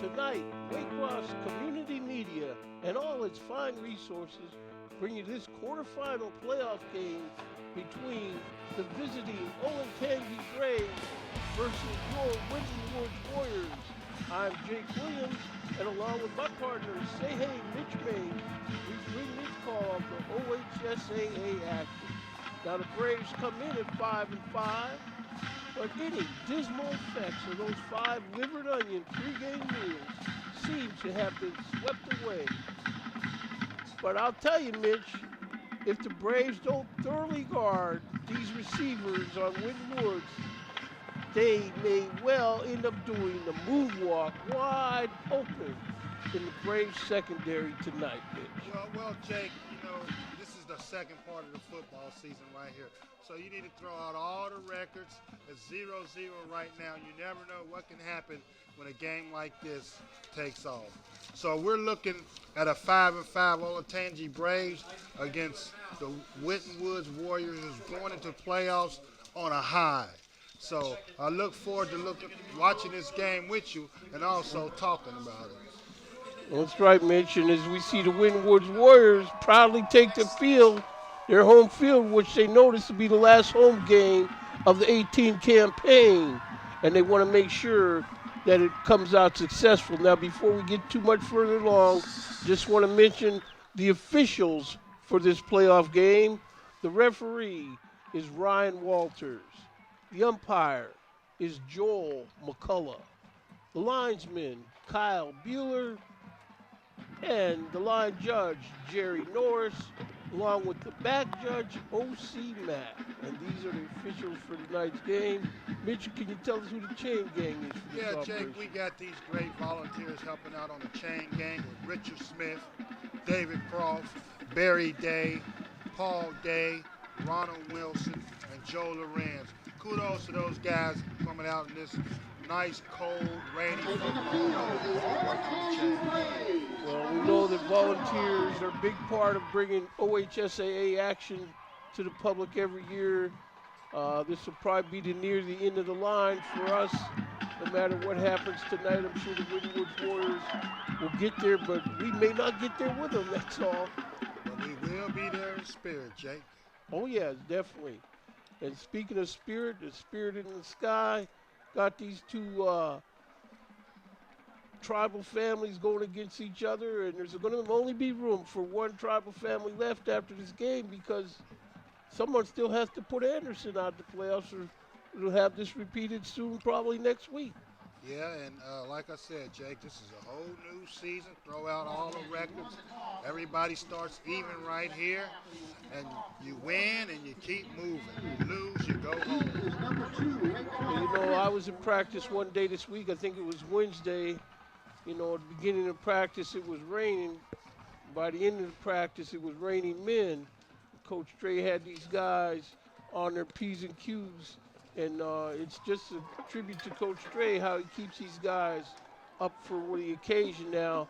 Tonight, Waycross Community Media and all its fine resources bring you this quarterfinal playoff game between the visiting Olentangy Braves versus your Winton Woods Warriors. I'm Jake Williams, and along with my partner, Say Hey Mitch Main, we bring this call the OHSAA action. Now the Braves come in at 5-5, but any dismal effects of those 5 livered onion pregame meals seem to have been swept away. But I'll tell you, Mitch, if the Braves don't thoroughly guard these receivers on Winton Woods, they may well end up doing the moonwalk wide open in the Braves secondary tonight, Mitch. Well, Jake, this is the second part of the football season right here. So you need to throw out all the records. It's 0-0 right now. You never know what can happen when a game like this takes off. So we're looking at a 5-5 Olentangy Braves against the Winton Woods Warriors, who's going into playoffs on a high. So I look forward to watching this game with you and also talking about it. That's right, Mitch. And as we see the Winton Woods Warriors proudly take the field, their home field, which they know this will be the last home game of the 18 campaign, and they want to make sure that it comes out successful. Now, before we get too much further along, just want to mention the officials for this playoff game. The referee is Ryan Walters. The umpire is Joel McCullough. The linesman, Kyle Bueller, and the line judge, Jerry Norris, along with the back judge, O.C. Mack. And these are the officials for tonight's game. Mitch, can you tell us who the chain gang is for this operation? Jake, we got these great volunteers helping out on the chain gang with Richard Smith, David Croft, Barry Day, Paul Day, Ronald Wilson, and Joe Lorenz. Kudos to those guys coming out in this nice, cold, rainy football. Well, we know that volunteers are a big part of bringing OHSAA action to the public every year. This will probably be near the end of the line for us. No matter what happens tonight, I'm sure the Winton Woods Warriors will get there, but we may not get there with them, that's all. But we will be there in spirit, Jake. Oh, yes, definitely. And speaking of spirit, the spirit in the sky, got these two tribal families going against each other, and there's going to only be room for one tribal family left after this game because someone still has to put Anderson out the playoffs, or we'll have this repeated soon, probably next week. Yeah, and like I said, Jake, this is a whole new season. Throw out all the records. Everybody starts even right here, and you win and you keep moving. You lose, you go home. And, I was in practice one day this week. I think it was Wednesday. At the beginning of practice, it was raining. By the end of the practice, it was raining men. Coach Dre had these guys on their P's and Q's. And it's just a tribute to Coach Dre, how he keeps these guys up for the occasion now.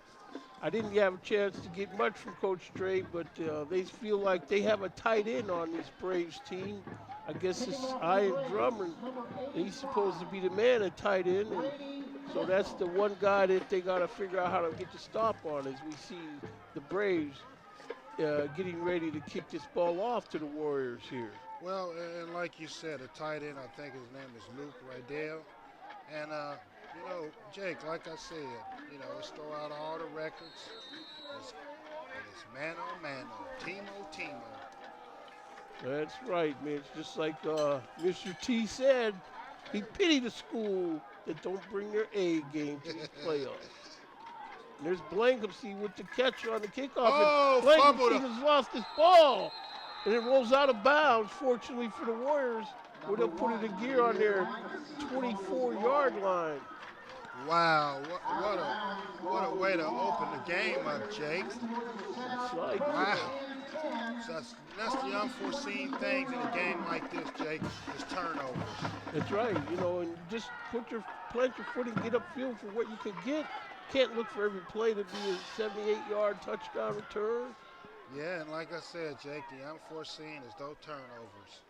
I didn't have a chance to get much from Coach Dre, but they feel like they have a tight end on this Braves team. I guess it's Ian Drummond. He's supposed to be the man at tight end. And so that's the one guy that they got to figure out how to get the stop on as we see the Braves getting ready to kick this ball off to the Warriors here. Well, and like you said, a tight end, I think his name is Luke Rydell. And, Jake, like I said, let's throw out all the records. It's mano, Timo. That's right, man. It's just like Mr. T said, he pitied the school that don't bring their A game to the playoffs. And there's Blankenship with the catch on the kickoff. Oh, and Blankenship has lost his ball. And it rolls out of bounds, fortunately for the Warriors, where they'll put it in gear on their 24-yard line. Wow, what a way to open the game up, Jake. Wow. So that's the unforeseen things in a game like this, Jake, is turnovers. That's right, and just plant your foot and get upfield for what you can get. Can't look for every play to be a 78-yard touchdown return. Yeah, and like I said, Jake, the unforeseen is those turnovers.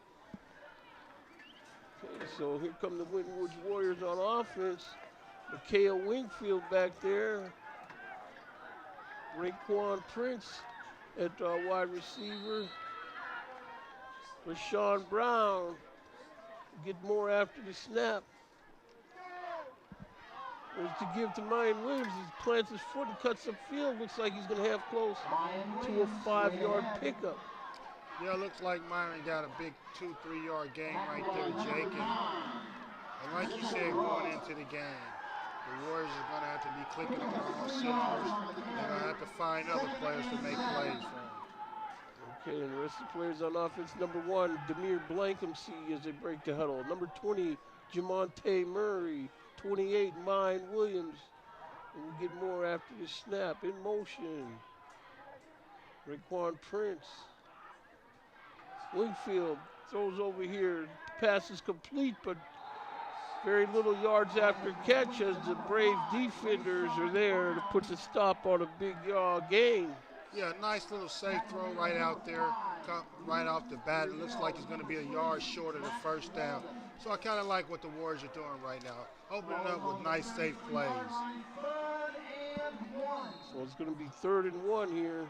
Okay, so here come the Winton Woods Warriors on offense. Mikhail Wingfield back there. Raekwon Prince at wide receiver. Rashawn Brown get more after the snap. There's to give to Mayan Williams. He plants his foot and cuts upfield. Looks like he's going to have close to a 5-yard pickup. Yeah, looks like Myron got a big 2-3 yard gain right there, Jake. And like you said, going into the game, the Warriors are going to have to be clicking on all cylinders. They're going to have to find other players to make plays for them. Okay, and the rest of the players on offense, number 1, Demir Blankenship as they break the huddle. Number 20, Jamonte Murray. 28, Mayan Williams. And we get more after the snap. In motion, Raekwon Prince. Wingfield throws over here. Pass is complete, but very little yards after catch as the Brave defenders are there to put the stop on a big gain. Yeah, nice little safe throw right out there, right off the bat. It looks like it's going to be a yard short of the first down. So I kind of like what the Warriors are doing right now, opening up with nice, safe plays. So it's going to be 3rd and 1 here.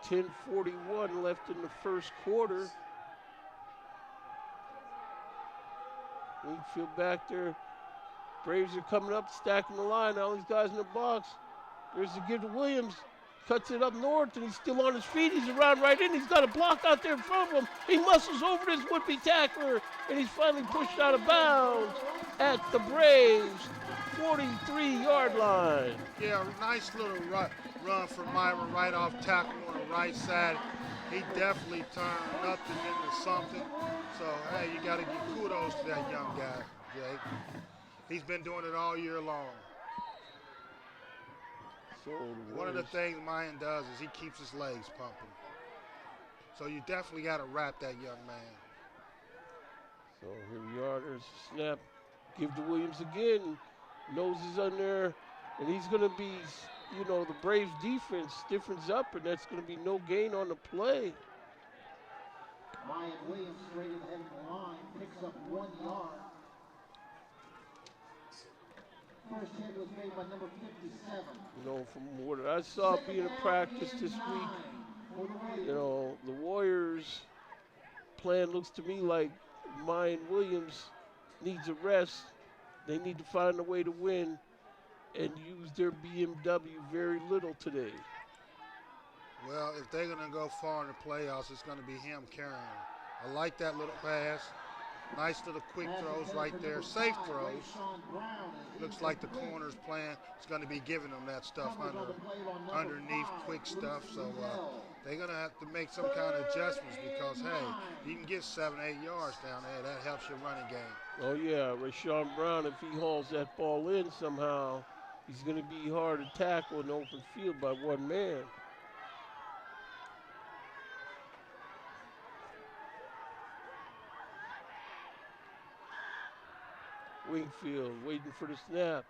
10:41 left in the first quarter. Wingfield back there. Braves are coming up, stacking the line. All these guys in the box. There's the give to Williams. Cuts it up north, and he's still on his feet. He's around right in. He's got a block out there in front of him. He muscles over this would-be tackler, and he's finally pushed out of bounds at the Braves' 43-yard line. Yeah, nice little run from Myron right off tackle on the right side. He definitely turned nothing into something. So, hey, you got to give kudos to that young guy, Jake. He's been doing it all year long. So one of the things Mayan does is he keeps his legs pumping. So you definitely got to wrap that young man. So here we are. There's a snap. Give to Williams again. Nose is on there. And he's going to be, the Braves defense stiffens up, and that's going to be no gain on the play. Mayan Williams straight ahead of the line, picks up 1 yard. First hit was made by number 57. From what I saw being in practice this week, the Warriors' plan looks to me like Mayan Williams needs a rest. They need to find a way to win and use their BMW very little today. Well, if they're going to go far in the playoffs, it's going to be him carrying them. I like that little pass. Nice little quick throws right there. Safe throws. Looks like the corner's plan is going to be giving them that stuff underneath quick stuff. So they're going to have to make some kind of adjustments because, hey, you can get 7, 8 yards down there. That helps your running game. Oh, yeah. Rashawn Brown, if he hauls that ball in somehow, he's going to be hard to tackle in the open field by one man. Wingfield waiting for the snap.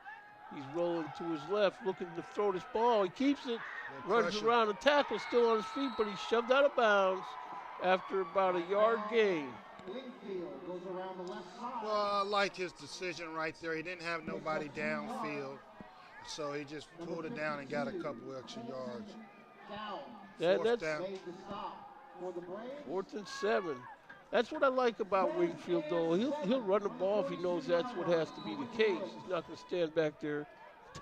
He's rolling to his left, looking to throw this ball. He keeps it, runs around the tackle, still on his feet, but he's shoved out of bounds after about a yard gain. Well, I like his decision right there. He didn't have nobody downfield, so he just pulled it down and got a couple extra yards. That's 4th and 7. That's what I like about Wingfield, though. He'll run the ball if he knows that's what has to be the case. He's not going to stand back there and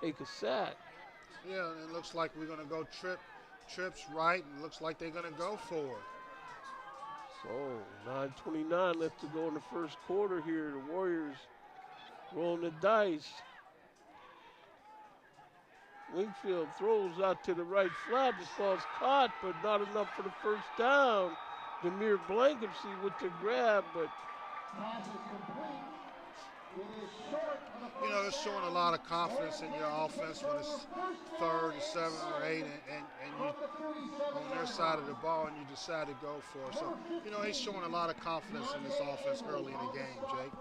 take a sack. Yeah, and it looks like we're going to go trips right, and it looks like they're going to go for it. So 9:29 left to go in the first quarter here. The Warriors rolling the dice. Wingfield throws out to the right flat. This ball's caught, but not enough for the first down. Demir Blankenship with the grab, but it's showing a lot of confidence in your offense when it's 3rd and 7 or 8, and you on their side of the ball, and you decide to go for it. So, he's showing a lot of confidence in this offense early in the game, Jake.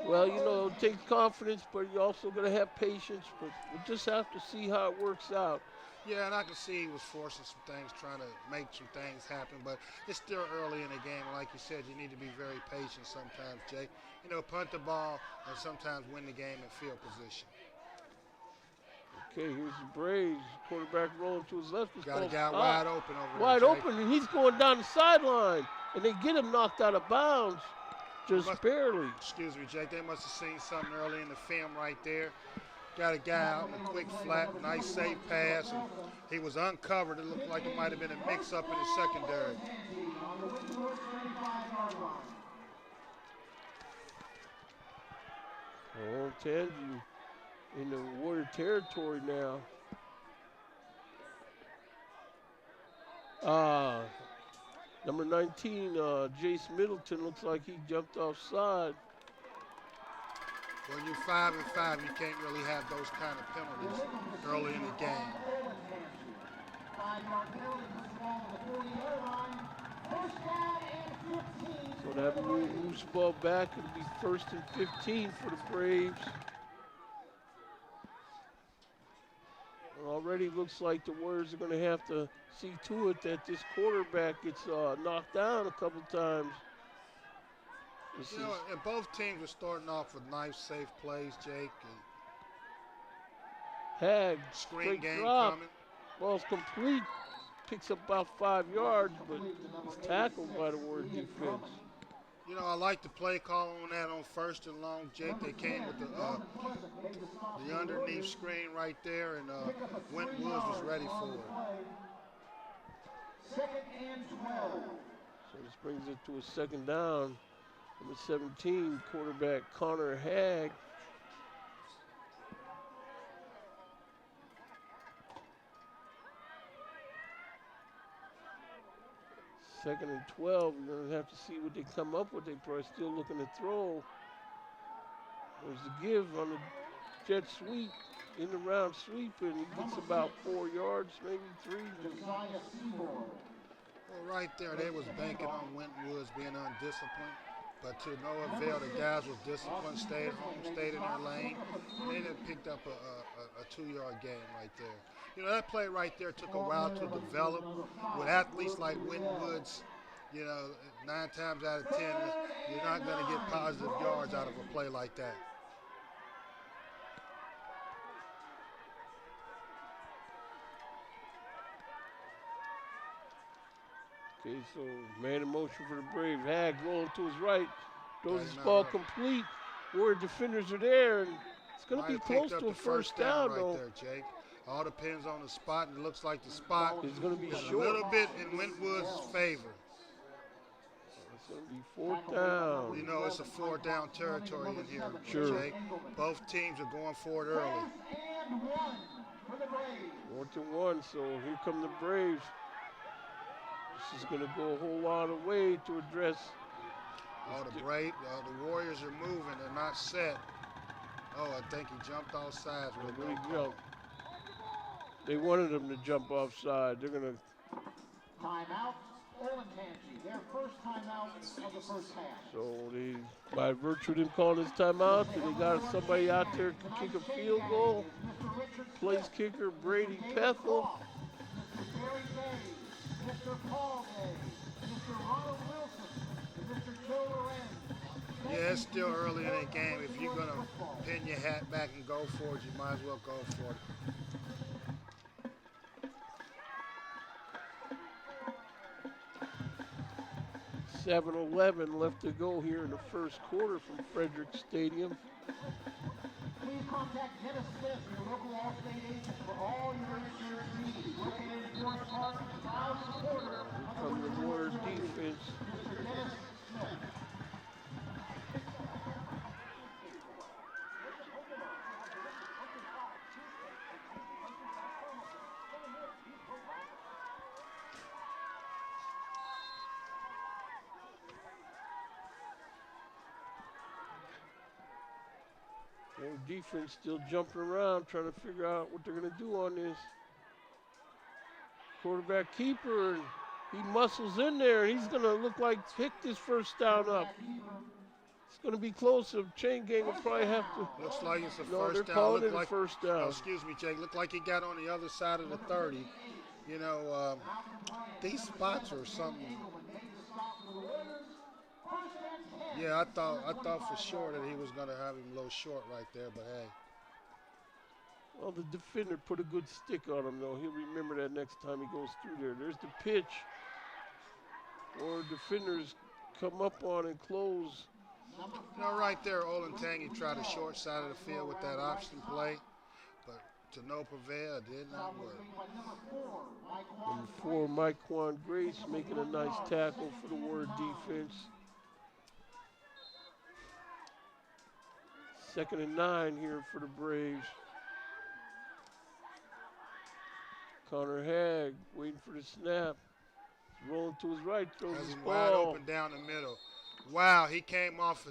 Well, it takes confidence, but you're also going to have patience. But we'll just have to see how it works out. Yeah, and I can see he was forcing some things, trying to make some things happen, but it's still early in the game. And like you said, you need to be very patient sometimes, Jake. You know, punt the ball and sometimes win the game in field position. Okay, here's the Braves. Quarterback rolling to his left. It's Got a called guy out. wide open over there, Wide Jake. open, and he's going down the sideline. And they get him knocked out of bounds. Just barely. Excuse me, Jake. They must have seen something early in the film right there. Got a guy out in a quick flat, nice safe pass, and he was uncovered. It looked like it might have been a mix-up in the secondary. Olentangy in the Warrior territory now. Number 19, Jace Middleton, looks like he jumped offside. When you're 5-5, you can't really have those kind of penalties early in the game. So that moves ball back. It'll be 1st and 15 for the Braves. And already looks like the Warriors are going to have to see to it that this quarterback gets knocked down a couple times. You know, and both teams are starting off with nice, safe plays, Jake. Hag, Screen game drop. coming. Ball's complete. Picks up about 5 yards, but he's tackled by the Warrior defense. You know, I like the play call on that on 1st and long, Jake. They came with the underneath screen right there, and Winton was ready for it. 2nd and 12. So this brings it to a 2nd down. Number 17, quarterback Connor Hag. Second and 12, you're going to have to see what they come up with. They're probably still looking to throw. There's the give on the jet sweep, in the round sweep, and he gets about 4 yards, maybe 3. Well, right there, they was banking on Winton Woods being undisciplined. But to no avail, the guys was disciplined, stayed home, stayed in their lane. And they done picked up a 2-yard gain right there. You know, that play right there took a while to develop. With athletes like Winton Woods, you know, 9 times out of 10, you're not going to get positive yards out of a play like that. Okay, so man in motion for the Braves. Hag rolling to his right. Throws his ball complete. Warrior defenders are there, and it's going to be close to a 1st down, right though. there, Jake. All depends on the spot, and it looks like the spot is going to be is short. A little bit in Wentwood's favor. It's going to be 4th down. You know, it's a 4th down territory in here, sure. Jake. Both teams are going for it early. 4th and 1, so here come the Braves. This is going to go a whole lot of way to address. The Warriors are moving. They're not set. Oh, I think he jumped off sides. They wanted him to jump offside. They're going to. Timeout, Olentangy. Their first timeout of the 1st half. So they, by virtue of them calling this timeout, they got somebody out there to kick a field goal. Place kicker Brady Pethel. Mr. Paul Day, Mr. Ronald Wilson, and Mr. Joe Lorenz. Yeah, it's still early in the game. If you're going to pin your hat back and go for it, you might as well go for it. .7:11 left to go here in the 1st quarter from Frederick Stadium. Please contact Dennis Smith, your local Allstate agent, for all your insurance needs. Located in Forest Park, proud supporter from the Warrior defense. Mr. Dennis Smith. Their defense still jumping around, trying to figure out what they're going to do on this. Quarterback keeper, and he muscles in there, and he's going to look like pick this 1st down up. It's going to be close. The chain gang will probably have to. Looks like it's a No, they're first down. calling Look it a like, first oh, down. excuse me, Jake. Looked like he got on the other side of the 30. You know, these spots are something. Yeah, I thought for sure that he was going to have him a little short right there, but hey. Well, the defender put a good stick on him, though. He'll remember that next time he goes through there. There's the pitch. Or defenders come up on and close. You know, right there, Olentangy tried the short side of the field with that option play, but to no prevail, it did not work. Number 4, Myquan Grace making a nice tackle for the Warrior defense. 2nd and 9 here for the Braves. Connor Hagg waiting for the snap. He's rolling to his right, throws Has his him ball. wide open down the middle. Wow, he came off.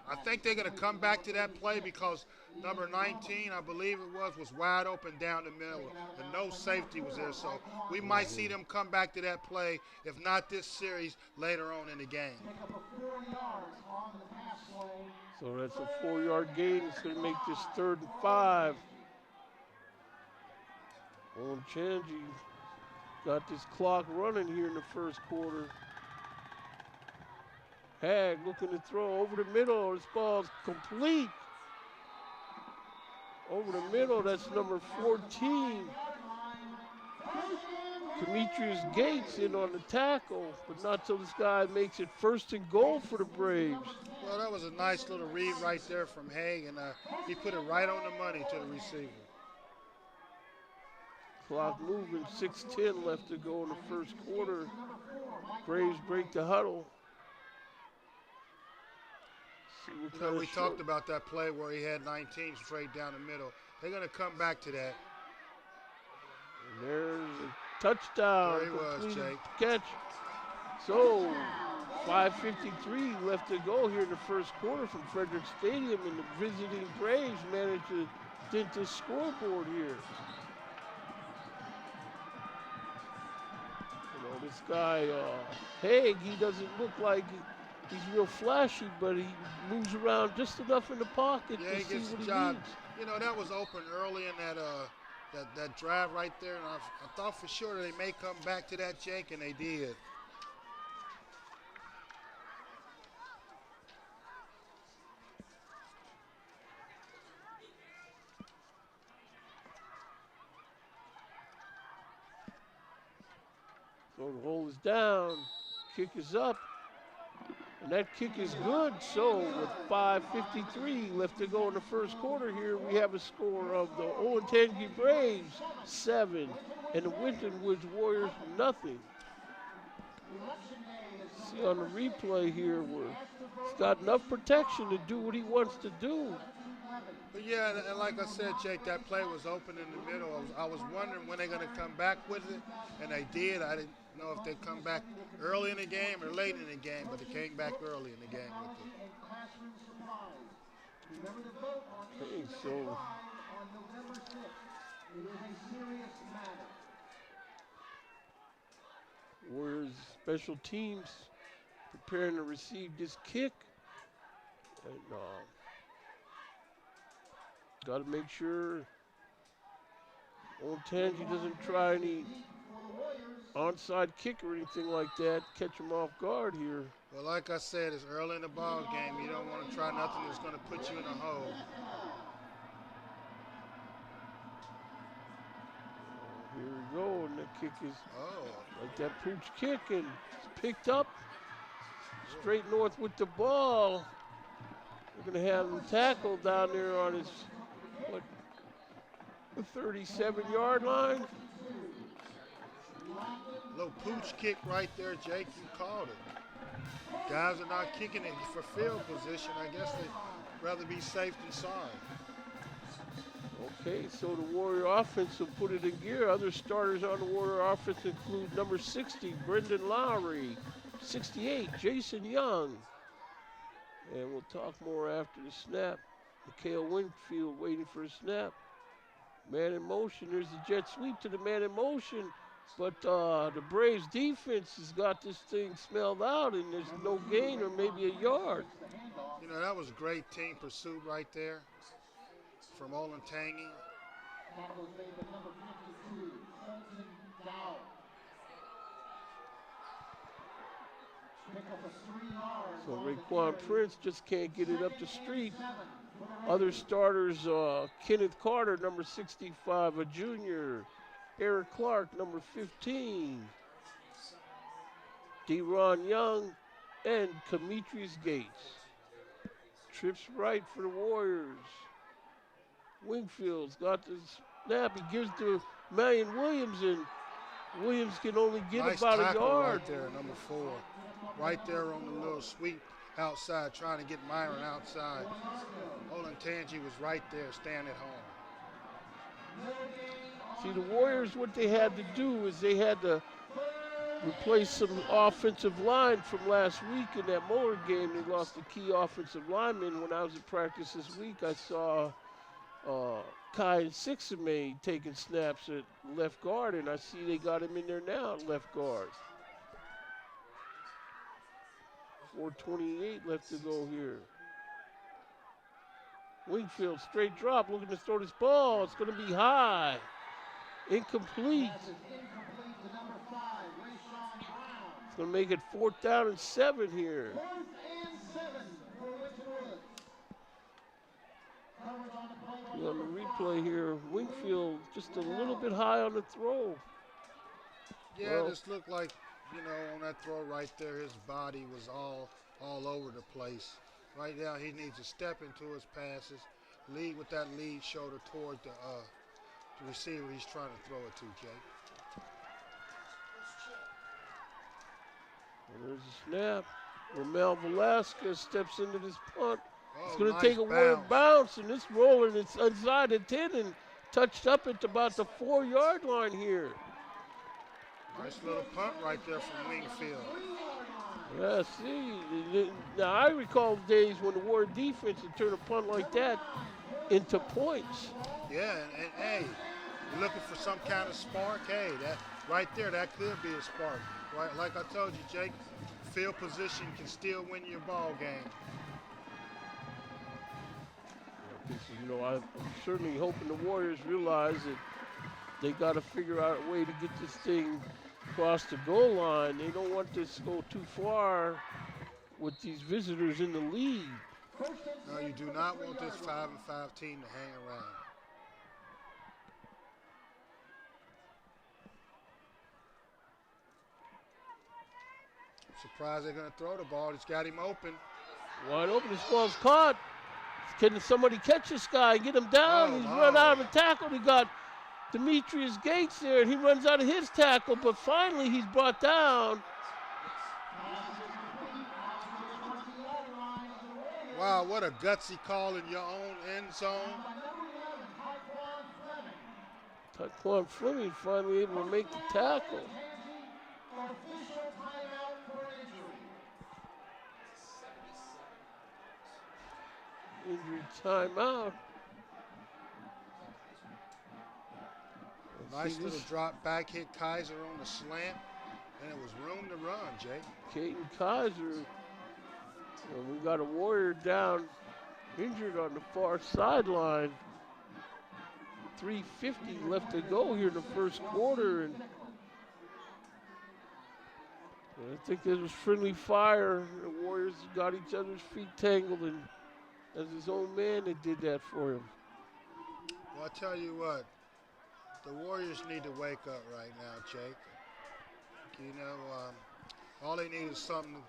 I think they're going to come back to that play because number 19, I believe it was wide open down the middle, and no safety was there. So we might see them come back to that play, if not this series, later on in the game. So that's a 4-yard gain. It's going to make this 3rd and 5. Olentangy got this clock running here in the first quarter. Hagg looking to throw over the middle. This ball's complete. Over the middle, that's number 14. Demetrius Gates in on the tackle, but not till this guy makes it 1st and goal for the Braves. Well, that was a nice little read right there from Hagg, and he put it right on the money to the receiver. Clock moving, 6:10 left to go in the first quarter. Braves break the huddle. You know, we talked about that play where he had 19 straight down the middle. They're going to come back to that. And there's a touchdown. There he was, Jake. Catch. So, 5:53 left to go here in the first quarter from Frederick Stadium, and the visiting Braves managed to dent this scoreboard here. You know, this guy, Hagg, he doesn't look like he's real flashy, but he moves around just enough in the pocket Yeah, to he see gets what the he job. needs. You know, that was open early in that drive right there, and I thought for sure they may come back to that, Jake, and they did. So the hole is down, kick is up, and that kick is good. So with 5:53 left to go in the first quarter here, we have a score of the Olentangy Braves 7 and the Winton Woods Warriors nothing. See on the replay here where he's got enough protection to do what he wants to do. But yeah, and like I said, Jake, that play was open in the middle. I was wondering when they're going to come back with it, and they did. I didn't know if they'd come back early in the game or late in the game, but they came back early in the game with it. Okay, so Warriors special teams preparing to receive this kick. And got to make sure Olentangy doesn't try any onside kick or anything like that. Catch him off guard here. Well, like I said, it's early in the ball game. You don't want to try nothing that's going to put you in a hole. Here we go, and the kick is like that pooch kick, and it's picked up. Straight north with the ball. We're going to have him tackled down there on his, the 37-yard line. Little pooch kick right there, Jake. You called it. Guys are not kicking it for field position. I guess they'd rather be safe than sorry. Okay, so the Warrior offense will put it in gear. Other starters on the Warrior offense include number 60, Brendan Lowry, 68, Jason Young. And we'll talk more after the snap. Mikhail Winfield waiting for a snap. Man in motion. There's the jet sweep to the man in motion. But the Braves defense has got this thing smelled out, and there's no gain or maybe a yard. You know, that was great team pursuit right there from Olentangy. Tackle is made by number 52, Colton Dow. Pick up a 3 yards. So Raekwon Prince just can't get it up the street. Other starters, Kenneth Carter, number 65, a junior. Eric Clark, number 15. Deron Young and Demetrius Gates. Trips right for the Warriors. Wingfield's got the snap. He gives to Marion Williams, and Williams can only get Nice about a tackle yard. right there, number 4. Right there on the little sweep outside, trying to get Myron outside. Olentangy was right there, staying at home. See, the Warriors, what they had to do is they had to replace some offensive line from last week in that Moeller game. They lost a key offensive lineman. When I was at practice this week, I saw Kai Sixame taking snaps at left guard, and I see they got him in there now at left guard. 4:28 left to go here. Wingfield, straight drop, looking to throw this ball. It's going to be high. Incomplete. Pass is incomplete to number 5, Rayshawn Brown. It's going to make it 4th down and 7 here. 4th and 7 for Winton Woods. Coverage on the play by On the number replay 5. here, Wingfield just a little bit high on the throw. Yeah, Well- this looked like, you know, on that throw right there, his body was all over the place. Right now, he needs to step into his passes, lead with that lead shoulder toward the receiver he's trying to throw it to, Jake. And there's a snap. Ramel Velasquez steps into this punt. It's Oh, going to nice take a Warrior bounce, and it's rolling. It's inside the 10 and touched up at about the 4-yard line here. Nice little punt right there from Wingfield. Yeah, see, now I recall days when the Warrior defense would turn a punt like that into points. Yeah, and hey, you're looking for some kind of spark. Hey, that right there, that could be a spark. Right, like I told you, Jake, field position can still win your ball game. You know, I'm certainly hoping the Warriors realize that they got to figure out a way to get this thing across the goal line. They don't want this to go too far with these visitors in the lead. No, you do not want this 5-5 team to hang around. Surprised they're going to throw the ball. He's got him open. Wide open, this ball's caught. Can somebody catch this guy and get him down? Oh, He's wow. run out of a tackle. He got Demetrius Gates there, and he runs out of his tackle, but finally he's brought down. Wow, what a gutsy call in your own end zone. Taquan Fleming finally able to make the tackle. Official timeout for injury. Injury timeout. Nice See little this? drop back, hit Kaiser on the slant, and it was room to run, Jake. Caden Kaiser. And we got a Warrior down, injured on the far sideline. 3:50 left to go here in the first quarter, and I think there was friendly fire. The Warriors got each other's feet tangled, and as his own man that did that for him. Well, I tell you what, the Warriors need to wake up right now, Jake. You know, all they need is something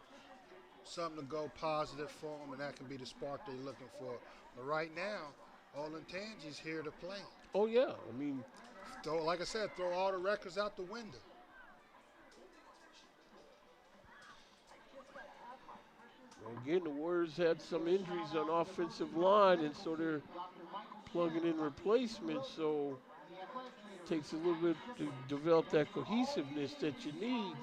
to go positive for them, and that can be the spark they're looking for. But right now, Olentangy's here to play. Oh yeah, I mean, Like I said, throw all the records out the window. again, the Warriors had some injuries on offensive line, and so they're plugging in replacements. So it takes a little bit to develop that cohesiveness that you need.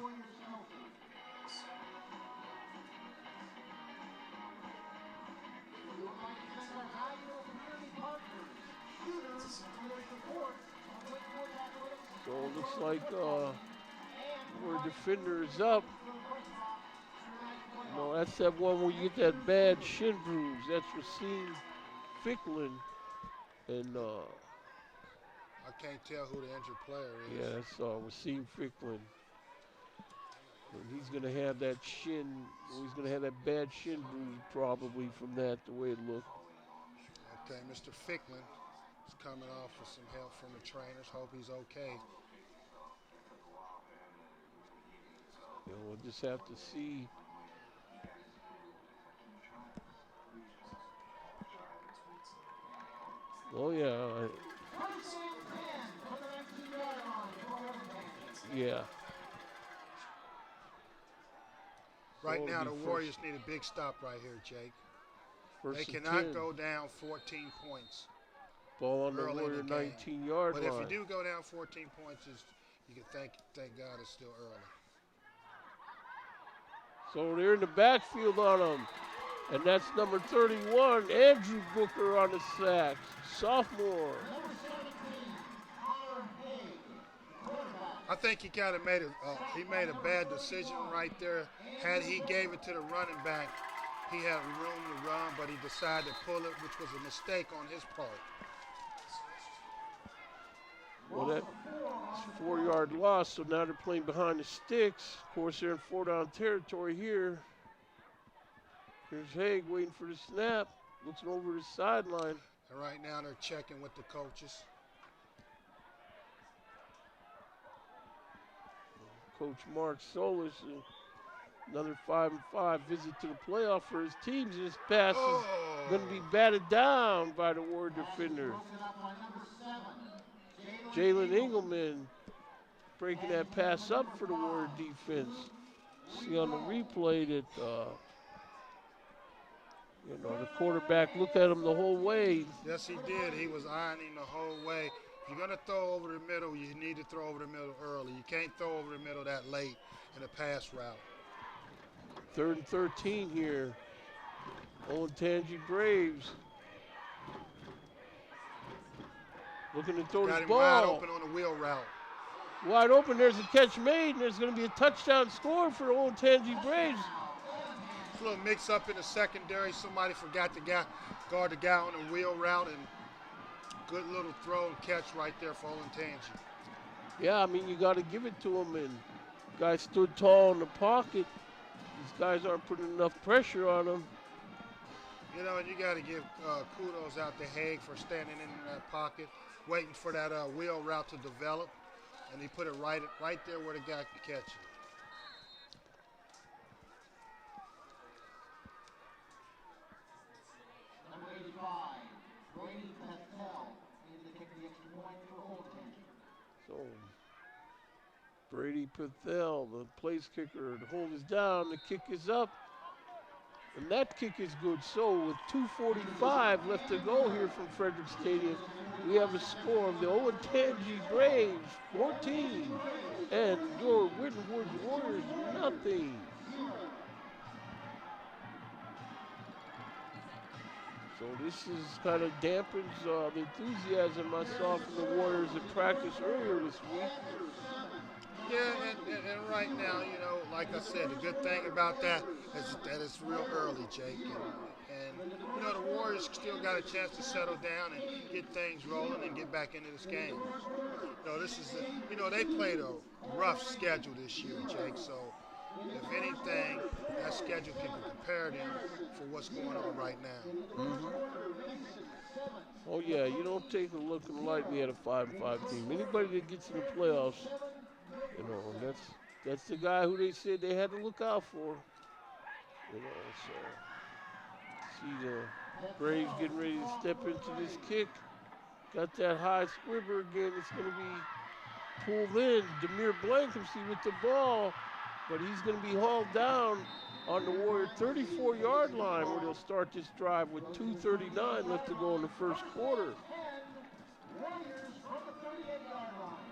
So it looks like where defender is up. No, that's that one where you get that bad shin bruise. That's Racine Ficklin. And I can't tell who the injured player is. yeah, that's Racine Ficklin. And he's gonna have that shin. He's gonna have that bad shin bruise probably from that, the way it looked. Okay, Mr. Ficklin is coming off with some help from the trainers. Hope he's okay. You know, we'll just have to see. Oh yeah, yeah. Right So now, it'll the be Warriors need a big stop right here, Jake. First They and cannot 10. go down 14 points. Ball on the early in Warrior the game. 19-yard But line. if you do go down 14 points, you can thank God it's still early. So they're in the backfield on him. And that's number 31, Andrew Booker on the sack, sophomore. I think he kind of made a bad decision right there. Had he gave it to the running back, he had room to run, but he decided to pull it, which was a mistake on his part. Well, that's a 4-yard loss, so now they're playing behind the sticks. Of course, they're in 4-down territory here. Here's Haig waiting for the snap, looking over the sideline. And right now they're checking with the coaches. Coach Mark Solis, another 5-5 visit to the playoff for his team. This pass is going to be batted down by the Warrior defender. Jalen Engelman breaking that pass up for the Warrior defense. See on the replay that the quarterback looked at him the whole way. Yes, he did. He was eyeing him the whole way. If you're going to throw over the middle, you need to throw over the middle early. You can't throw over the middle that late in a pass route. 3rd and 13 here. Olentangy Braves looking to throw Got this him ball. wide open on the wheel route. Wide open, there's a catch made, and there's going to be a touchdown score for the Olentangy Braves. A little mix up in the secondary. Somebody forgot to guard the guy on the wheel route, and good little throw and catch right there for Olentangy. Yeah, I mean, you got to give it to him, and the guy stood tall in the pocket. These guys aren't putting enough pressure on him. You know, and you got to give kudos out to Haig for standing in that pocket, waiting for that wheel route to develop, and he put it right there where the guy could catch it. Number 85, Brady Patel, in to kick the extra point for Olentangy. So Brady Patel, the place kicker, the hold is down, the kick is up, and that kick is good. So with 2:45 left to go here from Frederick Stadium, we have a score of the Olentangy Braves 14 and your Winton Woods Warriors nothing. So this is kind of dampens the enthusiasm I saw from the Warriors in practice earlier this week. Yeah, and right now, you know, like I said, the good thing about that is that it's real early, Jake. And you know, the Warriors still got a chance to settle down and get things rolling and get back into this game. You know, they played a rough schedule this year, Jake. So, if anything, that schedule can prepare them for what's going on right now. Mm-hmm. Oh yeah, you don't take a look lightly at a 5-5 team. Anybody that gets in the playoffs, you know, that's the guy who they said they had to look out for. You know, so see the Braves getting ready to step into this kick. Got that high squibber again. It's going to be pulled in. Demir Blankency with the ball, but he's going to be hauled down on the Warrior 34-yard line where they'll start this drive with 2:39 left to go in the first quarter. Warriors from the 38-yard line.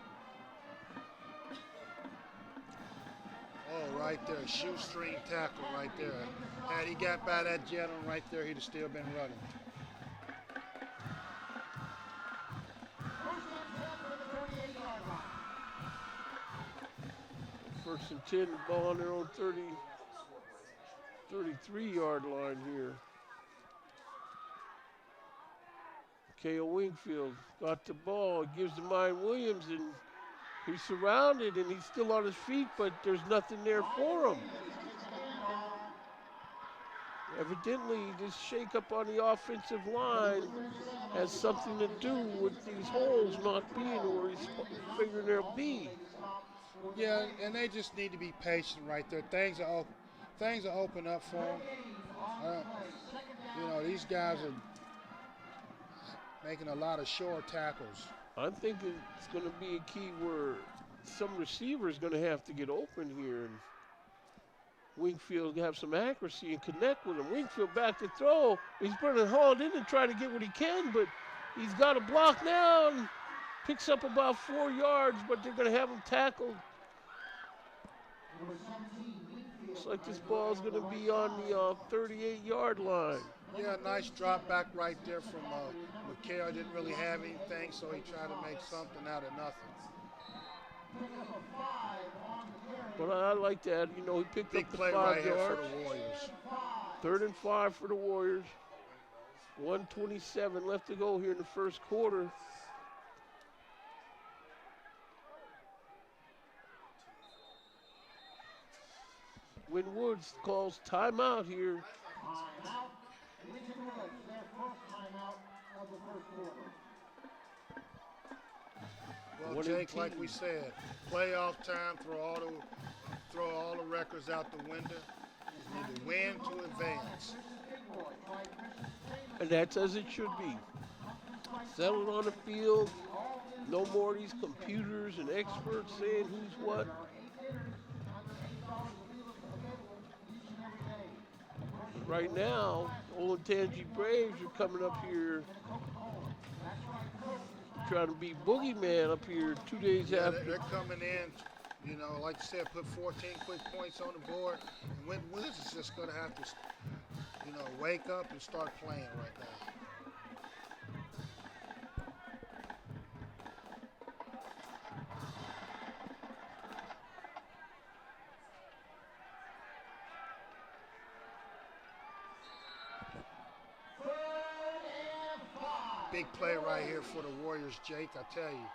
Oh, right there, shoestring tackle right there. Had he got by that gentleman right there, he'd have still been running. First and 10 from the 38-yard line. First and 10, ball on their own 33-yard line here. K.O. Wingfield got the ball, gives to Mine Williams, and he's surrounded, and he's still on his feet, but there's nothing there for him. Evidently, this shakeup on the offensive line has something to do with these holes not being where he's figuring they'll be. Yeah, and they just need to be patient right there. Things will open up for them. You know, these guys are making a lot of short tackles. I think it's going to be a key where some receiver is going to have to get open here, and Wingfield have some accuracy and connect with him. Wingfield back to throw. He's running hauled in and trying to get what he can, but he's got a block now and picks up about 4 yards, but they're going to have him tackled. Looks like this ball's going to be on the 38-yard line. Yeah, nice drop back right there from McHale. Didn't really have anything, so he tried to make something out of nothing. But I like that. You know, he picked Big up the play 5 right here yards. for the Warriors. 3rd and 5 for the Warriors. 1:27 left to go here in the first quarter. Win Woods calls timeout here. Timeout. Winton Woods, their first timeout of the first quarter. Well, Jake, like we said, playoff time, throw all the records out the window. You need to win to advance. And that's as it should be. Settled on the field. No more of these computers and experts saying who's what. Right now, Olentangy Braves are coming up here trying to be boogeyman up here 2 days after. They're coming in, you know, like you said, put 14 quick points on the board. And Winton Woods is just going to have to, you know, wake up and start playing right now. Big play right here for the Warriors, Jake. I tell you,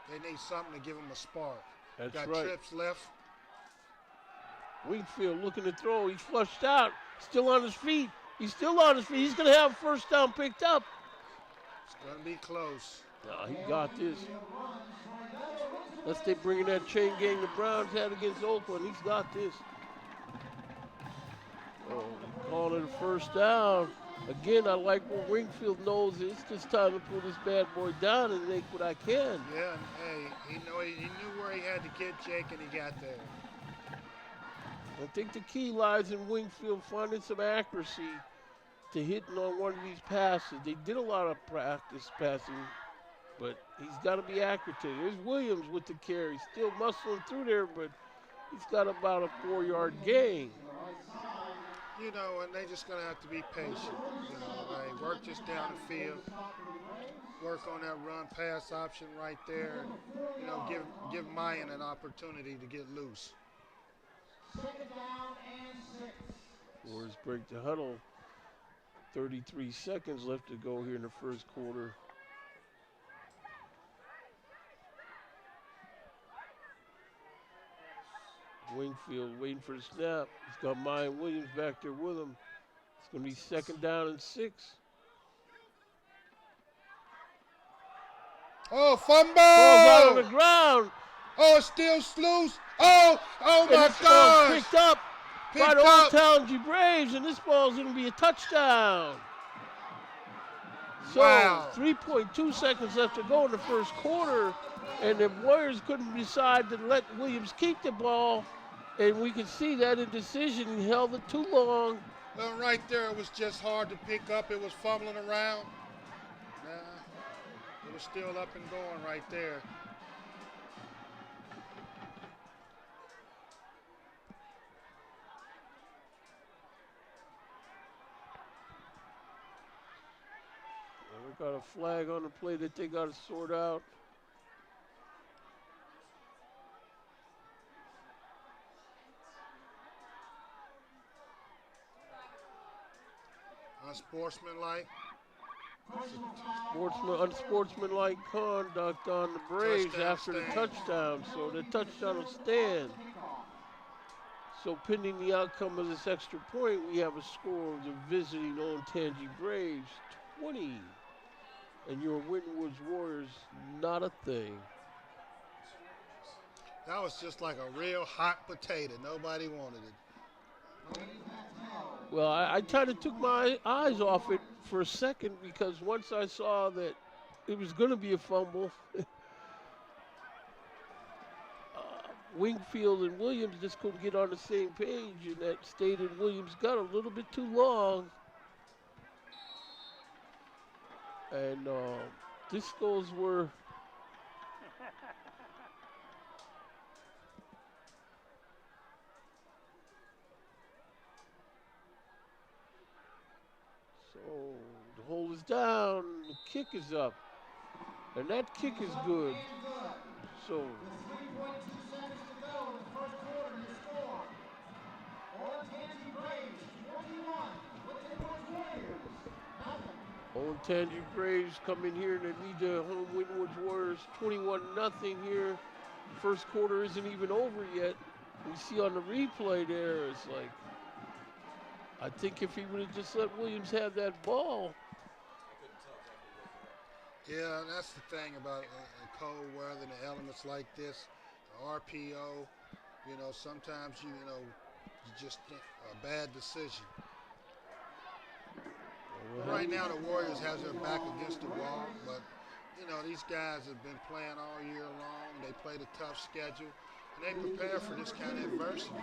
they need something to give them a spark. That's Got right. trips left. Wingfield looking to throw. He's flushed out. Still on his feet. He's still on his feet. He's going to have first down picked up. It's going to be close. No, he got this. Unless they bring in that chain gang the Browns had against Oakland, he's got this. Oh, calling it a first down. Again, I like what Wingfield knows. It's just time to pull this bad boy down and make what I can. Yeah, and hey, he knew where he had to get Jake, and he got there. I think the key lies in Wingfield finding some accuracy to hitting on one of these passes. They did a lot of practice passing, but he's got to be accurate. There's Williams with the carry, still muscling through there, but he's got about a 4-yard gain. You know, and they just going to have to be patient. You know, like work just down the field, work on that run-pass option right there, and, you know, give Mayan an opportunity to get loose. Second down and 6. Warriors break the huddle. 33 seconds left to go here in the first quarter. Wingfield waiting for the snap. He's got Maya Williams back there with him. It's going to be second down and 6. Oh, fumble! Ball's out on the ground. Oh, it's still loose. Oh And my this ball's gosh! picked up by Picked the up. Olentangy Braves, and this ball's going to be a touchdown. So Wow. 3.2 seconds left to go in the first quarter, and the Warriors couldn't decide to let Williams keep the ball, and we could see that indecision. He held it too long. Well, right there, it was just hard to pick up. It was fumbling around. Nah, it was still up and going right there. We got a flag on the play that they got to sort out. Unsportsmanlike. Unsportsmanlike conduct on the Braves Touchdown after the stand. touchdown, so the touchdown will stand. So pending the outcome of this extra point, we have a score of the visiting Olentangy Braves 20, and your Winton Woods Warriors not a thing. That was just like a real hot potato. Nobody wanted it. Well, I kind of took my eyes off it for a second because once I saw that it was going to be a fumble, Wingfield and Williams just couldn't get on the same page, and that stayed in Williams' gut a little bit too long. And this goes where so the hold is down, the kick is up, and that kick is good. So Olentangy Braves come in here and they lead the home Winton Woods Warriors 21-0 here. First quarter isn't even over yet. We see on the replay there, it's like, I think if he would have just let Williams have that ball. Yeah, that's the thing about cold weather and the elements like this. The RPO, sometimes you just a bad decision. Right now, the Warriors has their back against the wall, but these guys have been playing all year long. They played a tough schedule, and they prepare for this kind of adversity.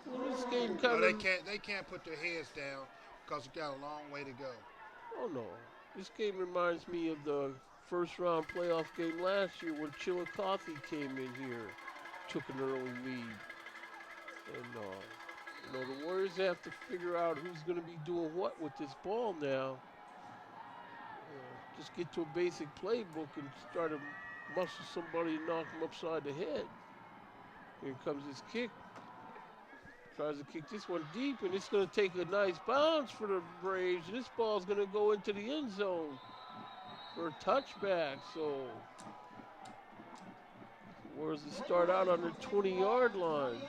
Well, this game they can't put their heads down because we got a long way to go. Oh no, this game reminds me of the first round playoff game last year when Chillicothe came in here, took an early lead, and the Warriors have to figure out who's going to be doing what with this ball now. Just get to a basic playbook and start to muscle somebody and knock them upside the head. Here comes his kick. Tries to kick this one deep, and it's going to take a nice bounce for the Braves. And this ball's going to go into the end zone for a touchback. So Warriors to start out on the 20-yard line.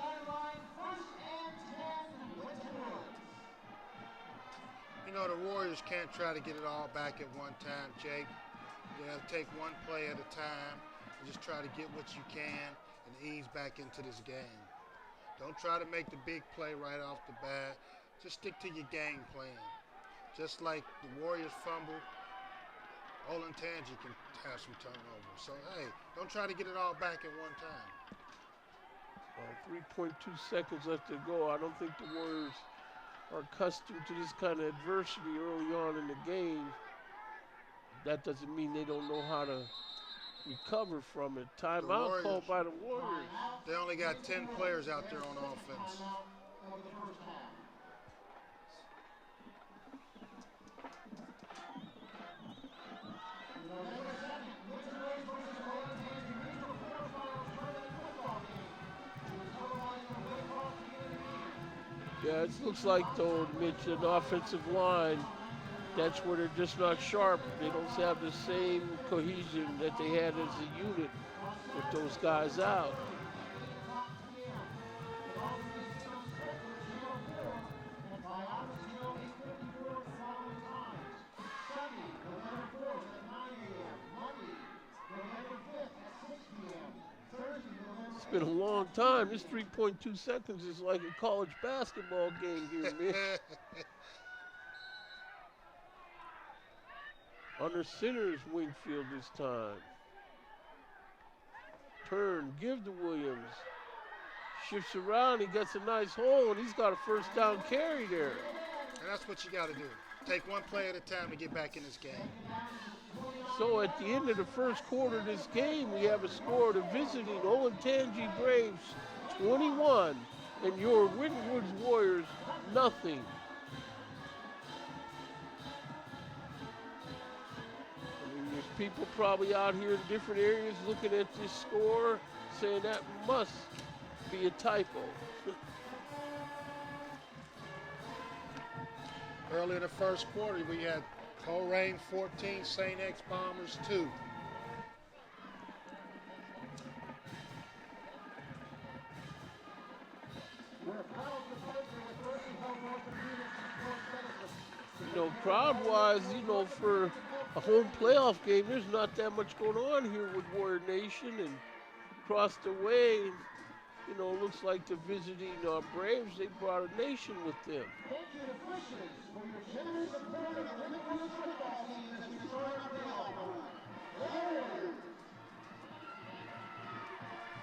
The Warriors can't try to get it all back at one time, Jake. You have to take one play at a time and just try to get what you can and ease back into this game. Don't try to make the big play right off the bat. Just stick to your game plan. Just like the Warriors fumble, Olentangy can have some turnovers. So, hey, don't try to get it all back at one time. 3.2 seconds left to go. I don't think the Warriors are accustomed to this kind of adversity early on in the game. That doesn't mean they don't know how to recover from it. Timeout called by the Warriors. They only got 10 players out there on offense. Yeah, it looks like, though, Mitch, an offensive line, that's where they're just not sharp. They don't have the same cohesion that they had as a unit with those guys out. It's been a long time. This 3.2 seconds is like a college basketball game here, man. Under center is Wingfield this time. Turn, give to Williams. Shifts around, he gets a nice hole, and he's got a first down carry there. And that's what you got to do. Take one play at a time to get back in this game. So at the end of the first quarter of this game, we have a score of the visiting Olentangy Braves 21 and your Winton Woods Warriors nothing. I mean, there's people probably out here in different areas looking at this score saying that must be a typo. Early in the first quarter, we had Coleraine 14, St. X Bombers 2. You know, crowd-wise, you know, for a home playoff game, there's not that much going on here with Warrior Nation. And across the way, you know, it looks like the visiting Braves, they brought a nation with them.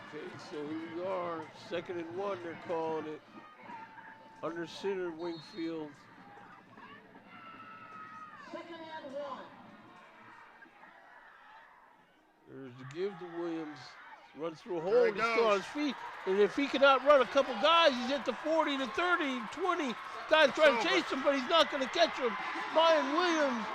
Okay, so here we are, 2nd and 1, they're calling it. Under center, Wingfield. 2nd and 1. There's the give to Williams. Runs through a There hole, he he's still on goes. his feet. And if he cannot run a couple guys, he's at the 40, the 30, 20. Guys trying to chase him, but he's not going to catch him. Mayan Williams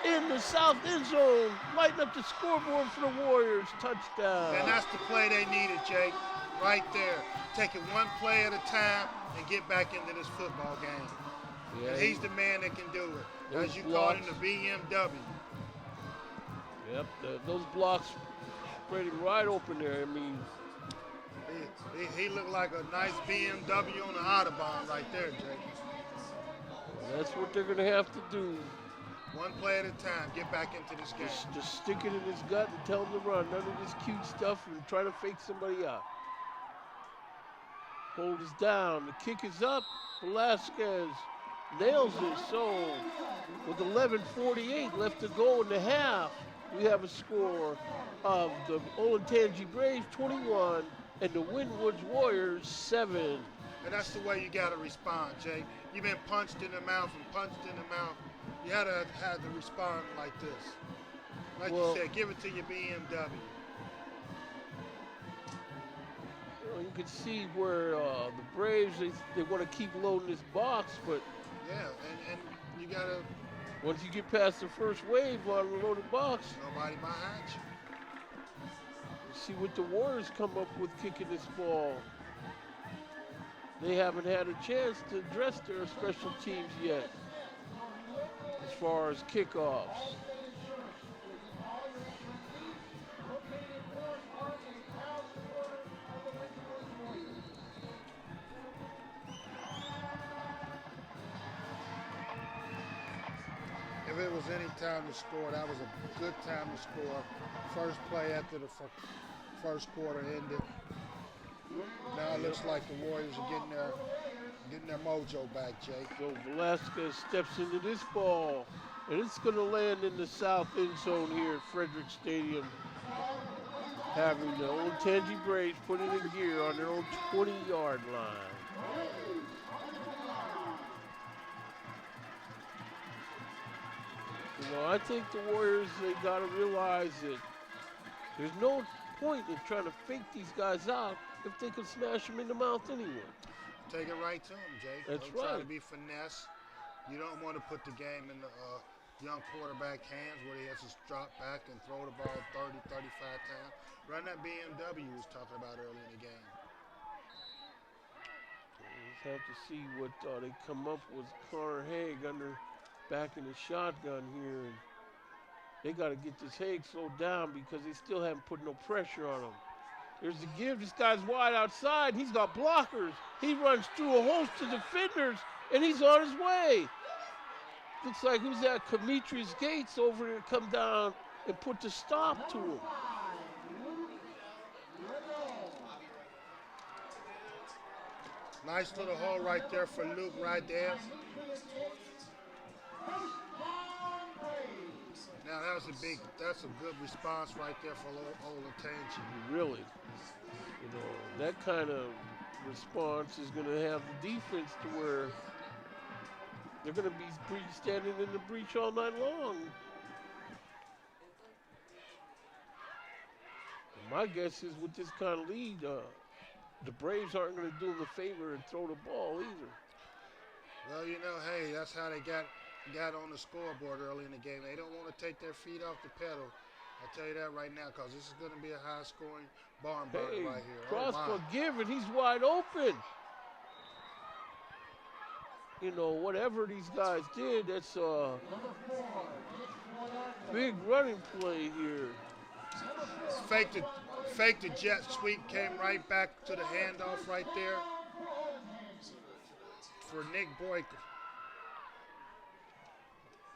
in the south end zone, lighting up the scoreboard for the Warriors. Touchdown. And that's the play they needed, Jake. Right there. Take it one play at a time and get back into this football game. Yeah, And he's the man that can do it. Those As you call him, blocks. the BMW. Yep, those blocks spread him right open there. I mean, He looked like a nice BMW on the Autobahn right there, Jake. that's what they're going to have to do. One play at a time. Get back into this game. Just stick it in his gut and tell him to run. None of this cute stuff and try to fake somebody out. Hold is down. The kick is up. Velasquez nails it. So with 11:48 left to go in the half, we have a score of the Olentangy Braves 21 and the Wynwood's Warriors 7. And that's the way you got to respond, Jake. You've been punched in the mouth and punched in the mouth. You had to respond like this. Like Well, you said, give it to your BMW. you can see where the Braves, they want to keep loading this box, but Yeah, and you got to, once you get past the first wave on the loaded box, nobody behind you. see what the Warriors come up with kicking this ball. They haven't had a chance to address their special teams yet as far as kickoffs. If it was any time to score, that was a good time to score. First play after the first quarter ended. Now it looks like the Warriors are getting their mojo back, Jake. So Velasquez steps into this ball, and it's going to land in the south end zone here at Frederick Stadium. Having the Olentangy Braves put it in gear on their own 20-yard line. You know, I think the Warriors, they got to realize that there's no point in trying to fake these guys out if they can smash them in the mouth anyway. Take it right to him, Jake. That's Don't try right. to be finesse. You don't want to put the game in the young quarterback hands where he has to drop back and throw the ball 30, 35 times. Run that BMW we was talking about earlier in the game. Let's have to see what they come up with. Connor Haig back in the shotgun here. And they got to get this Haig slowed down because they still haven't put no pressure on him. There's the give. This guy's wide outside. He's got blockers. He runs through a host of defenders, and he's on his way. Looks like who's that? Demetrius Gates over there come down and put the stop to him. Nice little hole right there for Luke right there. Now that's a good response right there for Olentangy. Really, you know, that kind of response is going to have the defense to where they're going to be standing in the breach all night long. And my guess is with this kind of lead, the Braves aren't going to do them a favor and throw the ball either. Well, you know, hey, that's how they got on the scoreboard early in the game. They don't want to take their feet off the pedal. I'll tell you that right now, because this is going to be a high-scoring barn burner Hey, right here. cross Oh, for give, and he's wide open. you know, whatever these guys did, that's a Number 4, Nick big running play here. Faked the jet sweep, came right back to the handoff right there for Nick Boyker.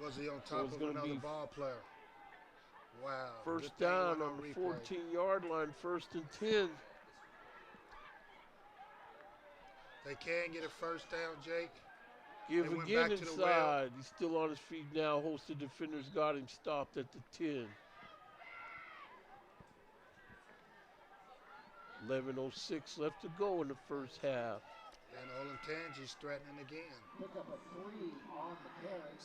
Was he on So top it's of gonna another be ball player? Wow. First good thing it down went on the replay. 14-yard line, 1st and 10. They can get a first down, Jake. Give They went again back to the inside. He's still on his feet now. Host of defenders got him stopped at the 10. 11:06 left to go in the first half. And Olentangy's threatening again. Pick up a 3 on the carry.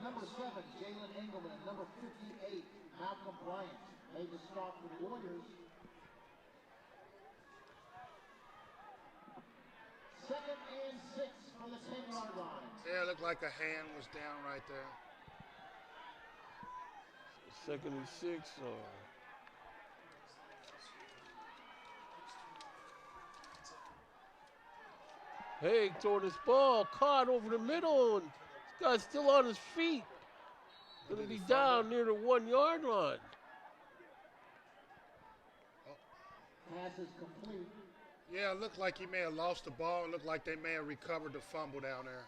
Number 7, Jalen Engelman. Number 58, Malcolm Bryant. Made the stop for the Warriors. 2nd and 6 from the 10-yard line. Yeah, it looked like a hand was down right there. 2nd and 6. Hey, throwing this ball, caught over the middle, and this guy's still on his feet. Gonna Did he be fumble? down near the 1-yard line. Pass is complete. Yeah, it looked like he may have lost the ball. It looked like they may have recovered the fumble down there.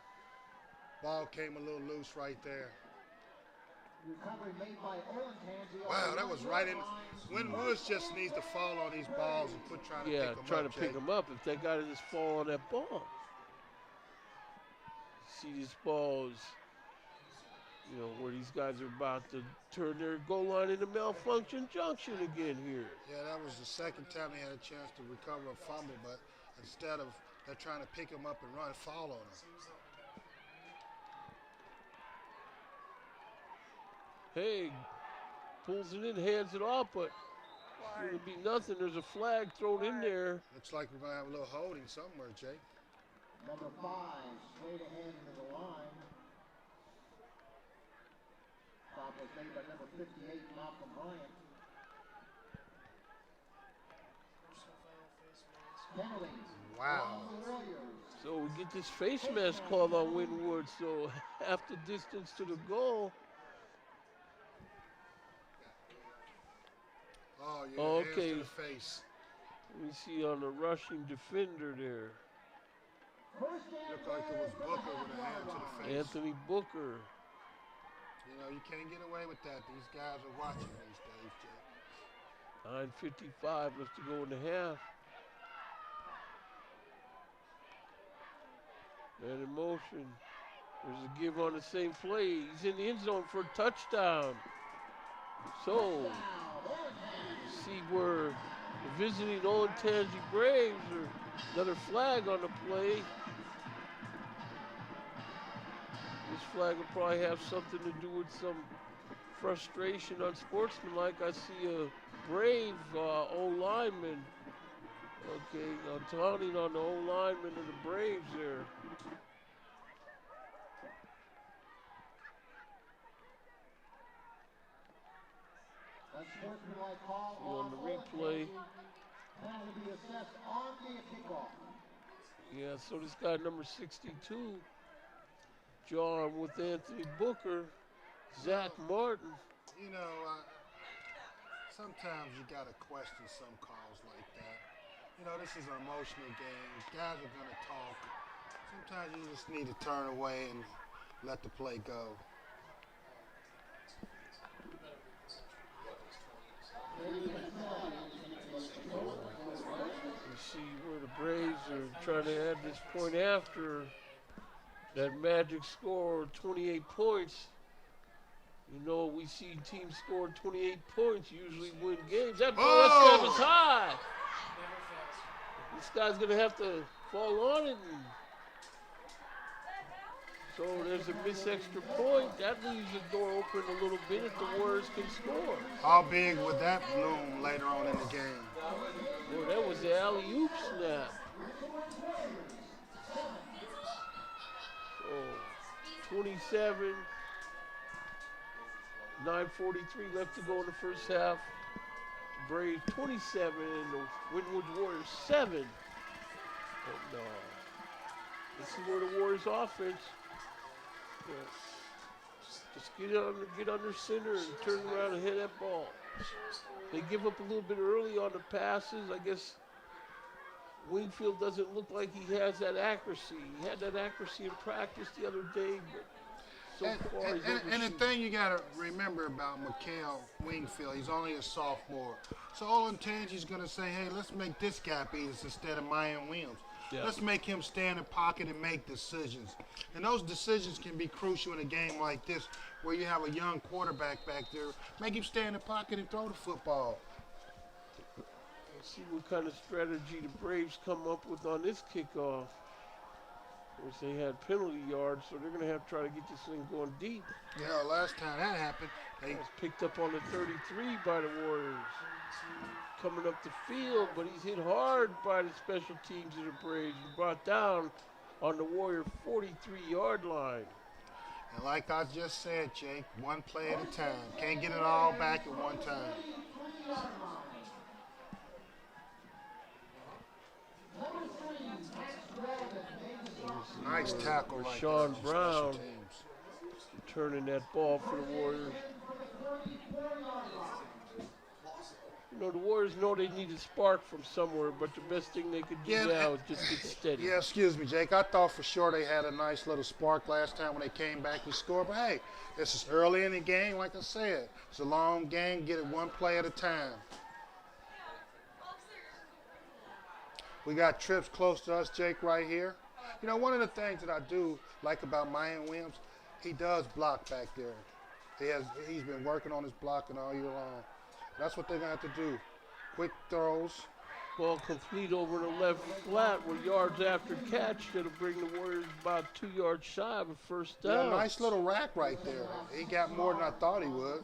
Ball came a little loose right there. Recovery made by Olentangy. Wow, that was right in. Win Woods just needs to fall on these balls and trying to Yeah, pick them trying up. to pick Jake. him up. If that guy just fall on that ball. See these balls, you know, where these guys are about to turn their goal line into malfunction junction again here. Yeah, that was the second time they had a chance to recover a fumble, but instead of they're trying to pick him up and run, fall on him. Hey, pulls it in, hands it off, but it's going to be nothing. There's a flag thrown in there. Looks like we're going to have a little holding somewhere, Jake. Number 5, straight ahead into the line. Stop was made by number 58, Malcolm Bryant. Penalty. Wow. On the Warriors. So we get this face mask called on Winwood, so half the distance to the goal. Oh, yeah, Okay. hands to the face. We see on the rushing defender there, First and Looked like it was goal Booker from with the a hand to half-yard the line. face. Anthony Booker. You know, you can't get away with that. These guys are watching these days, Jake. 9:55 left to go in the half. Man in motion. There's a give on the same play. He's in the end zone for a touchdown. So, see where the visiting Olentangy Braves are another flag on the play. This flag will probably have something to do with some frustration on sportsmanlike. I see a Brave O-lineman, taunting on the O-lineman of the Braves there. Unsportsmanlike call See on the replay. Penalty to be assessed on the kickoff. Yeah, so this guy number 62, John with Anthony Booker, Zach Martin. You know, sometimes you got to question some calls like that. You know, this is an emotional game. Guys are going to talk. Sometimes you just need to turn away and let the play go. You see where the Braves are trying to add this point after that magic score of 28 points. You know, we see teams score 28 points, usually win games. That ball was high. This guy's going to have to fall on it. So there's a missed extra point. That leaves the door open a little bit if the Warriors can score. How big would that loom later on in the game? Boy, that was the alley-oop snap. So 27, 9:43 left to go in the first half. Braves 27 and the Winwood Warriors 7. But no. This is where the Warriors offense, just get under center and turn around and hit that ball. They give up a little bit early on the passes. I guess Wingfield doesn't look like he has that accuracy. He had that accuracy in practice the other day, but so far he's and the thing you got to remember about Mikhail Wingfield, he's only a sophomore. So Olentangy's going to say, hey, let's make this guy beat us instead of Mayan Williams. Yeah. Let's make him stand in pocket and make decisions. And those decisions can be crucial in a game like this where you have a young quarterback back there. Make him stand in the pocket and throw the football. Let's see what kind of strategy the Braves come up with on this kickoff. Of course, they had penalty yards, so they're going to have to try to get this thing going deep. Yeah, last time that happened, they was picked up on the 33 by the Warriors. Coming up the field, but he's hit hard by the special teams of the Braves and brought down on the Warrior 43-yard line. And like I just said, Jake, one play at a time. Can't get it all back at one time. Nice tackle right Sean Brown turning that ball for the Warriors. You know, the Warriors know they need a spark from somewhere, but the best thing they could do now is just get steady. Yeah, excuse me, Jake. I thought for sure they had a nice little spark last time when they came back and scored. But, hey, this is early in the game, like I said. It's a long game. Get it one play at a time. We got trips close to us, Jake, right here. You know, one of the things that I do like about Mayan Williams, he does block back there. He's been working on his blocking all year long. That's what they're going to have to do. Quick throws. Ball complete over the left flat with yards after catch. That'll bring the Warriors about 2 yards shy of a first down. Yeah, nice little rack right there. He got more than I thought he would.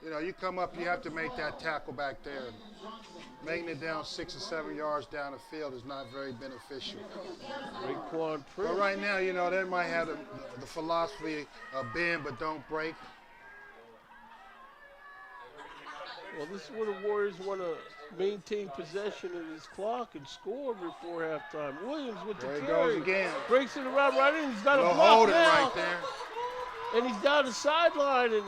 You know, you come up, you have to make that tackle back there. Making it down 6 or 7 yards down the field is not very beneficial. But right now, you know, they might have the philosophy of bend but don't break. Well, this is where the Warriors want to maintain possession of this clock and score before halftime. Williams with the carry. There he goes again. Breaks it around right in. He's got a block now. Right there. And he's down the sideline, and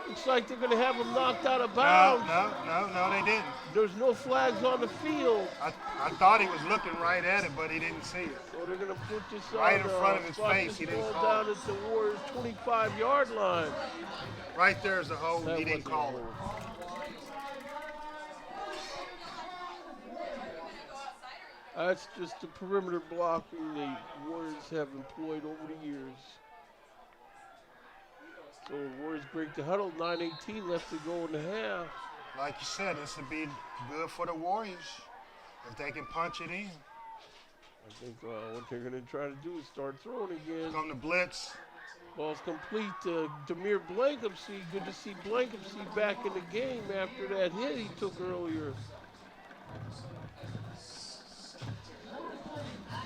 looks like they're going to have him knocked out of bounds. No, they didn't. There's no flags on the field. I thought he was looking right at it, but he didn't see it. So they're going to put this right in front of his face. He didn't call down at the Warriors' 25-yard line. Right there's a hold. He didn't call it. That's just the perimeter blocking the Warriors have employed over the years. So the Warriors break the huddle, 9:18 left to go in the half. Like you said, this would be good for the Warriors if they can punch it in. I think what they're going to try to do is start throwing again. Come to blitz. Ball's complete to Demir Blankenship. Good to see Blankenship back in the game after that hit he took earlier.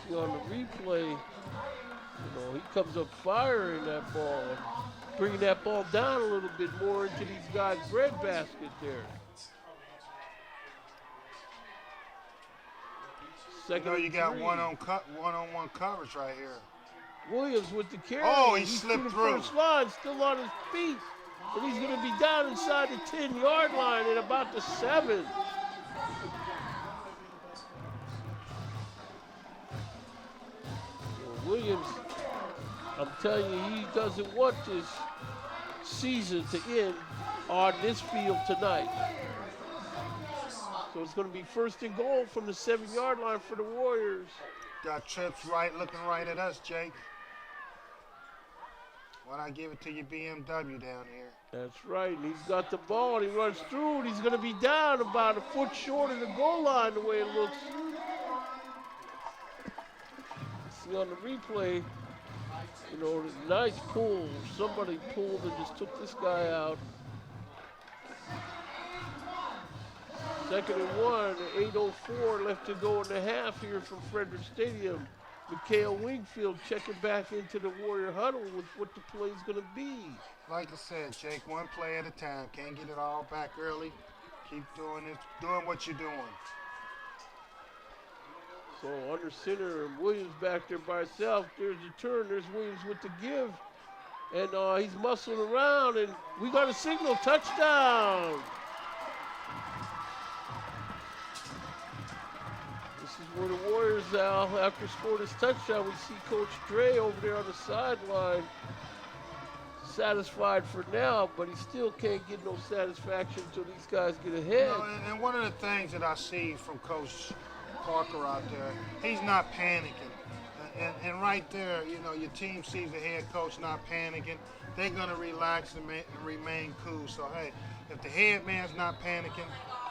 See on the replay, you know, he comes up firing that ball, bringing that ball down a little bit more into these guys' breadbasket there. Second, you got one-on-one coverage right here. Williams with the carry. Oh, he slipped through. First line, still on his feet. And he's going to be down inside the 10-yard line at about the 7. Williams, I'm telling you, he doesn't want this season to end on this field tonight. So it's going to be first and goal from the 7-yard line for the Warriors. Got trips right, looking right at us, Jake. Why not give it to your BMW down here? That's right. And he's got the ball, and he runs through, and he's going to be down about a foot short of the goal line the way it looks. See on the replay, you know, nice pull. Somebody pulled and just took this guy out. 2nd and 1, 8:04 left to go in the half here from Frederick Stadium. Mikhail Wingfield checking back into the Warrior huddle with what the play is going to be. Like I said, Jake, one play at a time. Can't get it all back early. Keep doing it, doing what you're doing. So under center, and Williams back there by himself. There's the turn. There's Williams with the give. And he's muscling around, and we got a signal, touchdown. This is where the Warriors, Al, after scoring this touchdown, we see Coach Dre over there on the sideline. Satisfied for now, but he still can't get no satisfaction until these guys get ahead. You know, and one of the things that I see from Coach Parker out there, he's not panicking. And right there, you know, your team sees the head coach not panicking. They're going to relax and remain cool. So, hey, if the head man's not panicking.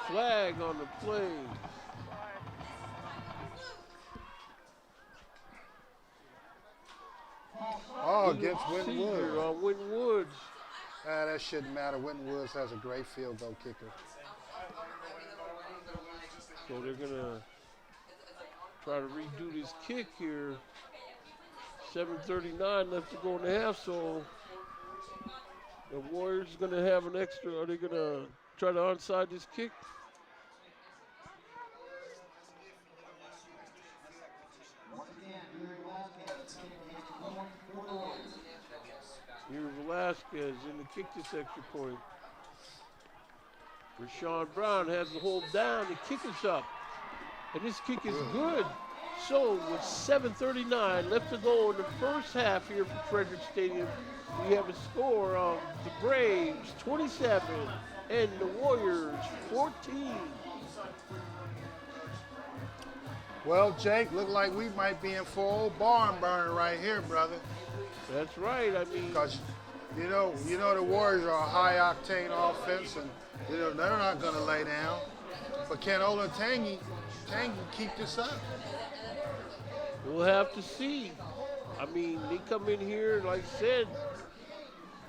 Flag on the play. Oh, against Winton Woods. On Winton Woods. That shouldn't matter. Winton Woods has a great field goal kicker. So they're going to try to redo this kick here. 7:39 left to go in the half, so the Warriors are going to have an extra. Are they going to try to onside this kick? Here Velasquez in to kick this extra point. Rashawn Brown has the hold down. The kick is up. And this kick is good. So with 7:39 left to go in the first half here from Frederick Stadium, we have a score of the Braves 27 and the Warriors 14. Well, Jake, look like we might be in for old barn burner right here, brother. That's right. I mean, Because you know the Warriors are a high octane offense, and you know they're not going to lay down. But can Olentangy keep this up? we'll have to see. I mean, they come in here, like I said,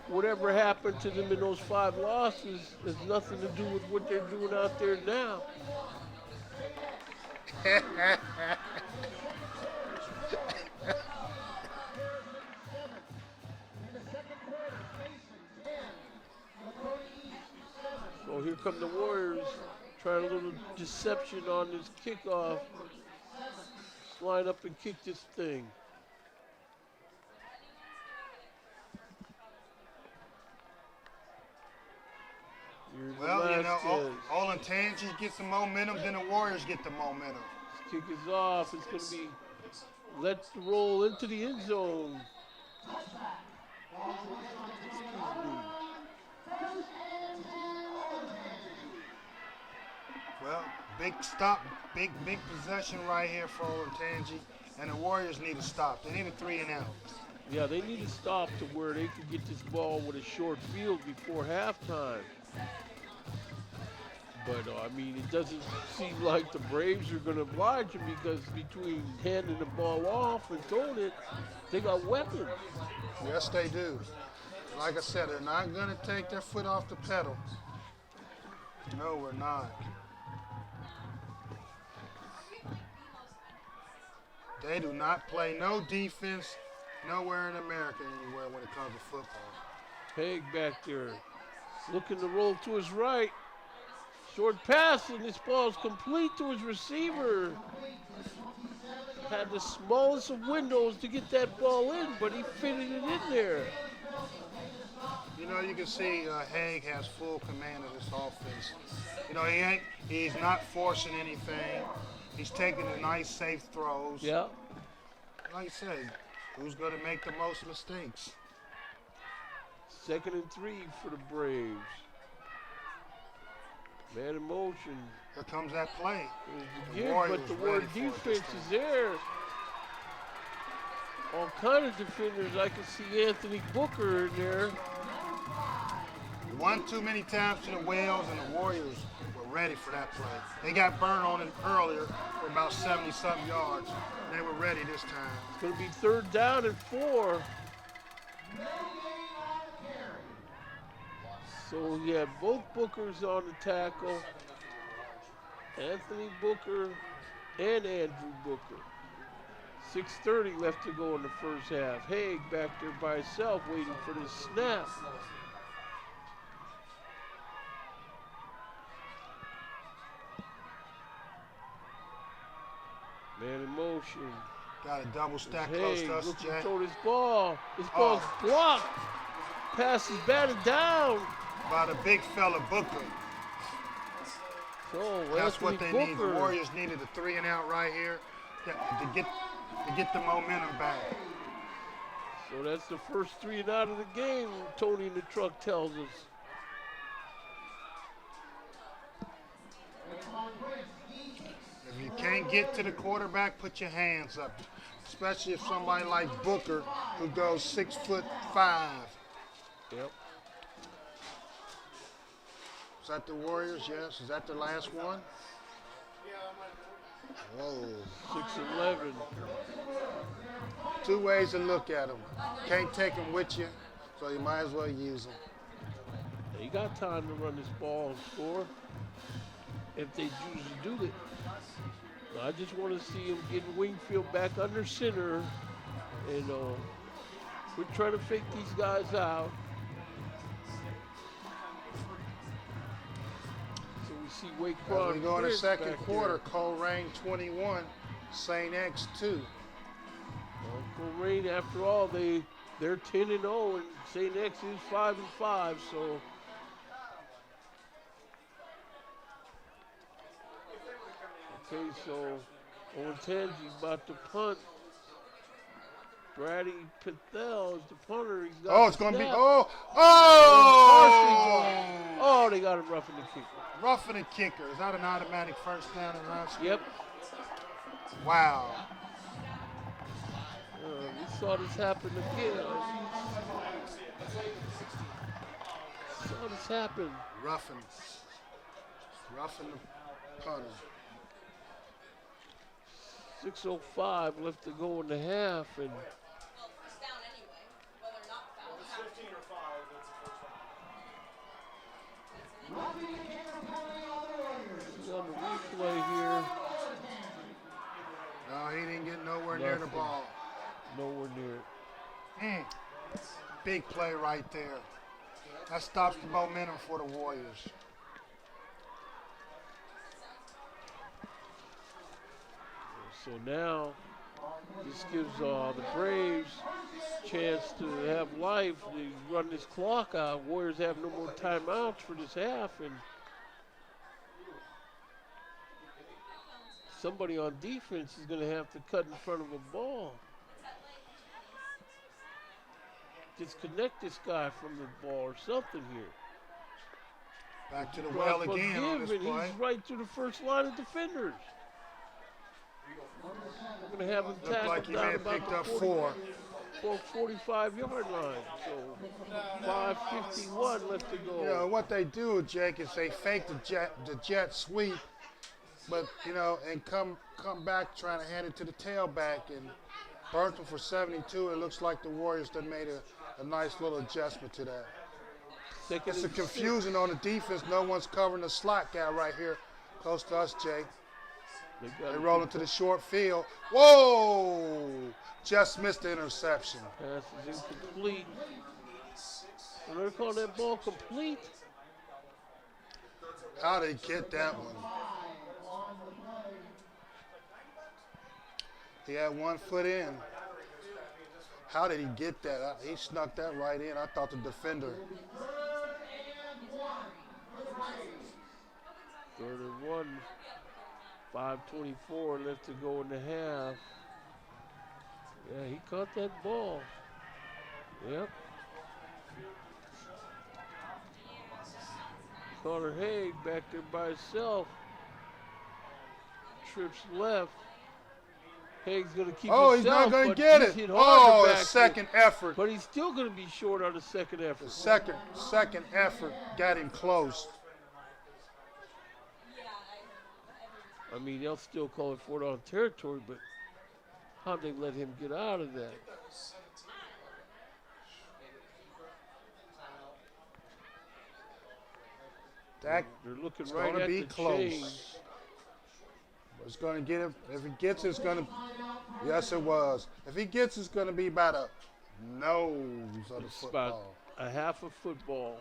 whatever happened to them in those 5 losses has nothing to do with what they're doing out there now. So here come the Warriors trying a little deception on this kickoff. Line up and kick this thing. Here's Well, you know, Velasquez. Olentangy gets the momentum, then the Warriors get the momentum. This kick is off. It's going to be let roll into the end zone. Well, big stop, big possession right here for Olentangy, and the Warriors need to stop. They need a 3 and out. Yeah, they need to stop to where they can get this ball with a short field before halftime. But, I mean, it doesn't seem like the Braves are going to oblige them because between handing the ball off and throwing it, they got weapons. Yes, they do. Like I said, they're not going to take their foot off the pedal. No, we're not. They do not play no defense nowhere in America anywhere when it comes to football. Haig back there looking to roll to his right. Short pass, and this ball's complete to his receiver. Had the smallest of windows to get that ball in, but he fitted it in there. You know, you can see Haig has full command of this offense. You know, he's not forcing anything. He's taking the nice, safe throws. Yeah. Like I say, who's going to make the most mistakes? 2nd and 3 for the Braves. Man in motion. Here comes that play. There's the give, but the Warrior defense is there. All kind of defenders. I can see Anthony Booker in there. One too many times to the Whales, and the Warriors were ready for that play. They got burned on it earlier for about 70-something yards. They were ready this time. It's going to be 3rd down and 4. So you have both Bookers on the tackle. Anthony Booker and Andrew Booker. 6:30 left to go in the first half. Haig back there by himself waiting for this snap. Man in motion. Got a double stack Hey, close to us, looking to Jack. throw this ball. This ball's blocked. Pass is batted down. By the big fella Booker. So That's what Anthony they need. The Booker. Warriors needed a 3 and out right here to get the momentum back. So that's the first 3 and out of the game, Tony in the truck tells us. If you can't get to the quarterback, put your hands up. Especially if somebody like Booker, who goes 6'5". Yep. Is that the Warriors? Yes. Is that the last one? Whoa. 6'11". 2 ways to look at them. Can't take them with you, so you might as well use them. He got time to run this ball and score if they choose to do it. I just want to see him getting Wingfield back under center. And we're trying to fake these guys out. So we see Wake As we go in the second back quarter, there. Coleraine 21, St. X 2. Coleraine, after all, they're 10-0, and St. X is 5-5. So. Okay, so Olentangy's about to punt. Brady Patel is the punter. He's got It's going to be, snap. Oh, they got him roughing the kicker. Roughing the kicker. Is that an automatic first down in round? Yep. Wow. We saw this happen again. Saw this happen. Roughing the punter. 6:05 left to go in the half, and he's on the replay here. No, he didn't get nowhere near the ball. Nowhere near it. Big play right there. That stops the momentum for the Warriors. So now this gives the Braves a chance to have life. They run this clock out. Warriors have no more timeouts for this half, and somebody on defense is going to have to cut in front of a ball. Disconnect this guy from the ball or something here. Back to the well again on this play. He's right through the first line of defenders. We're going to have him Looked like he may down have about picked the up 4. 45-yard line. So 5:51 left to go. You know, what they do, Jake, is they fake the jet sweep, but, and come back trying to hand it to the tailback and burnt him for 72. It looks like the Warriors done made a nice little adjustment to that. It's a confusion on the defense. No one's covering the slot guy right here close to us, Jake. They roll into the short field. Whoa! Just missed the interception. Pass is incomplete. So they're calling that ball complete. How'd they get that one? He had 1 foot in. How did he get that? He snuck that right in. I thought the defender. 3rd and 1. 5:24 left to go in the half. Yeah, he caught that ball. Yep. Connor Haig back there by himself. Trips left. Haig's going to keep himself. He's not going to but get he's it. hit hard A back second effort. But he's still going to be short on the second effort. The second effort got him close. I mean, they'll still call it 4 down territory, but how'd they let him get out of that? They're looking It's right going to at be the close. chain. It's going to get him. If he gets it, it's going to. Yes, it was. If he gets it, it's going to be by the nose of the It's football. about a half a football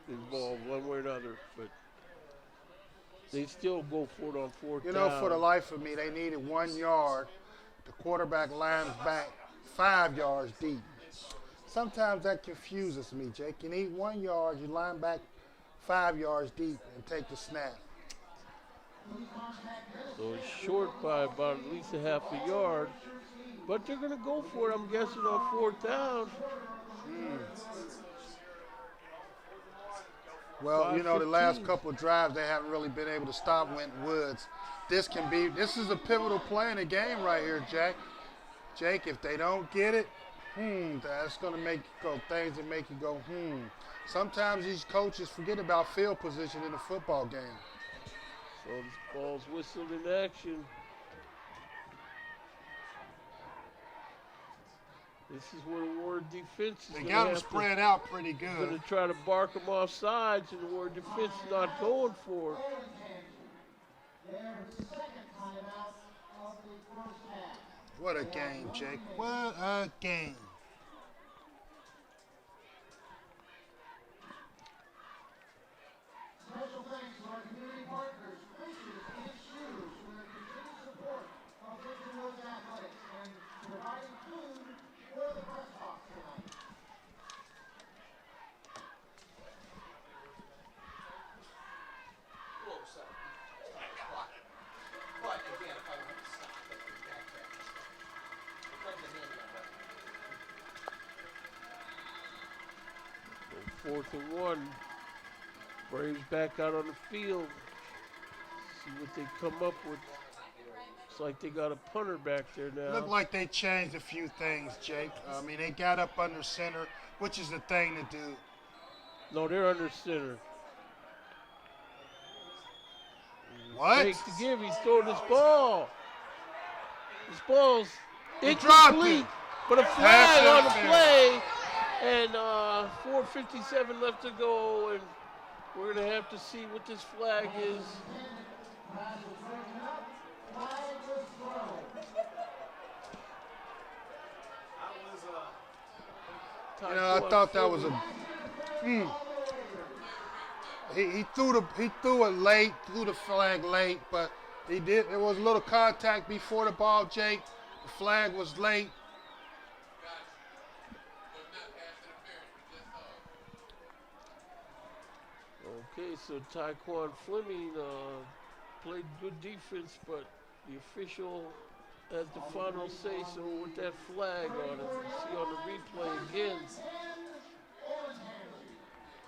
involved one way or another, but They still go for it on fourth You down. know, for the life of me, they needed 1 yard. The quarterback lines back 5 yards deep. Sometimes that confuses me, Jake. You need 1 yard, you line back 5 yards deep and take the snap. So it's short by about at least a half a yard. But they're going to go for it, I'm guessing, on fourth down. Well, you know, the last 5:15. couple of drives, they haven't really been able to stop Winton Woods. This is a pivotal play in the game right here, Jack. Jake, if they don't get it, that's going to make things that make you go, Sometimes these coaches forget about field position in a football game. So this ball's whistled in action. This is where the Warrior defense is They going got to them spread out pretty good. going to try to bark them off sides, and the Warrior defense is not going for it. Their second timeout of the first half. What a game, Jake. What a game. Special thanks to our community partners, Coaches and Shoes, for their continued support of Winton Woods Athletics and providing food for the press box tonight. But again, if I want to stop, that's the backtrack. It's like the handy on that. So 4th and 1. Braves back out on the field. See what they come up with. Looks like they got a punter back there now. Looked like they changed a few things, Jake. I mean, they got up under center, which is the thing to do. No, they're under center. What? Takes to give. He's throwing this ball. This ball's dropped incomplete, it. but a Pass flag on the interference. play, and 4:57 left to go, and we're gonna have to see what this flag is. You know, I thought that was a. He threw it late, threw the flag late, but he did. There was a little contact before the ball, Jake. The flag was late. Okay, so Tyquan Fleming played good defense, but the official has the final say so with that flag on it. You see on the replay again.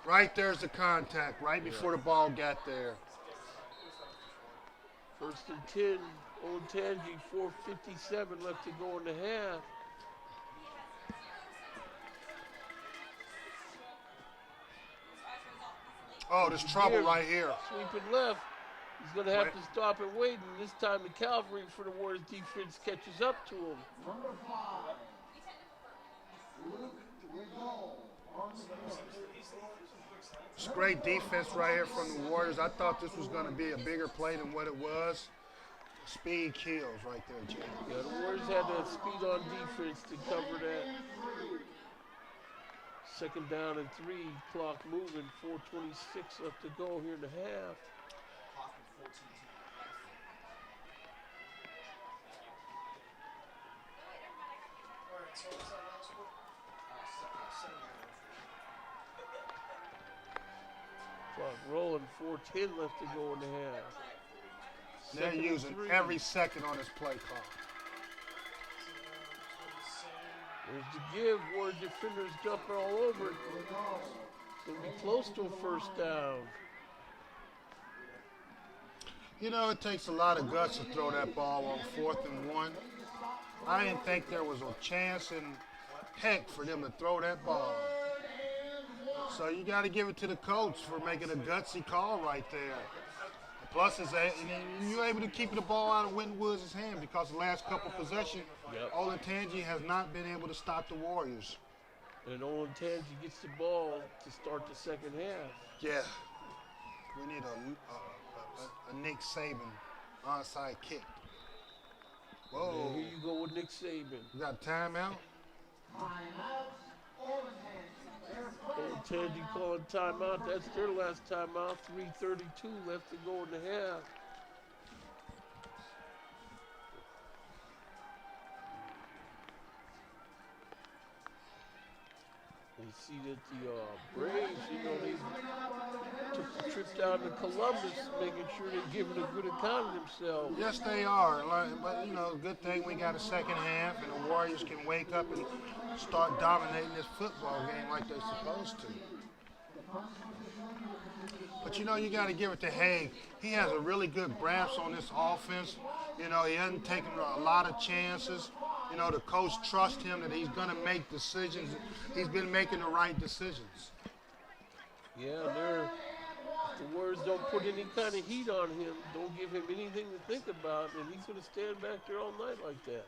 Right there's the contact, right before the ball got there. 1st and 10, Olentangy, 4:57 left to go in the half. Oh, there's trouble right here. Sweeping left. He's going to have to stop and wait, and this time the cavalry for the Warriors defense catches up to him. Number 5, Luke Rigol on the field. It's great defense right here from the Warriors. I thought this was going to be a bigger play than what it was. Speed kills right there, Jay. Yeah, the Warriors had that speed on defense to cover that. 2nd down and 3, clock moving, 4:26 left to go here in the half. Clock rolling, 4:10 left to go in the half. They're 2nd and using 3. every second on this play call. There's the give, Warrior defenders jumping all over it. It's going to be close to a 1st down. You know, it takes a lot of guts to throw that ball on 4th and 1. I didn't think there was a chance in heck for them to throw that ball. So you got to give it to the coach for making a gutsy call right there. Plus, you're able to keep the ball out of Winton Woods' hand because the last couple possessions, Olentangy has not been able to stop the Warriors. And Olentangy gets the ball to start the 2nd half. Yeah. We need a Nick Saban onside kick. Whoa. And here you go with Nick Saban. You got a timeout? Timeout, Olentangy. Olentangy calling timeout. That's their last timeout. 3:32 left to go in the half. You see that the Braves, they took the trip down to Columbus, making sure they're giving a good account of themselves. Yes, they are. But, good thing we got a second half, and the Warriors can wake up and start dominating this football game like they're supposed to. But, you got to give it to Haig. He has a really good grasp on this offense. He hasn't taken a lot of chances. The coach trusts him that he's going to make decisions. He's been making the right decisions. Yeah, the Warriors don't put any kind of heat on him, don't give him anything to think about, and he's going to stand back there all night like that.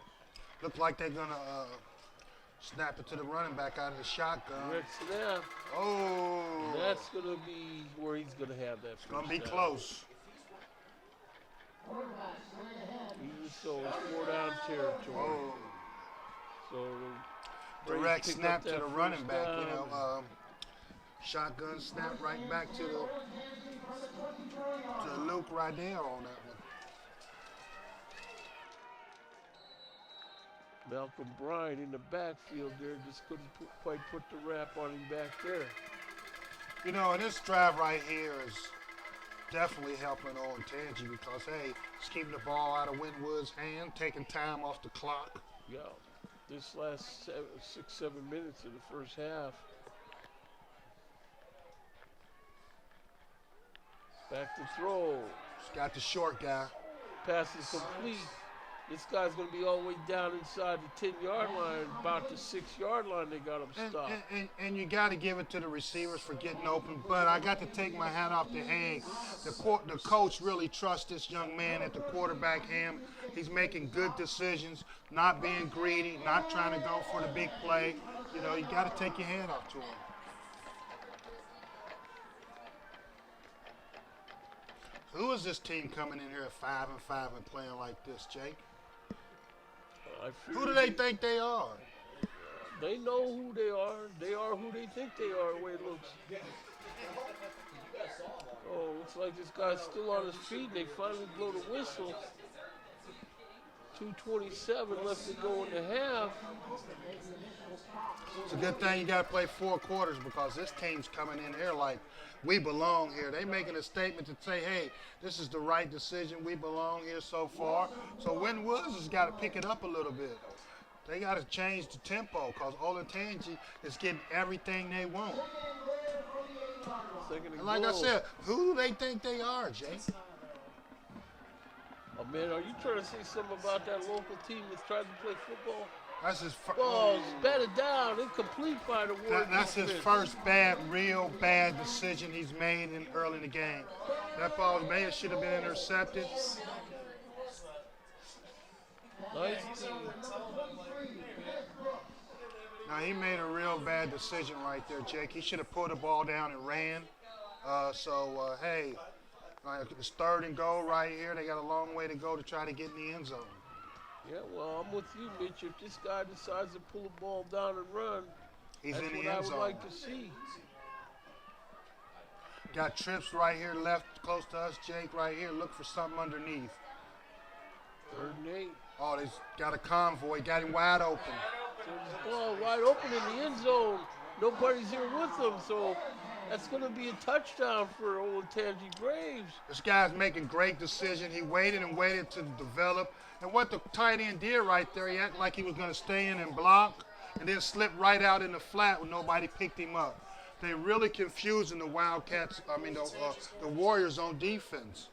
Looks like they're going to snap it to the running back out of the shotgun. Direct snap. Oh. That's going to be where he's going to have that. It's going to be close. Even so, it's 4-down territory. Oh. So direct snap to the running back, shotgun snap right back to Luke right there on that one. Malcolm Bryant in the backfield there just couldn't quite put the wrap on him back there. And this drive right here is definitely helping Olentangy because, hey, it's keeping the ball out of Winwood's hand, taking time off the clock. Yeah, this last 6-7 minutes of the first half. Back to throw. He's got the short guy. Pass is complete. This guy's going to be all the way down inside the 10-yard line, about the 6-yard line. They got him stopped. And you got to give it to the receivers for getting open. But I got to take my hat off to Haig. The coach really trusts this young man at the quarterback hand. He's making good decisions, not being greedy, not trying to go for the big play. You got to take your hand off to him. Who is this team coming in here at 5-5 and playing like this, Jake? Who do they think they are? They know who they are. They are who they think they are, the way it looks. Oh, looks like this guy's still on his feet. They finally blow the whistle. 2:27 left to go in the half. It's a good thing you got to play 4 quarters because this team's coming in here like we belong here. They making a statement to say, hey, this is the right decision. We belong here so far. So Winwoods has got to pick it up a little bit. They got to change the tempo because Olentangy is getting everything they want. And like I said, who do they think they are, Jay? Oh, man, are you trying to say something about that local team that's trying to play football? That's his Balls batted down, incomplete by the Warriors. That's his first real bad decision he's made early in the game. That ball should have been intercepted. Nice. Now, he made a real bad decision right there, Jake. He should have put the ball down and ran. Hey, it's 3rd and goal right here. They got a long way to go to try to get in the end zone. Yeah, well, I'm with you, Mitch. If this guy decides to pull the ball down and run, he's that's in what the I end would zone. like to see. Got trips right here left close to us, Jake, right here. Look for something underneath. 3rd and 8. Oh, they've got a convoy. Got him wide open. So this ball wide open in the end zone. Nobody's here with them, so that's going to be a touchdown for Olentangy Braves. This guy's making great decisions. He waited and waited to develop. And what the tight end did right there, he acted like he was going to stay in and block and then slip right out in the flat when nobody picked him up. They really confusing the the Warriors on defense,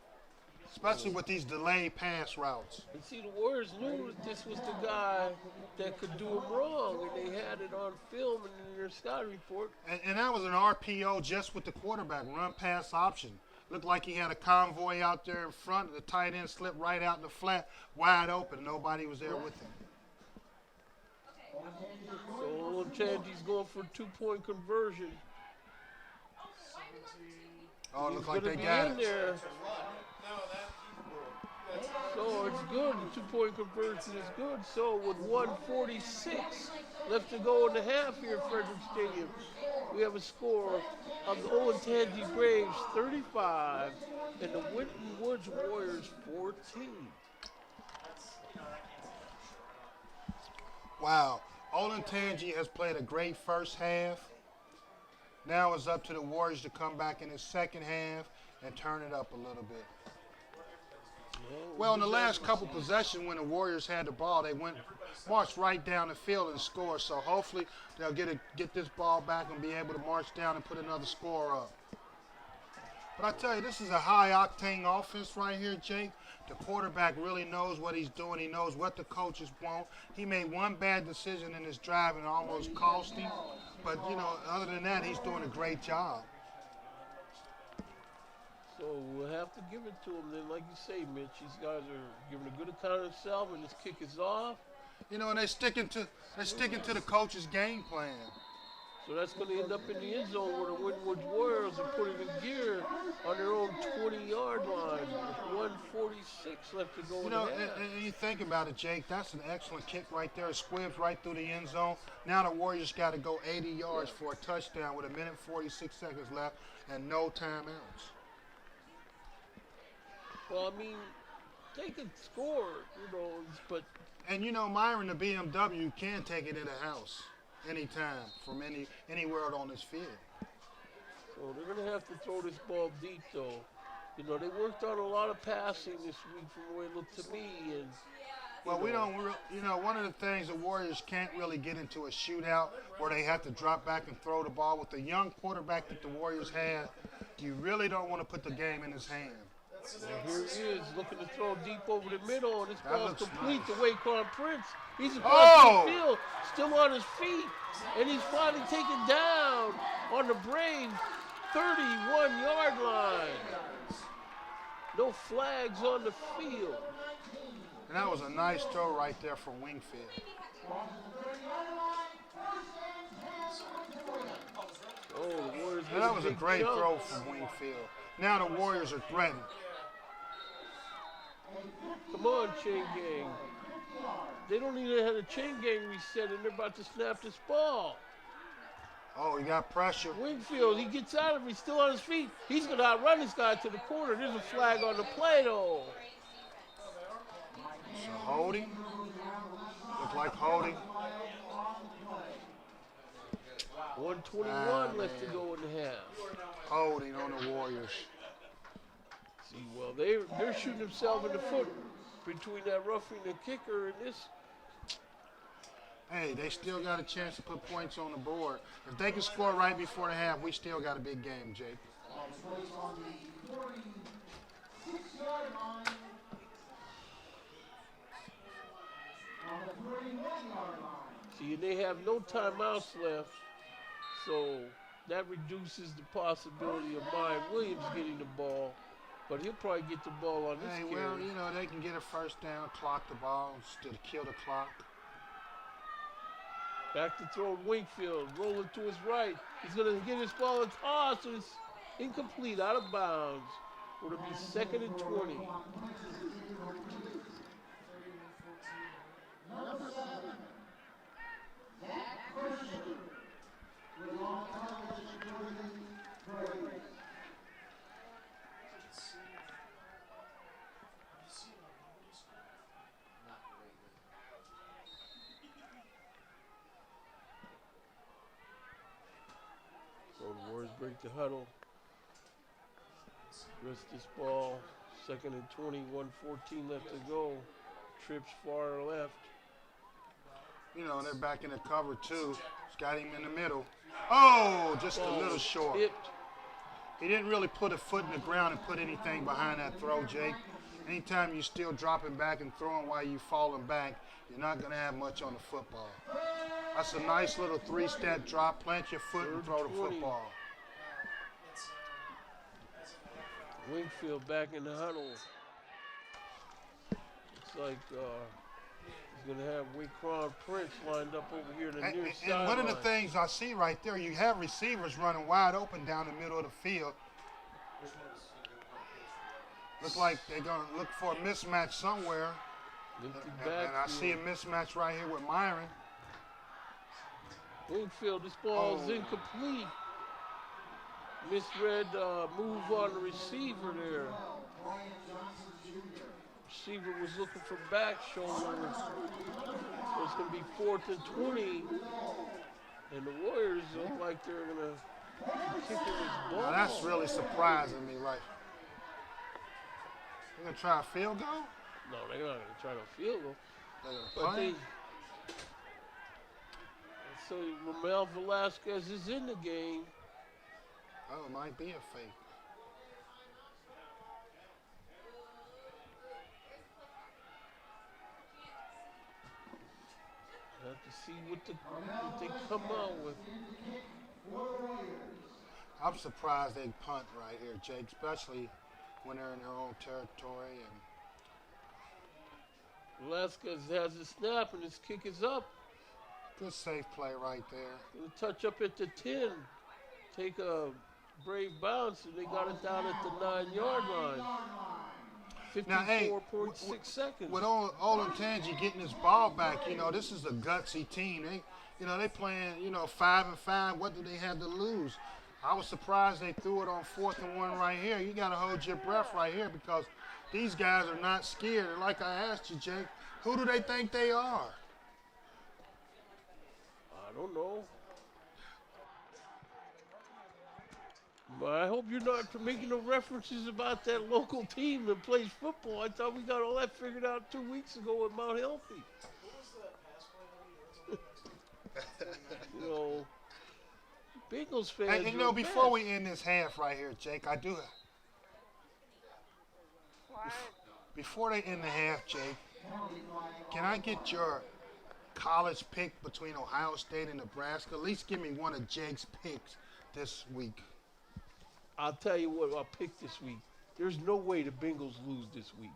especially with these delayed pass routes. And see, the Warriors knew that this was the guy that could do them wrong, and they had it on film and in their scouting report. And that was an RPO just with the quarterback, run pass option. Looked like he had a convoy out there in front. The tight end slipped right out in the flat, wide open. Nobody was there with him. So Olentangy's going for a 2-point conversion. Oh, it looks like they He's got gonna be it. in there. So it's good. The 2-point conversion is good. So with 1:46 left to go in the half here at Frederick Stadium, we have a score of the Olentangy Braves 35 and the Winton Woods Warriors 14. Wow. Olentangy has played a great first half. Now it's up to the Warriors to come back in the second half and turn it up a little bit. Well, in the last couple possessions when the Warriors had the ball, they marched right down the field and scored. So hopefully they'll get this ball back and be able to march down and put another score up. But I tell you, this is a high-octane offense right here, Jake. The quarterback really knows what he's doing. He knows what the coaches want. He made one bad decision in his drive and almost cost him. But, you know, other than that, he's doing a great job. So we'll have to give it to him then. Like you say, Mitch, these guys are giving a good account of themselves, and this kick is off. You know, and they're sticking to the coach's game plan. So that's going to end up in the end zone where the Winton Woods Warriors are putting in gear on their own 20-yard line. With 1:46 left to go in the half. And you think about it, Jake, that's an excellent kick right there. It squibs right through the end zone. Now the Warriors got to go 80 yards for a touchdown with 1:46 left and no timeouts. Well, I mean, they can score, you know, but... And, you know, Myron, the BMW, can take it in the house anytime from anywhere on this field. So they're going to have to throw this ball deep, though. You know, they worked on a lot of passing this week from the way it looked to me. And well, one of the things the Warriors can't really get into a shootout where they have to drop back and throw the ball. With the young quarterback that the Warriors have, you really don't want to put the game in his hand. Well, here he is, looking to throw deep over the middle, and this ball's complete to Waquan Prince. He's across the field, still on his feet, and he's finally taken down on the Braves' 31-yard line. No flags on the field. And that was a nice throw right there from Wingfield. Oh, the Warriors. And that was a great throw from Wingfield. Now the Warriors are threatened. Come on, Chain Gang. They don't even have a Chain Gang reset, and they're about to snap this ball. Oh, he got pressure. Wingfield, he gets out of it. He's still on his feet. He's going to outrun this guy to the corner. There's a flag on the play, though. So holding. Look like holding. 1:21 left to go in the half. Holding on the Warriors. See, well, they're shooting themselves in the foot between that roughing the kicker and this. Hey, they still got a chance to put points on the board. If they can score right before the half, we still got a big game, Jake. See, they have no timeouts left, so that reduces the possibility of Maya Williams getting the ball. But he'll probably get the ball on this carry. Well, you know, they can get a first down, clock the ball, to kill the clock. Back to throw Wingfield, rolling to his right. He's going to get his ball and toss, and it's incomplete, out of bounds. It'll be 2nd and 20. So the Warriors break the huddle. Rest this ball. 2nd and 20, 1:14 left to go. Trips far left. You know, they're back in the cover, too. It's got him in the middle. Oh, just a little short. Tipped. He didn't really put a foot in the ground and put anything behind that throw, Jake. Anytime you're still dropping back and throwing while you're falling back, you're not going to have much on the football. That's a nice little 3-step drop. Plant your foot and throw the football. Wingfield back in the huddle. Looks like he's going to have Waquan Prince lined up over here in the near sideline. And one of the things I see right there, you have receivers running wide open down the middle of the field. Look like they're going to look for a mismatch somewhere. And I see a mismatch right here with Myron. Wingfield, this ball is incomplete. Misread move on the receiver there. Receiver was looking for back shoulder. So it's going to be 4th and 20. And the Warriors look like they're going to kick in this ball. Now that's really surprising me, right? They're going to try a field goal? No, they're not going to try no field goal. They're going to But play? so Ramel Velasquez is in the game. Oh, it might be a fake. Have to see what they come out with. I'm surprised they punt right here, Jake, especially when they're in their own territory. And Velasquez has a snap and his kick is up. good safe play right there. Gonna touch up at the 10. Take a brave bounce and they got it down at the 9-yard line. Now, hey, 54.6 seconds. With Olentangy getting his ball back, this is a gutsy team. They playing, 5-5. What do they have to lose? I was surprised they threw it on 4th and 1 right here. You got to hold your breath right here because these guys are not scared. And like I asked you, Jake, who do they think they are? I don't know. But I hope you're not making no references about that local team that plays football. I thought we got all that figured out 2 weeks ago at Mount Healthy. Bengals fans. Hey, before we end this half right here, Jake, I do. Before they end the half, Jake, can I get your college pick between Ohio State and Nebraska? At least give me one of Jake's picks this week. I'll tell you what I'll pick this week. There's no way the Bengals lose this week.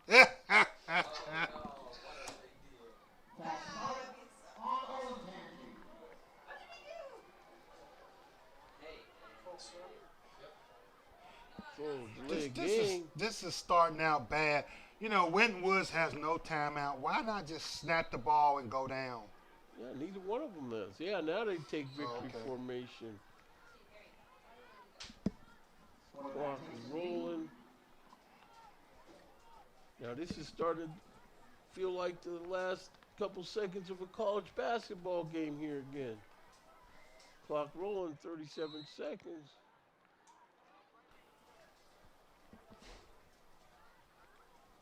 This is starting out bad. Winton Woods has no timeout. Why not just snap the ball and go down? Yeah, neither one of them does. Yeah, now they take victory formation. Clock is rolling. Now this is starting to feel like the last couple seconds of a college basketball game here again. Clock rolling, 37 seconds.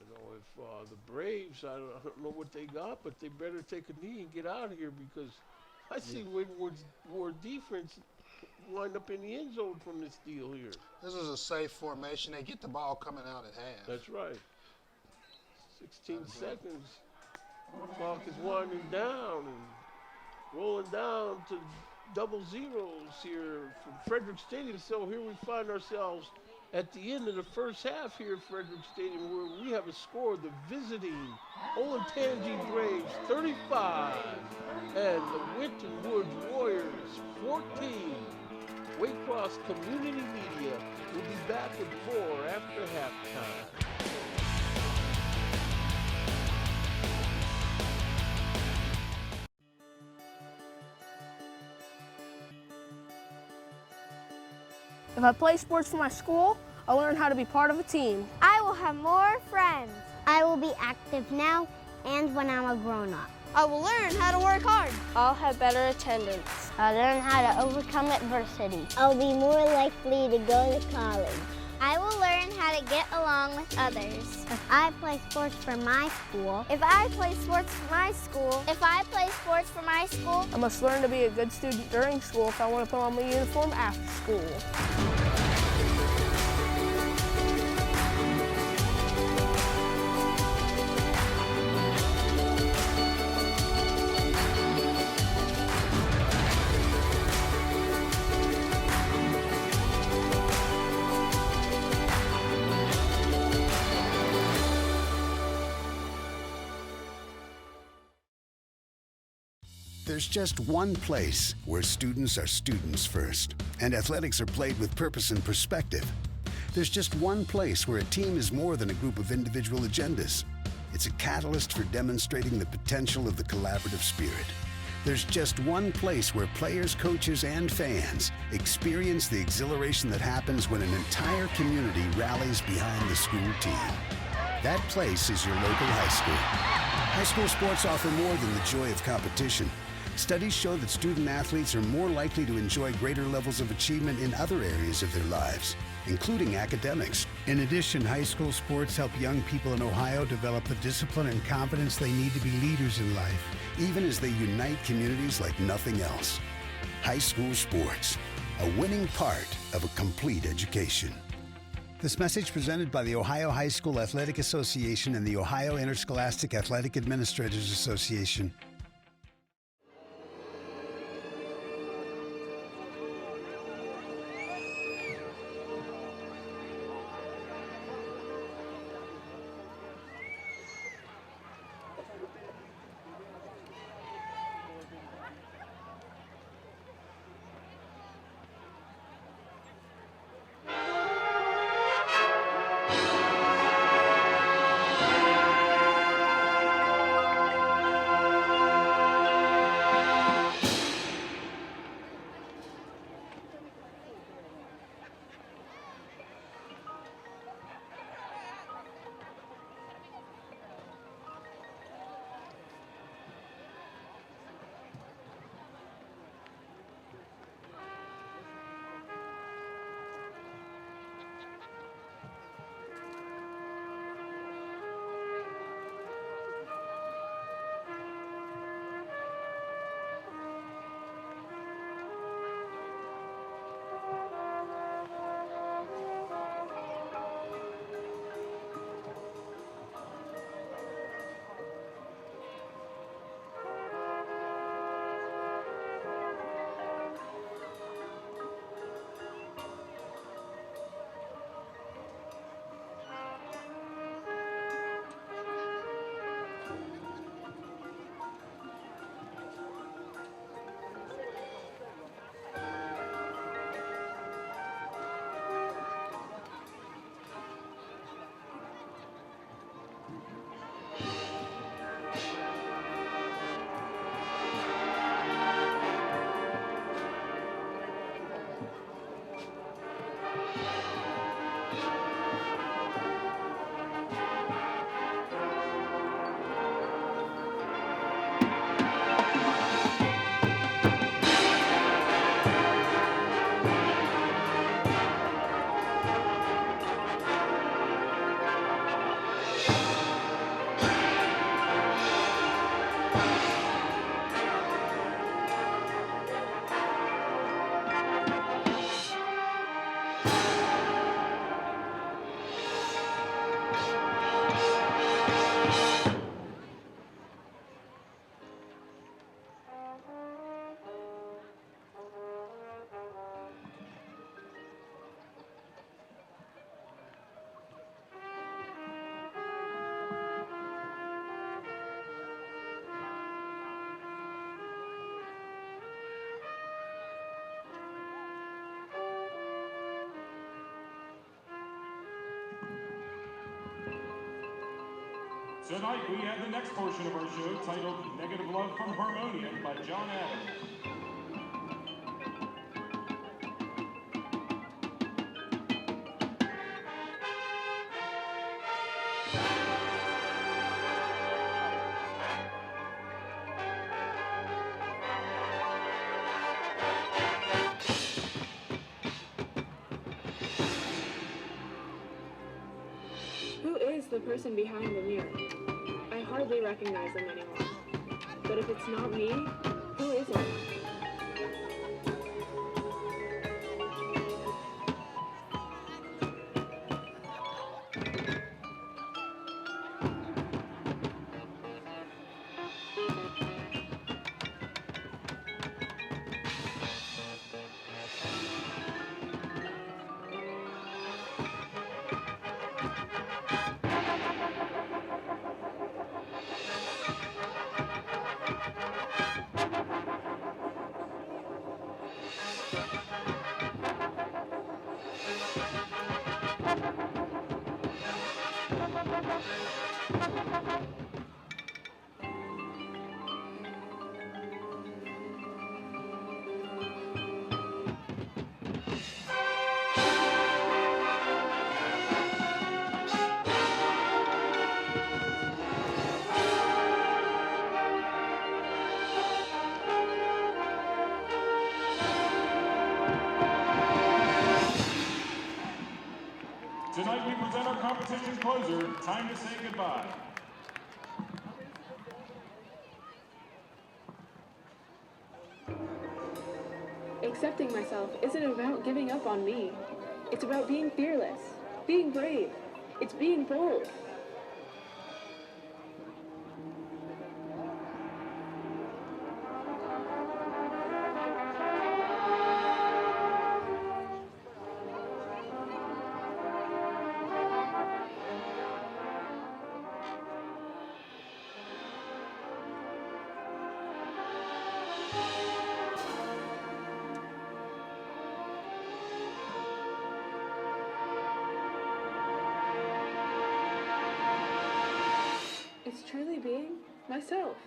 If the Braves, I don't know what they got, but they better take a knee and get out of here because I see Winwood's defense wind up in the end zone from this deal here. This is a safe formation. They get the ball coming out at half. That's right. 16 seconds. Clock is winding down and rolling down to double zeros here from Frederick Stadium. So here we find ourselves at the end of the first half here at Frederick Stadium where we have a score, the visiting Olentangy Braves 35 and the Winton Woods Warriors 14. Waycross Community Media will be back with more after halftime. If I play sports for my school, I'll learn how to be part of a team. I will have more friends. I will be active now and when I'm a grown-up. I will learn how to work hard. I'll have better attendance. I'll learn how to overcome adversity. I'll be more likely to go to college. I will learn how to get along with others. If I play sports for my school. If I play sports for my school. If I play sports for my school. I must learn to be a good student during school if I want to put on my uniform after school. There's just one place where students are students first, and athletics are played with purpose and perspective. There's just one place where a team is more than a group of individual agendas. It's a catalyst for demonstrating the potential of the collaborative spirit. There's just one place where players, coaches, and fans experience the exhilaration that happens when an entire community rallies behind the school team. That place is your local high school. High school sports offer more than the joy of competition. Studies show that student athletes are more likely to enjoy greater levels of achievement in other areas of their lives, including academics. In addition, high school sports help young people in Ohio develop the discipline and confidence they need to be leaders in life, even as they unite communities like nothing else. High school sports, a winning part of a complete education. This message presented by the Ohio High School Athletic Association and the Ohio Interscholastic Athletic Administrators Association. Tonight we have the next portion of our show titled Negative Love from Harmonium by John Adams. Who is the person behind the mirror? I hardly recognize them anymore. But if it's not me, who is it? Tonight we present our competition closer, Time to Say Goodbye. Accepting myself isn't about giving up on me. It's about being fearless, being brave. It's being bold. It's truly being myself.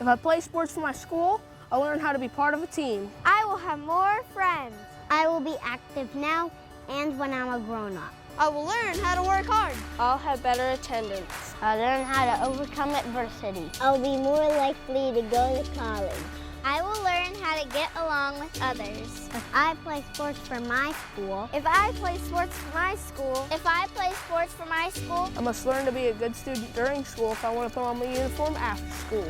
If I play sports for my school, I'll learn how to be part of a team. I will have more friends. I will be active now and when I'm a grown-up. I will learn how to work hard. I'll have better attendance. I'll learn how to overcome adversity. I'll be more likely to go to college. I will learn how to get along with others. If I play sports for my school. If I play sports for my school. If I play sports for my school. I must learn to be a good student during school if I want to put on my uniform after school.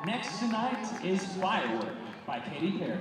Next tonight is Firework by Katy Perry.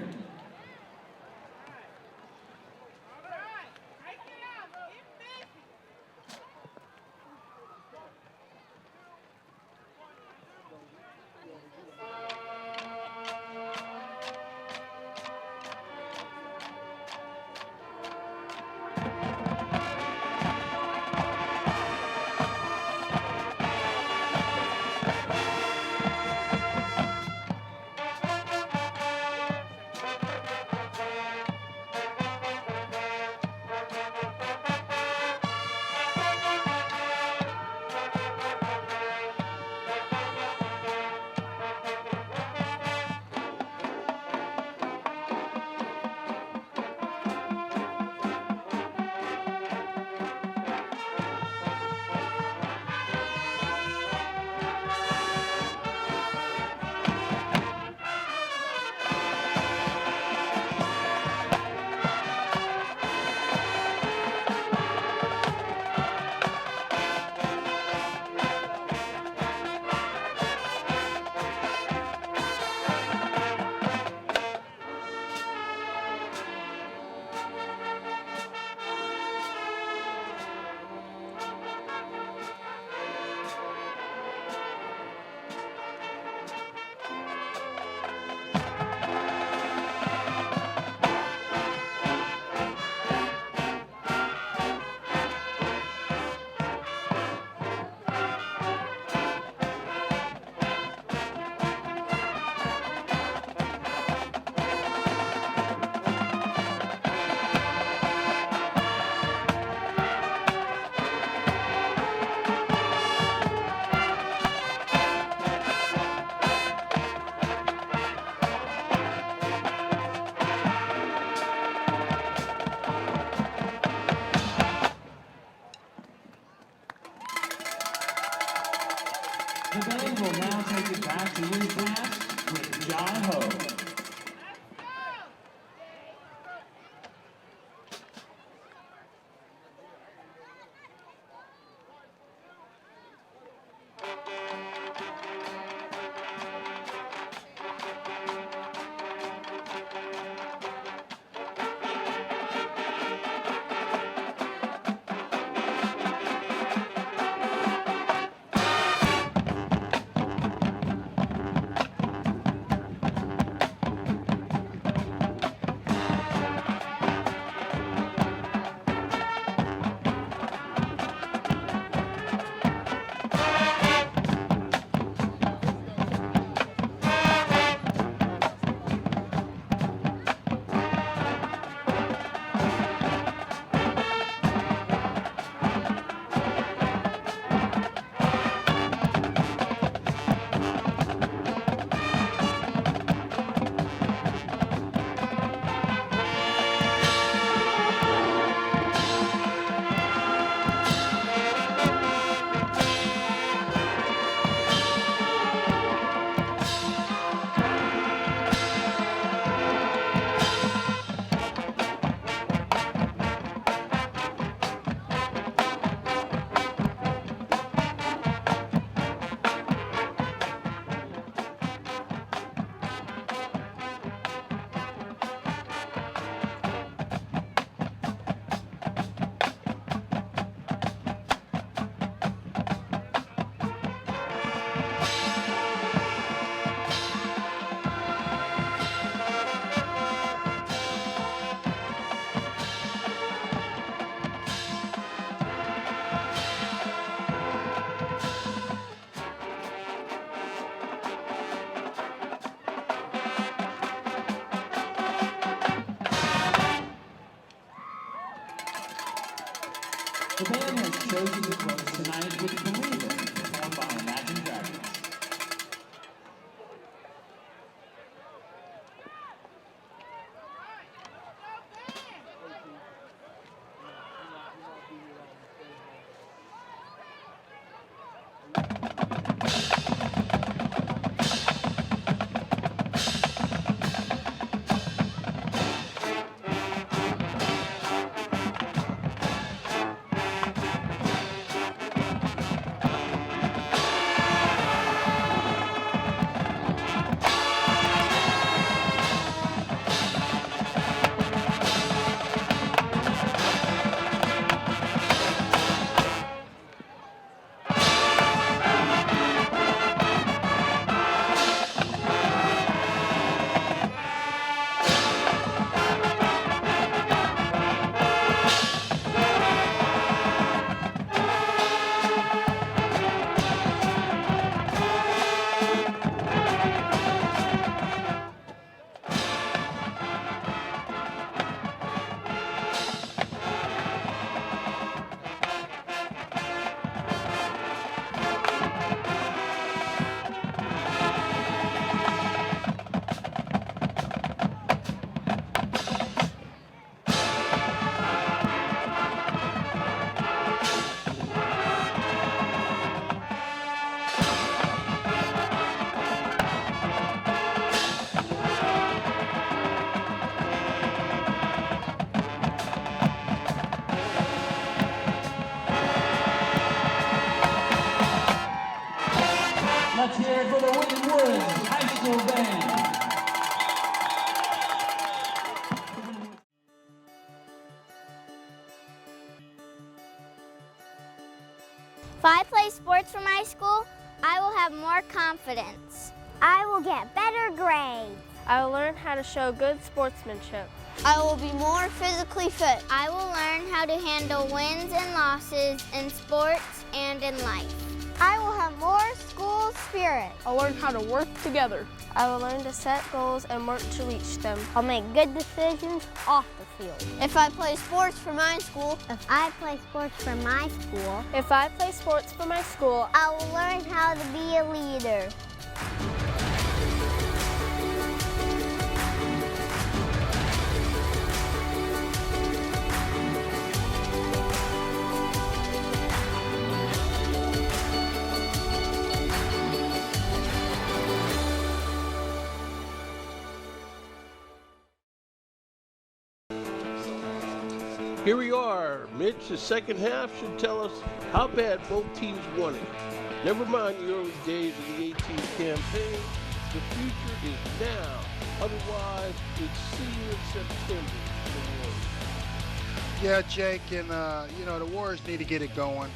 The band will now take it back to your class with John Ho. The band has chosen to close tonight with Believer, performed by Imagine Dragons. William Woods High School Band. If I play sports for my school, I will have more confidence. I will get better grades. I will learn how to show good sportsmanship. I will be more physically fit. I will learn how to handle wins and losses in sports and in life. I will have more school spirit. I'll learn how to work together. I will learn to set goals and work to reach them. I'll make good decisions off the field. If I play sports for my school, if I play sports for my school, If I play sports for my school, I will learn how to be a leader. Here we are, Mitch. The second half should tell us how bad both teams won it. Never mind the early days of the 18 campaign. The future is now. Otherwise, it's see you in September for the Warriors. Yeah, Jake, and the Warriors need to get it going.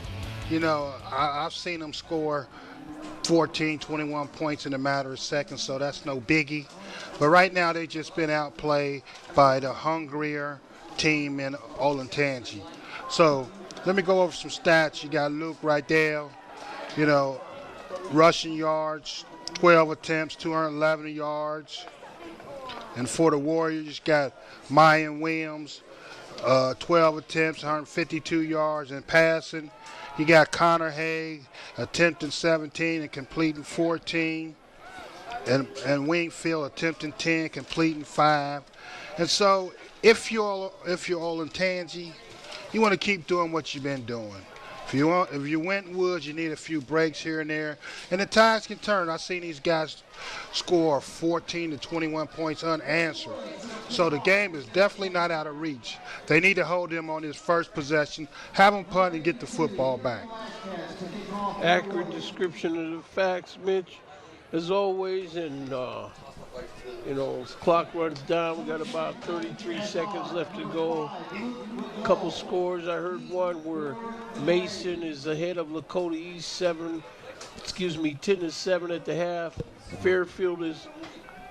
I've seen them score 14, 21 points in a matter of seconds, so that's no biggie. But right now, they've just been outplayed by the hungrier team in Olentangy. So let me go over some stats. You got Luke right there, rushing yards, 12 attempts, 211 yards. And for the Warriors, you got Mayan Williams, 12 attempts, 152 yards and passing. You got Connor Haig attempting 17 and completing 14. And Wingfield attempting 10, completing 5. And so if you're Olentangy, you want to keep doing what you've been doing. If you Winton Woods, you need a few breaks here and there. And the tides can turn. I've seen these guys score 14 to 21 points unanswered. So the game is definitely not out of reach. They need to hold them on this first possession, have them punt and get the football back. Accurate description of the facts, Mitch. As always, and clock runs down. We got about 33 seconds left to go. A couple scores. I heard one where Mason is ahead of Lakota East 10-7 at the half. Fairfield is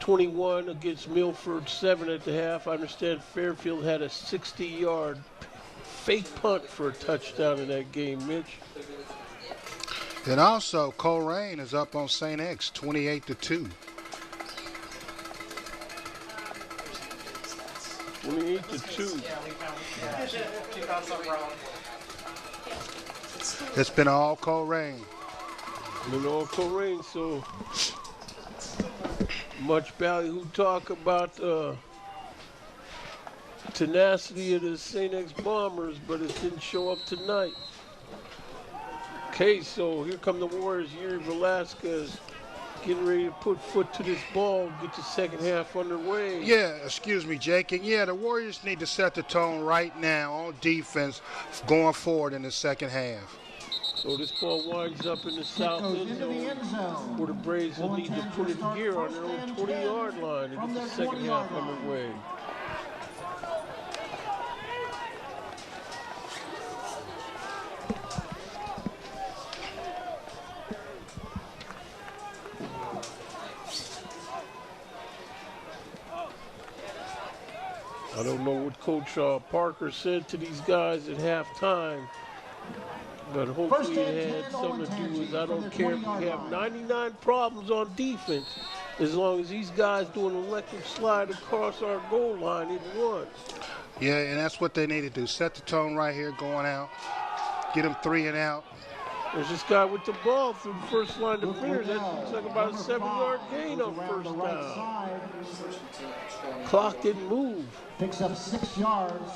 21 against Milford 7 at the half. I understand Fairfield had a 60-yard fake punt for a touchdown in that game, Mitch. And also, Coleraine is up on St. X, 28-2. 28-2. It's been all Coleraine. So much ballyhoo talk about tenacity of the St. X Bombers, but it didn't show up tonight. Okay, so here come the Warriors. Yuri Velasquez getting ready to put foot to this ball, get the second half underway. Yeah, excuse me, Jake. And yeah, the Warriors need to set the tone right now on defense going forward in the second half. So this ball winds up in the south end zone where the Braves will need to put it in gear on their own 20-yard line to get the second half underway. I don't know what Coach Parker said to these guys at halftime, but hopefully it had something to do with, I don't care if we have 99 problems on defense, as long as these guys do an electric slide across our goal line in one. Yeah, and that's what they need to do. Set the tone right here going out. Get them 3 and out. There's this guy with the ball through the first line defenders. That looks like about a 7-yard gain on first down. Clock didn't move. Picks up 6 yards.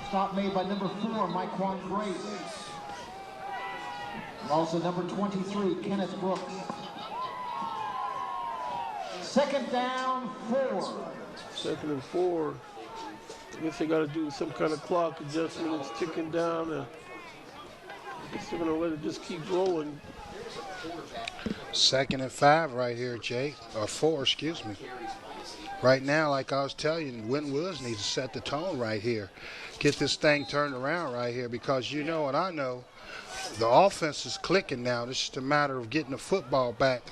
Stop made by number 4, Myquan Grace. And also number 23, Kenneth Brooks. Second down, 4. 2nd and 4. I guess they got to do some kind of clock adjustment. It's ticking down. I guess they're going to let it just keep rolling. 2nd and 5 right here, Jake. Or 4, excuse me. Right now, like I was telling you, Winton Woods needs to set the tone right here. Get this thing turned around right here, because you know and I know the offense is clicking now. It's just a matter of getting the football back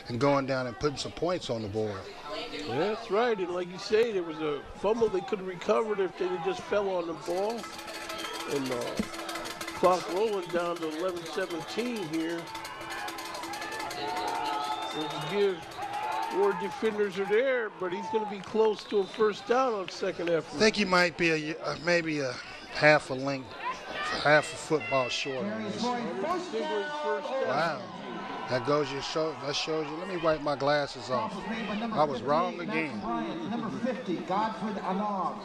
and going down and putting some points on the board. Yeah, that's right. And like you say, there was a fumble they could have recovered if they just fell on the ball. And clock rolling down to 11:17 here. Give Ward defenders are there, but he's going to be close to a first down on second effort. I think he might be maybe a half a football short on this. Wow. That shows you. Let me wipe my glasses off. I was wrong again. Number 50, Godfrey Anog.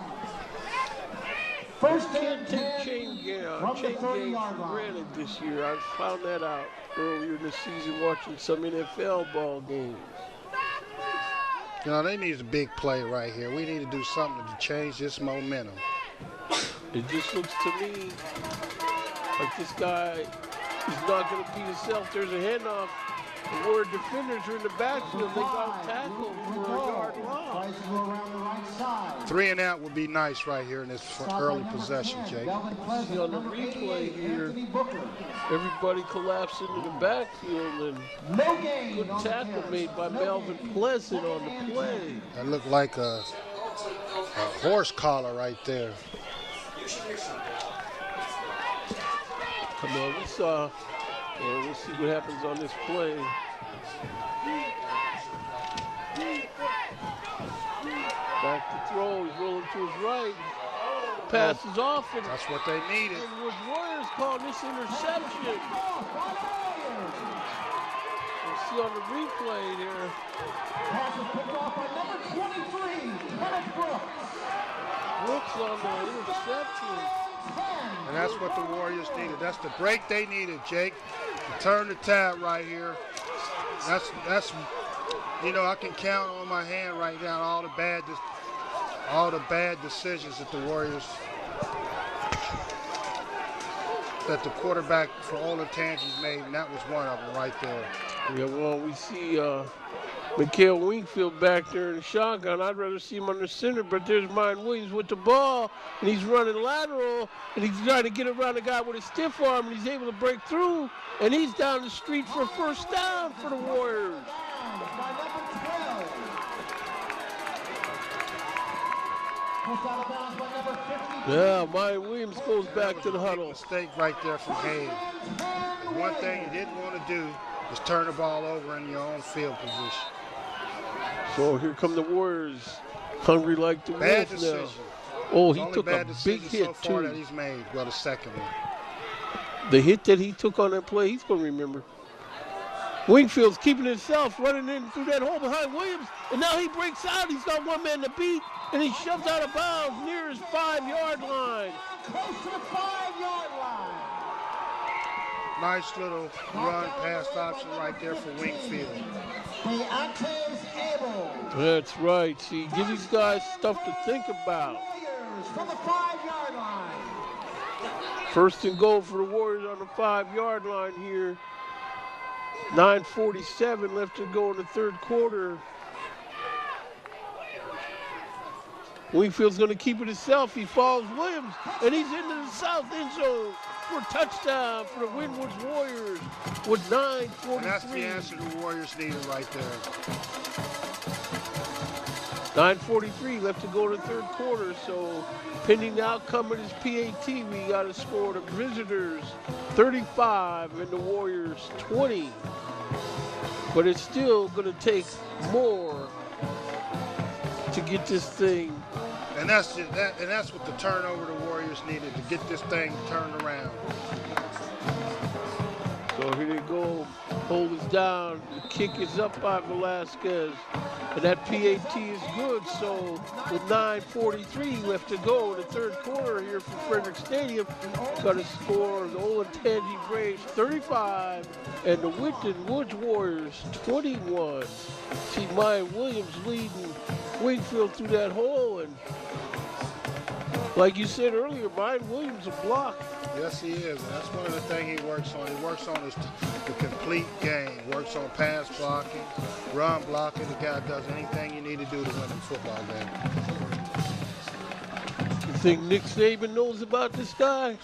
First can't take chain games for granted this year. I found that out earlier in the season watching some NFL ball games. You know, they need a big play right here. We need to do something to change this momentum. It just looks to me like this guy is not going to beat himself. There's a handoff. The Ward defenders are in the backfield. They got tackled for a yard loss. 3 and out would be nice right here in this early possession, Jake. See on the replay here, everybody collapsed into the backfield, and good tackle made by Melvin Pleasant on the play. That looked like a horse collar right there. Come on, we saw. And we'll see what happens on this play. Back to throw, he's rolling to his right. Pass is off. And that's what they needed. And Woods Warriors calling this interception. We'll see on the replay there. Pass is picked off by number 23, Kenneth Brooks. Brooks on the interception. And that's what the Warriors needed. That's the break they needed, Jake. To turn the tab right here. That's you know, I can count on my hand right now all the bad decisions that the Warriors, that the quarterback for Olentangy made, and that was one of them right there. Yeah, well, we see Mikhail Wingfield back there in the shotgun. I'd rather see him under center, but there's Mine Williams with the ball, and he's running lateral, and he's trying to get around the guy with a stiff arm, and he's able to break through, and he's down the street for a first down for the Warriors. Yeah, Mine Williams goes back to the huddle. Mistake right there from Hayes. One thing you didn't want to do is turn the ball over in your own field position. So here come the Warriors, hungry like the bad wolf decision. Now. Oh, he only took a big hit so far too. That he's made. Well, the second one. The hit that he took on that play, he's going to remember. Wingfield's keeping himself, running in through that hole behind Williams, and now he breaks out. He's got one man to beat, and he shoves out of bounds near his 5-yard line. Close to the 5-yard line. Nice little run pass option right there for Wingfield. That's right. See, give these guys stuff to think about. From the 5-yard line. First and goal for the Warriors on the 5-yard line here. 9:47 left to go in the third quarter. Wingfield's going to keep it himself. He follows Williams, and he's into the south end zone for a touchdown for the Winwood Warriors with 9:43. And that's the answer the Warriors needed right there. 9:43 left to go in the third quarter, so pending the outcome of this PAT, we got to score the visitors 35 and the Warriors 20. But it's still going to take more to get this thing. And that's what the turnover the Warriors needed to get this thing turned around. So here they go. Hold us down. The kick is up by Velasquez. And that PAT is good. So with 9:43 left to go in the third quarter here for Frederick Stadium, got to score the Olentangy Braves 35 and the Winton Woods Warriors 21. See Maya Williams leading Wingfield through that hole, and like you said earlier, Maya Williams a block. Yes, he is. And that's one of the things he works on. He works on the complete game. Works on pass blocking, run blocking. The guy does anything you need to do to win a football game. You think Nick Saban knows about this guy?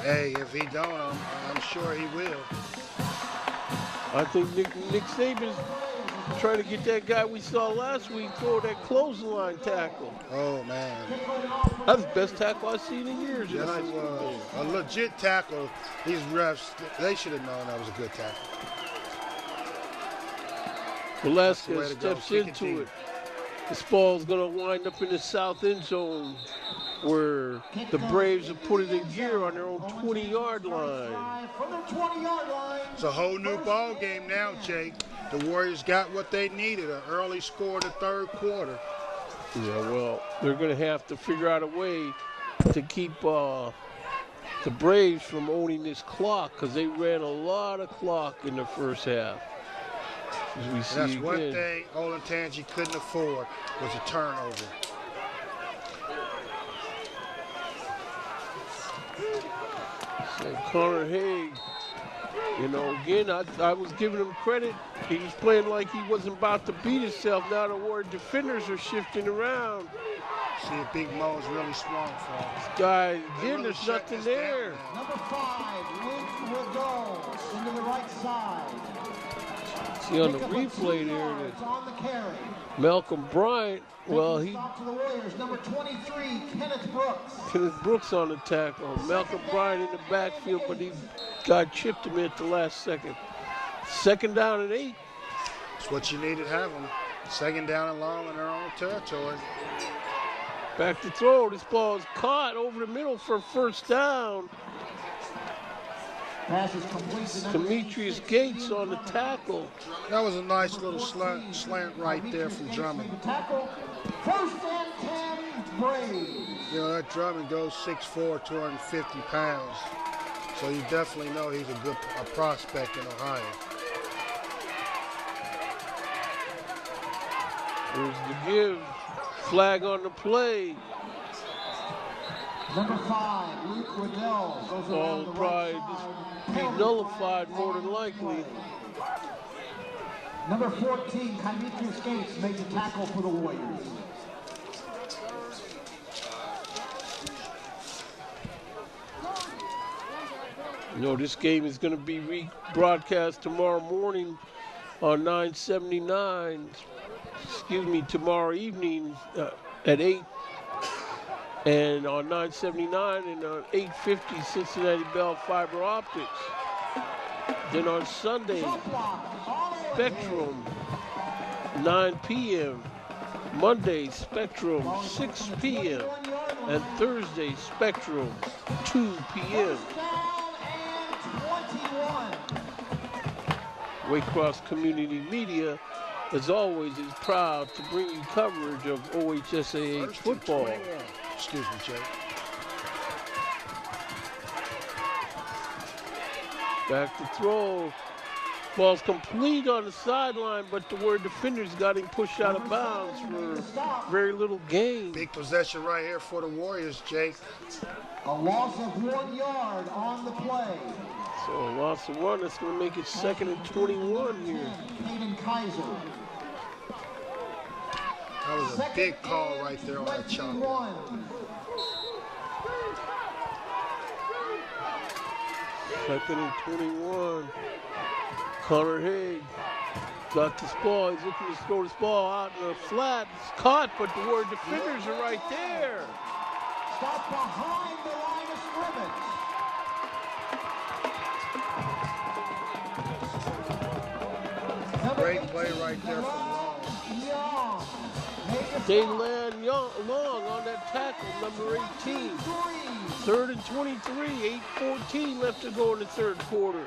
Hey, if he don't, I'm sure he will. I think Nick Saban's trying to get that guy we saw last week throw that clothesline tackle. Oh, man. That's the best tackle I've seen in years. Yes, it was. A legit tackle. These refs, they should have known that was a good tackle. Velasquez steps into it. This ball's going to wind up in the south end zone where the Braves have put it in gear on their own 20-yard line. It's a whole new ball game now, Jake. The Warriors got what they needed, an early score in the third quarter. Yeah, well, they're going to have to figure out a way to keep the Braves from owning this clock because they ran a lot of clock in the first half. As we see That's again. one thing Olentangy couldn't afford was a turnover. So Connor Haig, you know, again, I was giving him credit. He was playing like he wasn't about to beat himself. Now the Warrior defenders are shifting around. See if Big Mo's really swung for him. This guy, again, really there's nothing there. Number 5, Luke Rideau, into the right side. See on the replay there It's on the carry. Malcolm Bryant, well, he Stop to the Warriors. Number 23, Kenneth Brooks on the tackle. Malcolm Bryant in the backfield, but he got chipped him at the last second. 2nd down and 8. That's what you need to have them. 2nd down and long in their own territory. Back to throw. This ball is caught over the middle for 1st down. Pass is complete to Demetrius Gates on the tackle. That was a nice little slant right there from Drummond. tackle. 1st and 10, Braves. You know, that Drummond goes 6'4", 250 pounds. So you definitely know he's a prospect in Ohio. There's the give. Flag on the play. Number 5, Luke Rideau goes Ball around the will right probably side. be nullified more than likely. Number 14, Demetrius Gates makes a tackle for the Warriors. You know, this game is going to be rebroadcast tomorrow morning on 979. Excuse me, tomorrow evening at 8. And on 979 and on 850 Cincinnati Bell Fiber Optics. Then on Sunday, Spectrum, 9 p.m. Monday, Spectrum, 6 p.m. And Thursday, Spectrum, 2 p.m. Waycross Community Media, as always, is proud to bring you coverage of OHSAA football. Excuse me, Jay. Back to throw. Ball's complete on the sideline, but the Warrior defenders got him pushed out of bounds for very little gain. Big possession right here for the Warriors, Jake. A loss of 1 yard on the play. So a loss of 1, that's going to make it 2nd and 21 here. Hayden Kaiser. That was a big call right there on that chop. 2nd and 21. Connor Haig got this ball. He's looking to throw this ball out in the flat. It's caught, but the Warrior defenders are right there. Stop behind the line of scrimmage. Great play right there from Long. They land Long on that tackle, number 18. 3rd and 23, 8:14 left to go in the 3rd quarter.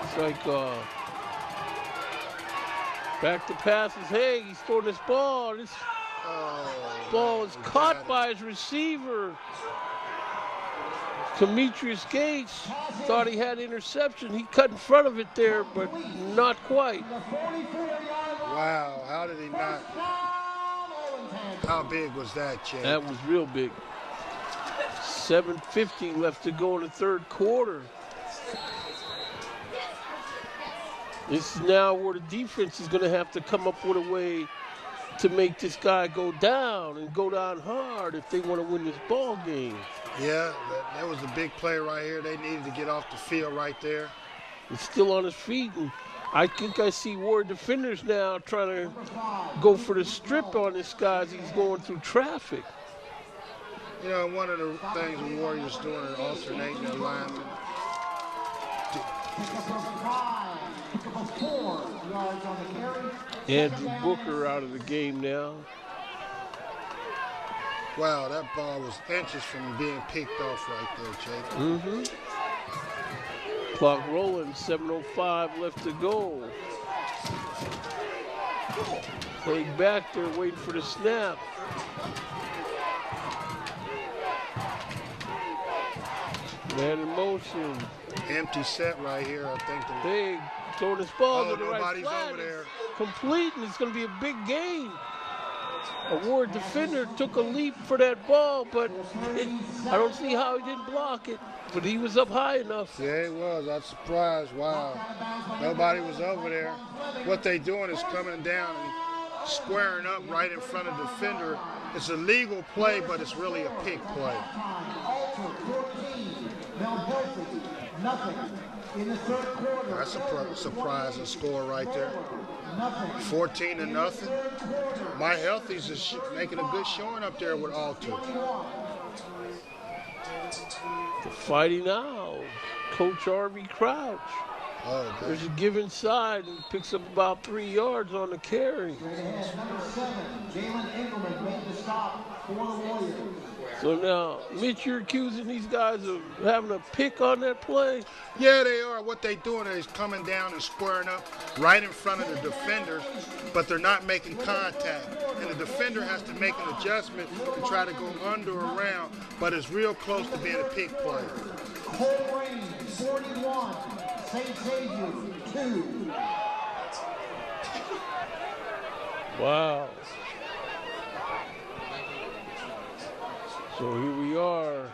It's like back to passes. Hey, he's throwing this ball. This ball is caught by his receiver. Demetrius Gates thought he had interception. He cut in front of it there, but not quite. Wow, how did he not? How big was that, Jay? That was real big. 7:50 left to go in the third quarter. This is now where the defense is going to have to come up with a way to make this guy go down and go down hard if they want to win this ball game. Yeah, that was a big play right here. They needed to get off the field right there. He's still on his feet, and I think I see Warrior defenders now trying to go for the strip on this guy as he's going through traffic. You know, one of the things the Warriors doing is alternating their linemen. Andrew Booker out of the game now. Wow, that ball was inches from being picked off right there, Jake. Mm-hmm. Clock rolling, 7:05 left to go. Playing back there, waiting for the snap. Man in motion. Empty set right here, I think. Big, throwing this ball to the right nobody's flat. over there. Complete, and it's going to be a big gain. A Ward defender took a leap for that ball, but I don't see how he didn't block it. But he was up high enough. Yeah, he was. I was surprised. Wow. Nobody was over there. What they doing is coming down and squaring up right in front of the defender. It's a legal play, but it's really a pick play. That's a surprising score right there. 14-0. My Healthies is making a good showing up there with Alter. The fighting now, Coach Harvey Crouch. Oh, there's a give inside and picks up about 3 yards on the carry. So now, Mitch, you're accusing these guys of having a pick on that play? Yeah, they are. What they're doing is coming down and squaring up right in front of the defender, but they're not making contact. And the defender has to make an adjustment to try to go under or around, but it's real close to being a pick play. Cole Rain, 41. St. Xavier, 2. Wow. So here we are.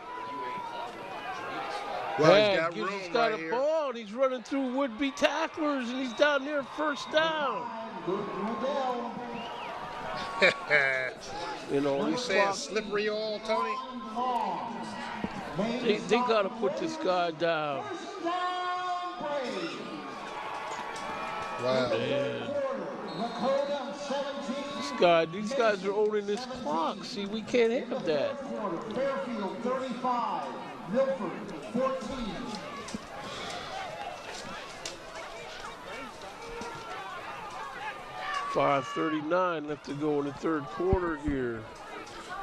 Well, he's got room he's got right a here. ball, and he's running through would-be tacklers, and he's down there first down. You know, you saying slippery oil, Tony? They got to put this guy down. Wow. Man. These guys are owning this clock. See, we can't have that. Fairfield 35, Milford 14. .539 left to go in the third quarter here.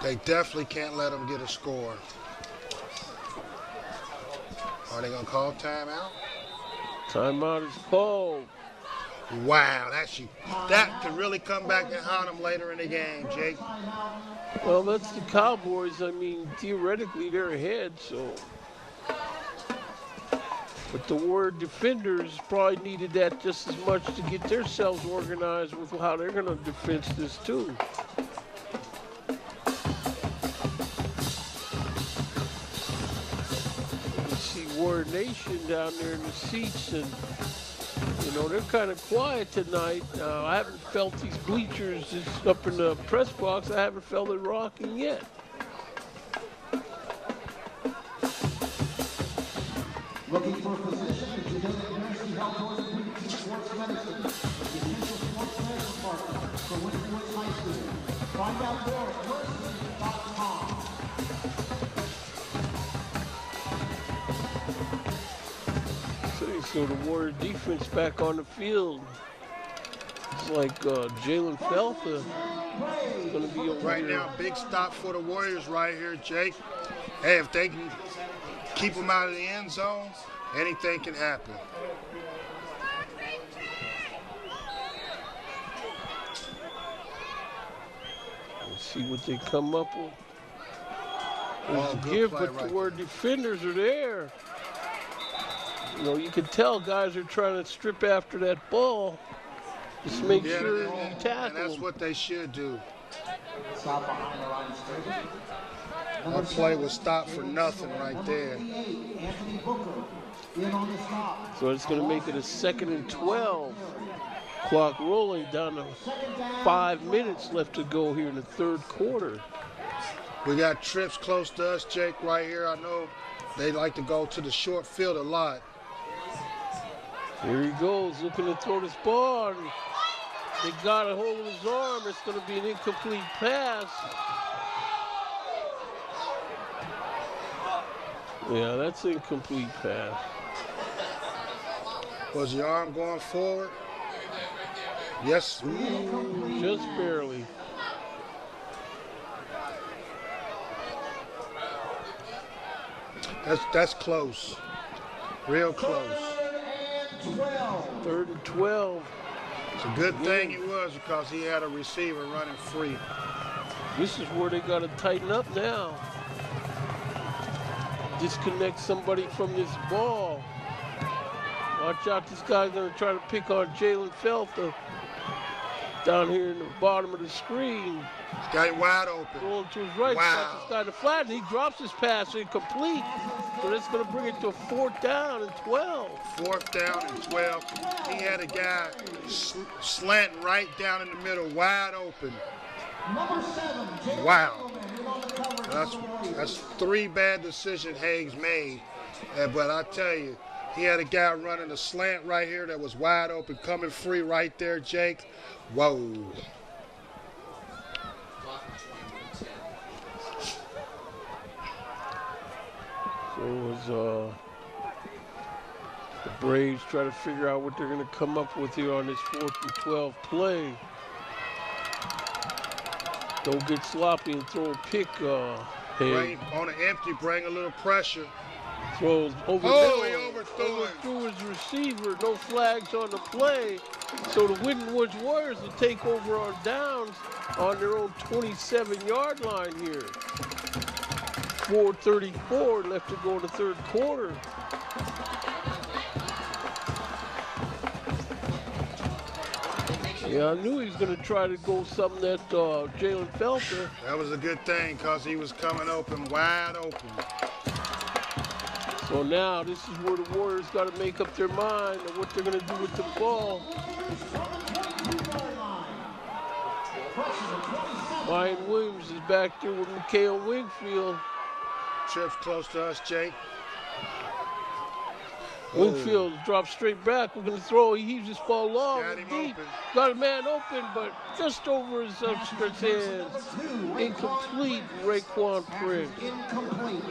They definitely can't let them get a score. Are they going to call timeout? Timeout is called. Wow, that could really come back and haunt them later in the game, Jake. Well, that's the Cowboys. I mean, theoretically, they're ahead, so. But the Ward defenders probably needed that just as much to get themselves organized with how they're going to defend this, too. You see Ward Nation down there in the seats, and you know, they're kind of quiet tonight. I haven't felt these bleachers just up in the press box. I haven't felt it rocking yet. Looking for a position at Genetic Mercy Health Orthopedic Sports Medicine, the official sports medicine partner for Winton High School. Find out more at mercy.com. So the Warrior defense back on the field. It's like Jalen Feltha is going to be over right here. now. Big stop for the Warriors right here, Jake. Hey, if they can keep them out of the end zone, anything can happen. Let's see what they come up with. There's a good give, play but right the Warrior defenders are there. You know, you can tell guys are trying to strip after that ball. Just make sure you tackle and that's them. what they should do. Stop behind the line of scrimmage. That play was stopped for nothing right there. Anthony Booker in on the stop. So it's going to make it a 2nd and 12. Clock rolling down to 5 minutes left to go here in the third quarter. We got trips close to us, Jake, right here. I know they like to go to the short field a lot. Here he goes, looking to throw this ball. And they got a hold of his arm. It's going to be an incomplete pass. Yeah, that's an incomplete pass. Was your arm going forward? Yes. Just barely. That's close. Real close. 3rd and 12. It's a good thing he was because he had a receiver running free. This is where they got to tighten up now. Disconnect somebody from this ball. Watch out, this guy's going to try to pick on Jalen Felter down here in the bottom of the screen. He's got it wide open. Going to his right, wow. got this guy to flatten. He drops his pass, incomplete. So that's going to bring it to 4th down and 12. 4th down and 12. He had a guy slanting right down in the middle, wide open. Wow. That's 3 bad decisions Hayes made. But I tell you, he had a guy running a slant right here that was wide open, coming free right there, Jake. Whoa. So as the Braves try to figure out what they're going to come up with here on this 4th and 12 play. Don't get sloppy and throw a pick. Bring, on an empty, bring a little pressure. Throws over he overthrew his receiver. No flags on the play. So the Winton Woods Warriors will take over on downs on their own 27-yard line here. 4:34 left to go in the third quarter. Yeah, I knew he was going to try to go something that Jalen Felter. That was a good thing because he was coming open, wide open. So now this is where the Warriors got to make up their mind on what they're going to do with the ball. Ryan Williams is back there with Mikhail Wingfield. Trips close to us, Jake. Wingfield drops straight back. We're going to throw. He heaves this ball long and deep. Open. Got a man open, but just over his outstretched hands. Incomplete, Raekwon Prince. Incomplete.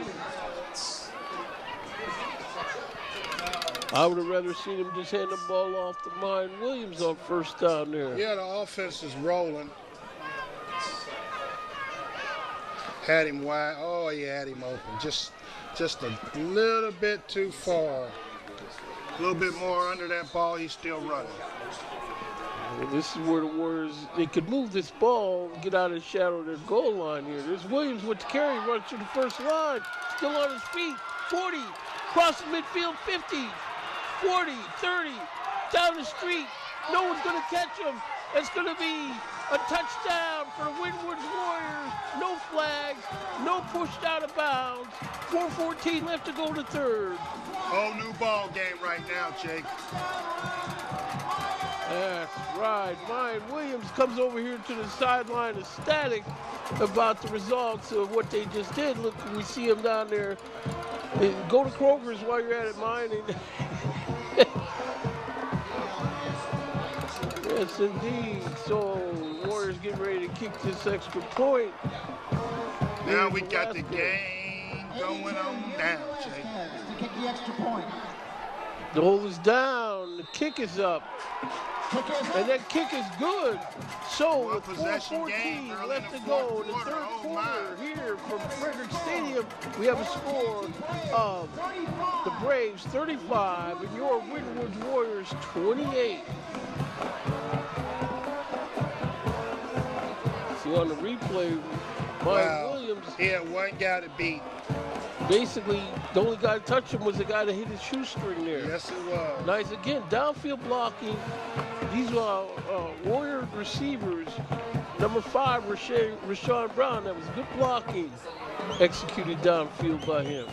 I would have rather seen him just hand the ball off to Ryan Williams on 1st down there. Yeah, the offense is rolling. Had him wide. Oh, he had him open. Just a little bit too far. A little bit more under that ball. He's still running. Well, this is where the Warriors, they could move this ball and get out of the shadow of their goal line here. There's Williams with the carry, runs through the first line. Still on his feet. 40. Crosses midfield, 50. 40, 30. Down the street. No one's going to catch him. It's going to be a touchdown for the Winton Woods Warriors. No flags, no pushed out of bounds. 4:14 left to go to third. Whole new ball game right now, Jake. That's right. Ryan Williams comes over here to the sideline ecstatic about the results of what they just did. Look, we see him down there. Go to Kroger's while you're at it, mine. Yes, indeed. So, Warriors getting ready to kick this extra point. Now we got the game going on now, Jake. To kick the extra point. The hold is down. The kick is up. And that kick is good. So, with 4:14 left to go in the third quarter here from Frederick Stadium, we have a score of the Braves 35 and your Winton Woods Warriors 28. See on the replay, Ryan Williams. He had one guy to beat. Basically, the only guy to touch him was the guy that hit his shoestring there. Yes, it was. Nice again, downfield blocking. These Warrior receivers number 5, Rashawn Brown. That was good blocking executed downfield by him.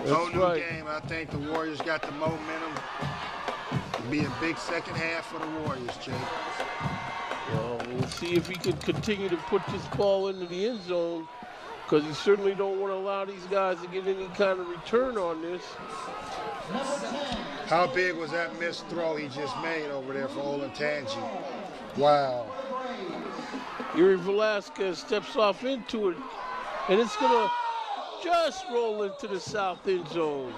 Whole That's new right. game. I think the Warriors got the momentum. It'll be a big second half for the Warriors, Jake. Well, we'll see if he can continue to put this ball into the end zone, because you certainly don't want to allow these guys to get any kind of return on this. How big was that missed throw he just made over there for Olentangy? Wow. Yuri Velasquez steps off into it, and it's going to just roll into the south end zone.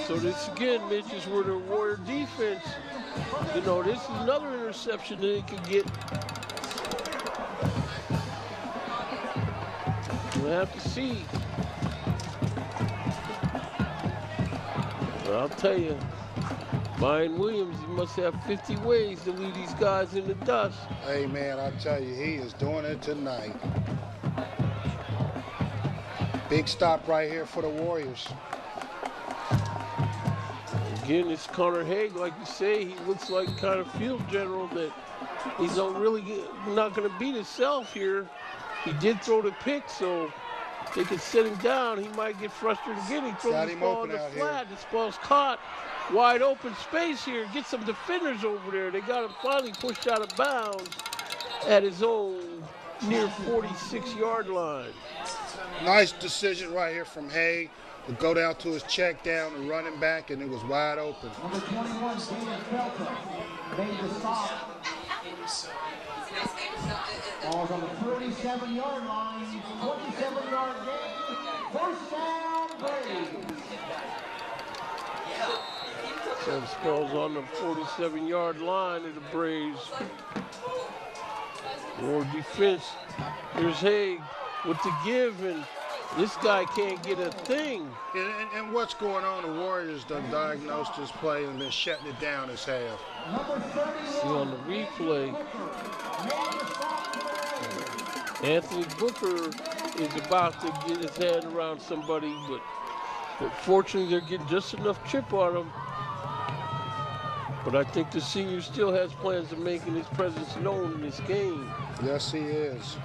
So this again, Mitch, is where the Warrior defense, you know, this is another interception that they could get. We'll have to see. But I'll tell you, Brian Williams, he must have 50 ways to leave these guys in the dust. Hey, man, I tell you, he is doing it tonight. Big stop right here for the Warriors. Again, it's Connor Haig, like you say, he looks like kind of field general that he's not going to beat himself here. He did throw the pick, so they could set him down. He might get frustrated again. He throws the ball in the flat. This ball's caught. Wide open space here. Get some defenders over there. They got him finally pushed out of bounds at his own near 46-yard line. Nice decision right here from Haig to go down to his check down and run him back, and it was wide open. Number 21, David Felton, made the stop. Ball's on the 37-yard line, 27-yard gain, first down, Braves. So this ball's on the 47-yard line of the Braves. More defense. Here's Haig with the give, and this guy can't get a thing. And what's going on? The Warriors done diagnosed this play and been shutting it down this half. See on the replay, Anthony Booker is about to get his hand around somebody, but fortunately they're getting just enough chip on him. But I think the senior still has plans of making his presence known in this game. Yes, he is.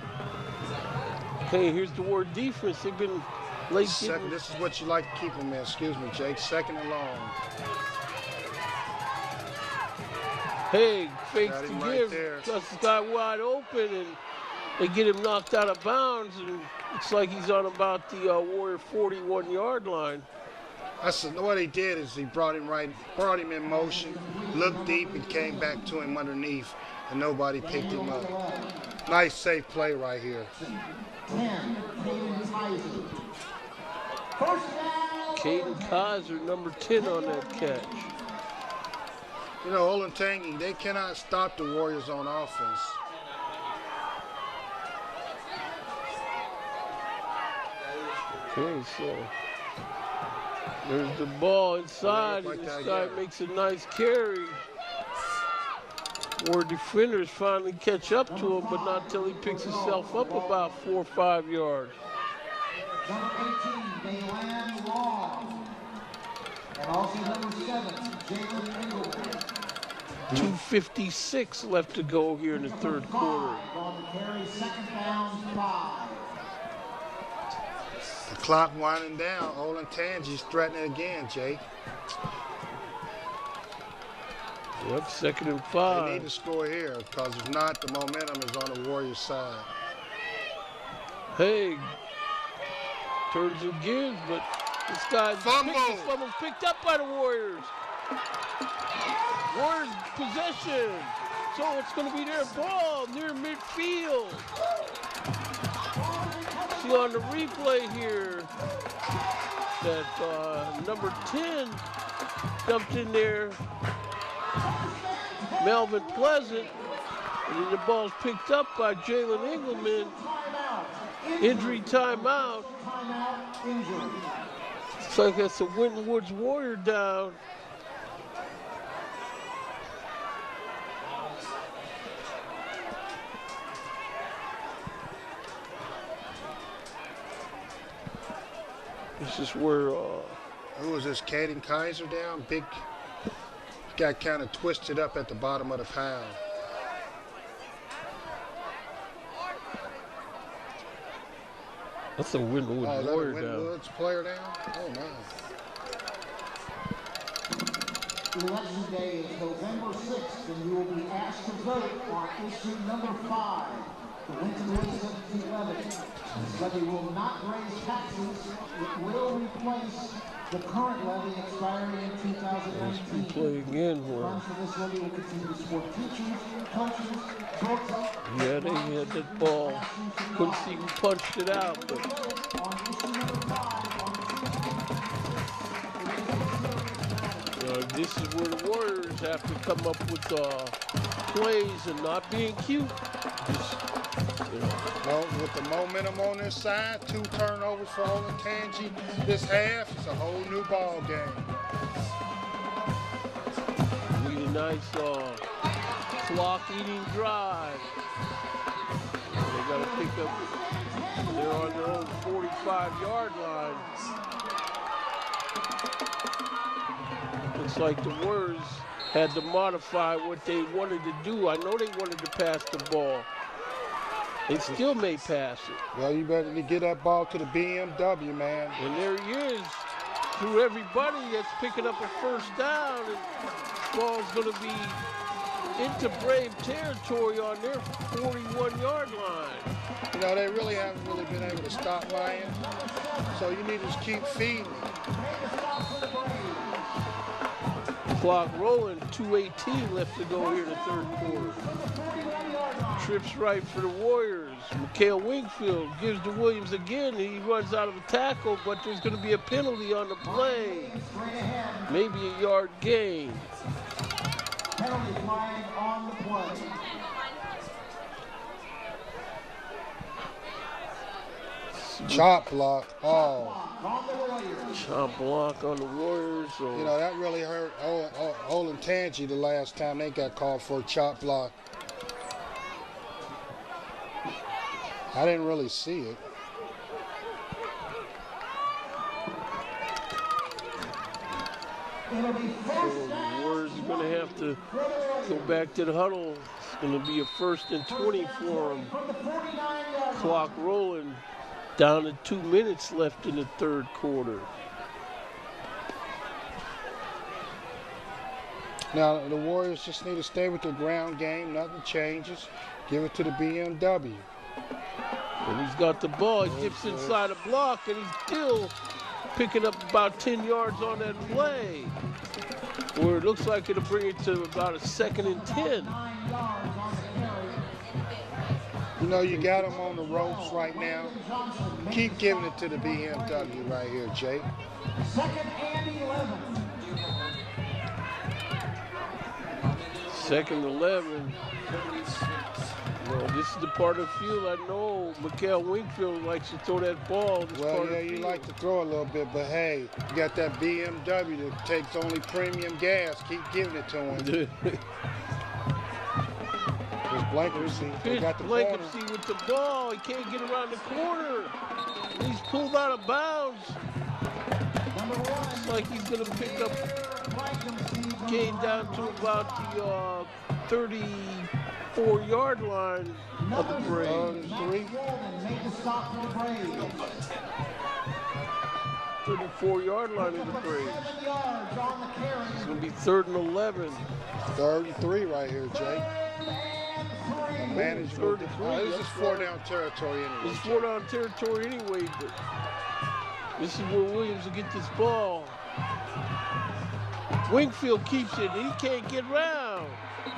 Okay, here's the Warrior defense. They've been late. This is what you like to keep them in. Excuse me, Jake. Second and long. Haig fakes the right give. Just this guy wide open, and they get him knocked out of bounds, and it's like he's on about the Warrior 41-yard line. What he did is he brought him in motion, looked deep, and came back to him underneath, and nobody picked him up. Nice safe play right here. Caden Kaiser, number 10 on that catch. You know, Olentangy, they cannot stop the Warriors on offense. Okay, so there's the ball inside, and this guy makes a nice carry. Warrior defenders finally catch up to him, but not till he picks himself up about 4 or 5 yards. Number 18, they land long. And also number 7, Jalen Engelman. 2:56 left to go here in the third quarter. On the carry, second down, 5. The clock winding down. Olentangy's threatening again, Jake. Yep, 2nd and 5. They need to score here, because if not, the momentum is on the Warriors' side. Haig turns and gives, but this guy's fumble picked up by the Warriors. Warriors possession. So it's going to be their ball near midfield. See on the replay here that number 10 jumped in there, Melvin Pleasant, and then the ball's picked up by Jalen Engelman. Injury timeout. Looks like that's a Winton Woods Warrior down. This is where who was this? Caden Kaiser down? got kind of twisted up at the bottom of the pile. That's a Winwood Warrior down. Winwood's player down? Oh, my. Election Day is November 6th, and you will be asked to vote on issue number 5, the Winton Levy 1711. The levy will not raise taxes. It will replace the current levy expiring in 2019. Play again for Funds for this levy will continue to support teachers, coaches, shortstop. Yeah, they had that ball. Couldn't see who punched it out, but this is where the Warriors have to come up with plays and not being cute. Just, Well, with the momentum on this side, 2 turnovers for Olentangy this half, it's a whole new ball game. really nice clock-eating drive. They got to pick up. They're on their own 45-yard line. Looks like the Warriors had to modify what they wanted to do. I know they wanted to pass the ball. They still may pass it. Well, you better get that ball to the BMW, man. And there he is, through everybody that's picking up a first down, and ball's going to be into Brave territory on their 41-yard line. You know, they really haven't been able to stop Ryan, so you need to just keep feeding. Clock rolling, 2:18 left to go here in the third quarter. Trips right for the Warriors. Mikhail Wingfield gives to Williams again. He runs out of a tackle, but there's going to be a penalty on the play. Maybe a yard gain. Penalty flag on the play. Chop block. Oh. Chop block on the Warriors. So. You know, that really hurt Olentangy the last time they got called for a chop block. I didn't really see it. So the Warriors are going to have to go back to the huddle. It's going to be a 1st and 20 for them. Clock rolling. Down to 2 minutes left in the third quarter. Now, the Warriors just need to stay with their ground game. Nothing changes. Give it to the BMW. And he's got the ball. He dips inside a block, and he's still picking up about 10 yards on that play. Where it looks like it'll bring it to about a 2nd and 10. You know, you got them on the ropes right now. Keep giving it to the BMW right here, Jake. 2nd and 11. 2nd 11. Well, this is the part of the field I know Mikhail Wingfield likes to throw that ball. Well, yeah, you like to throw a little bit, but hey, you got that BMW that takes only premium gas. Keep giving it to him. There's Blankercy. They got the Blankercy with the ball. He can't get around the corner. He's pulled out of bounds. Looks like he's going to pick up, gain down to about the 34-yard line of the Braves. 34-yard line of the Braves. It's going to be 3rd and 11. 3rd and 3 right here, Jake. Manageable. This is 4-down territory anyway. It's 4-down territory anyway, but this is where Williams will get this ball. Wingfield keeps it. He can't get around.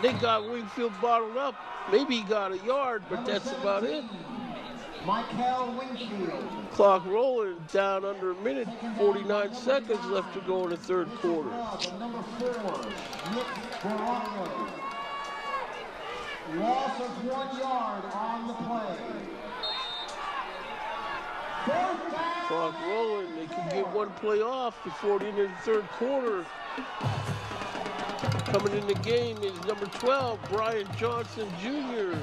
They got Wingfield bottled up. Maybe he got a yard, but that's about it. Michael Wingfield. Clock rolling, down under a minute, 49 seconds left to go in the third quarter. Number 4, Nick Baracco. Loss of 1 yard on the play. Clock rolling. They can get one play off before the end of the third quarter. Coming in the game is number 12, Brian Johnson Jr.,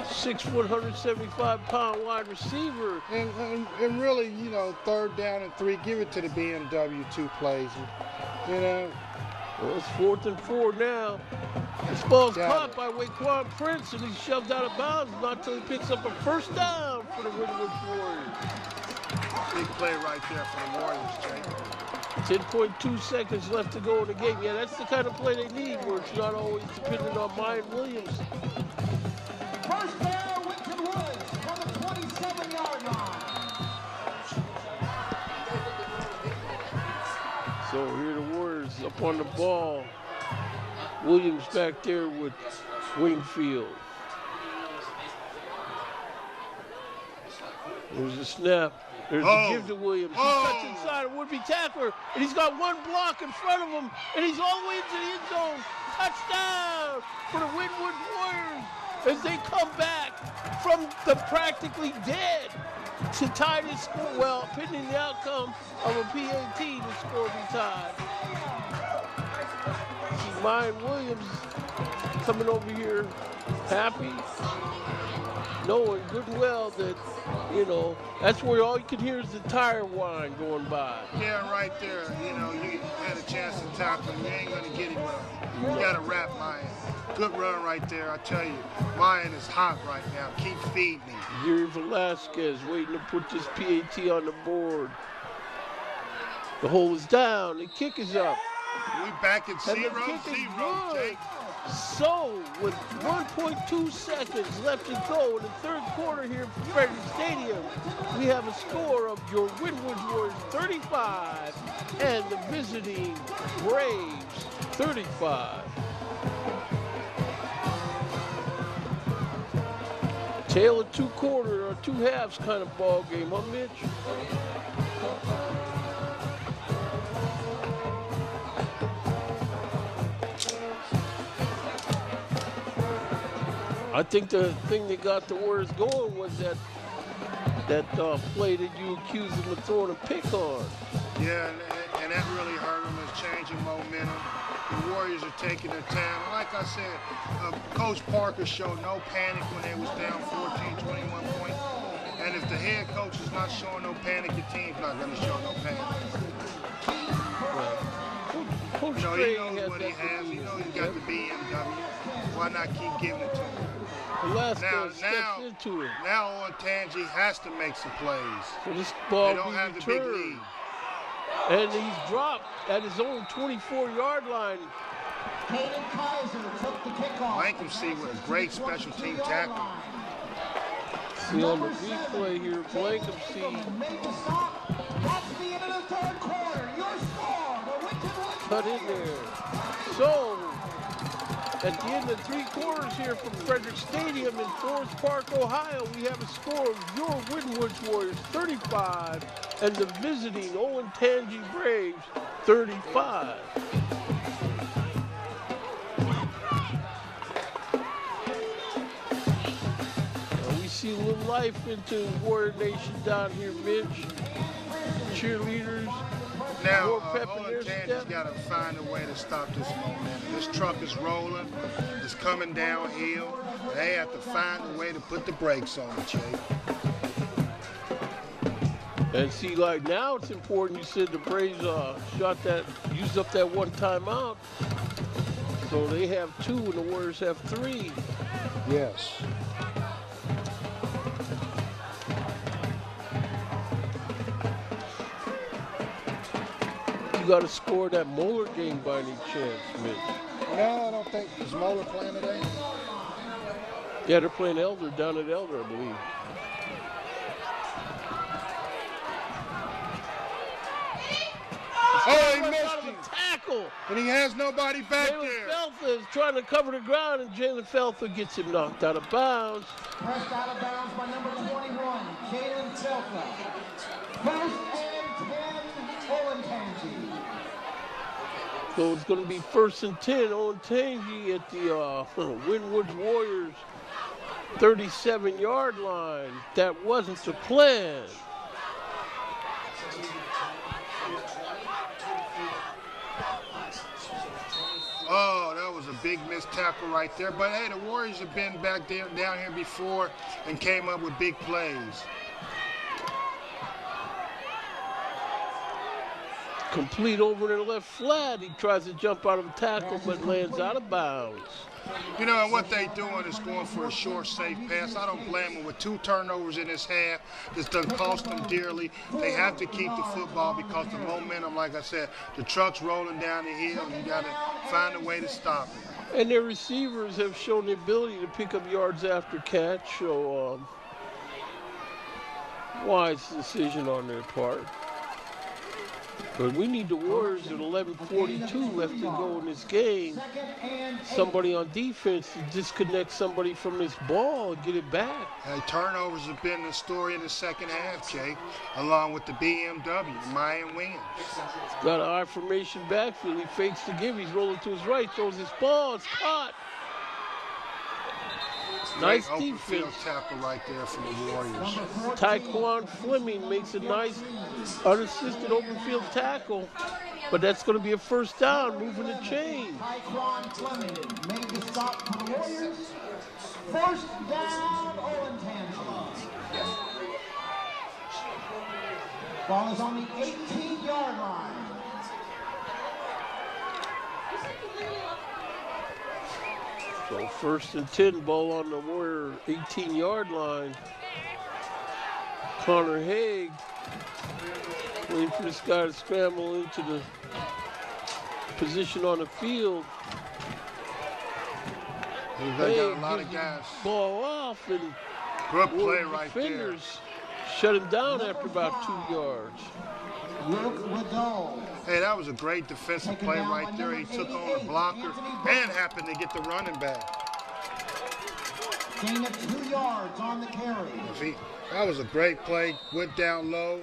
6 foot, 175-pound wide receiver. And really, you know, 3rd down and 3, give it to the BMW 2 plays. You know, Well, it's 4th and 4 now. This ball's caught by Waquan Prince, and he's shoved out of bounds. Not until he picks up a first down for the Winwood Warriors. Big play right there for the Warriors, Jay. 10.2 seconds left to go in the game. Yeah, that's the kind of play they need where it's not always dependent on Mayan Williams. First down, Winton Woods from the 27-yard line. So here the Warriors up on the ball. Williams back there with Wingfield. There's a snap. There's a give to Williams. He cuts inside a would-be tackler, and he's got one block in front of him, and he's all the way into the end zone. Touchdown for the Winwood Warriors as they come back from the practically dead to tie this score. Well, pending the outcome of a PAT, the score will be tied. See Mayan Williams coming over here happy, knowing good and well that, you know, that's where all you can hear is the tire whine going by. Yeah, right there. You know, you had a chance to tackle him. You ain't going to get him well. You got to wrap Mayan. Good run right there. I tell you, Mayan is hot right now. Keep feeding him. Yuri Velasquez waiting to put this PAT on the board. The hole is down. The kick is up. We back at 0-0, Jake. So, with 1.2 seconds left to go in the third quarter here at Frederick Stadium, we have a score of your Winwood Warriors 35 and the visiting Braves 35. Tale of two quarters or two halves kind of ball game, huh, Mitch? I think the thing that got the Warriors going was that play that you accused them of throwing a pick on. Yeah, and that really hurt them. It's changing momentum. The Warriors are taking their time. Like I said, Coach Parker showed no panic when they was down 14, 21 points. And if the head coach is not showing no panic, your team's not going to show no panic. Coach you know, he knows what he has. He knows he's got the BMW. Why not keep giving it to him? Now Olentangy has to make some plays. So this ball they don't have the big lead. And he's dropped at his own 24-yard line. Blankenship with a great special team tackle. See on the replay here, Blankenship. Cut in there. So, at the end of 3 quarters here from Frederick Stadium in Forest Park, Ohio, we have a score of your Winwood Warriors 35 and the visiting Olentangy Braves 35. We see a little life into Warrior Nation down here, Mitch. Cheerleaders. Now, Olentangy's got to find a way to stop this momentum. This truck is rolling. It's coming downhill. They have to find a way to put the brakes on it, Jake. And see, like now it's important. You said the Braves used up that one timeout. So they have 2 and the Warriors have 3. Yes. You got to score that Moeller game by any chance, Mitch? No, I don't think. Is Moeller playing today? Yeah, they're playing Elder down at Elder, I believe. Oh, he missed him. Tackle. And he has nobody back there. Jalen Feltha is trying to cover the ground, and Jalen Feltha gets him knocked out of bounds. Pressed out of bounds by number 21, Jalen Feltha. First and 10, Olentangy. So it's going to be 1st and 10. Olentangy at the Winwood Warriors 37-yard line. That wasn't the plan. Oh, that was a big missed tackle right there. But hey, the Warriors have been back there, down here before and came up with big plays. Complete over in the left flat. He tries to jump out of the tackle, but lands out of bounds. You know, and what they doing is going for a short, safe pass. I don't blame them. With 2 turnovers in this half, this done cost them dearly. They have to keep the football because the momentum, like I said, the truck's rolling down the hill, and you got to find a way to stop it. And their receivers have shown the ability to pick up yards after catch, so wise decision on their part. But we need the Warriors at 11:42 left to go in this game. Somebody on defense to disconnect somebody from this ball and get it back. Hey, turnovers have been the story in the second half, Jake, along with the BMW, Mayan wins. Got an I formation backfield. He fakes the give. He's rolling to his right, throws his ball. It's caught. Nice open defense. field tackle right there from the Warriors. Taekwon Fleming makes a nice unassisted open field tackle, but that's going to be a first down, moving the chain. Taekwon Fleming made the stop for the Warriors. First down, Olentangy. Ball is on the 18-yard line. So first and 10, ball on the Warrior 18-yard line. Connor Haig waiting for this guy to scramble into the position on the field. They got a lot of guys. Ball off, and good play right there. Defenders shut him down after about 2 yards. Hey, that was a great defensive play right there. He took on the blocker and happened to get the running back. Gain of 2 yards on the carry. That was a great play. Went down low.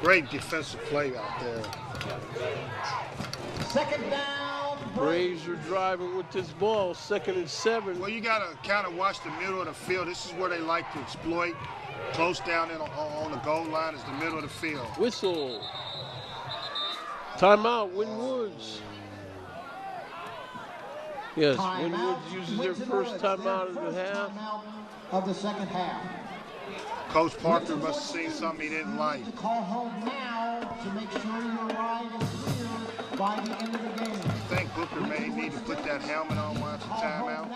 Great defensive play out there. Second down. Braves are driving with this ball, 2nd and 7. Well, you got to kind of watch the middle of the field. This is where they like to exploit. Close down on the goal line is the middle of the field. Whistle. Timeout, Winwoods. Yes, Winwoods uses their first timeout of the half. Of the second half. Coach Parker must have seen something he didn't like. To call home now to make sure your ride is clear by the end of the game. I think Booker may need to put that helmet on while it's a timeout.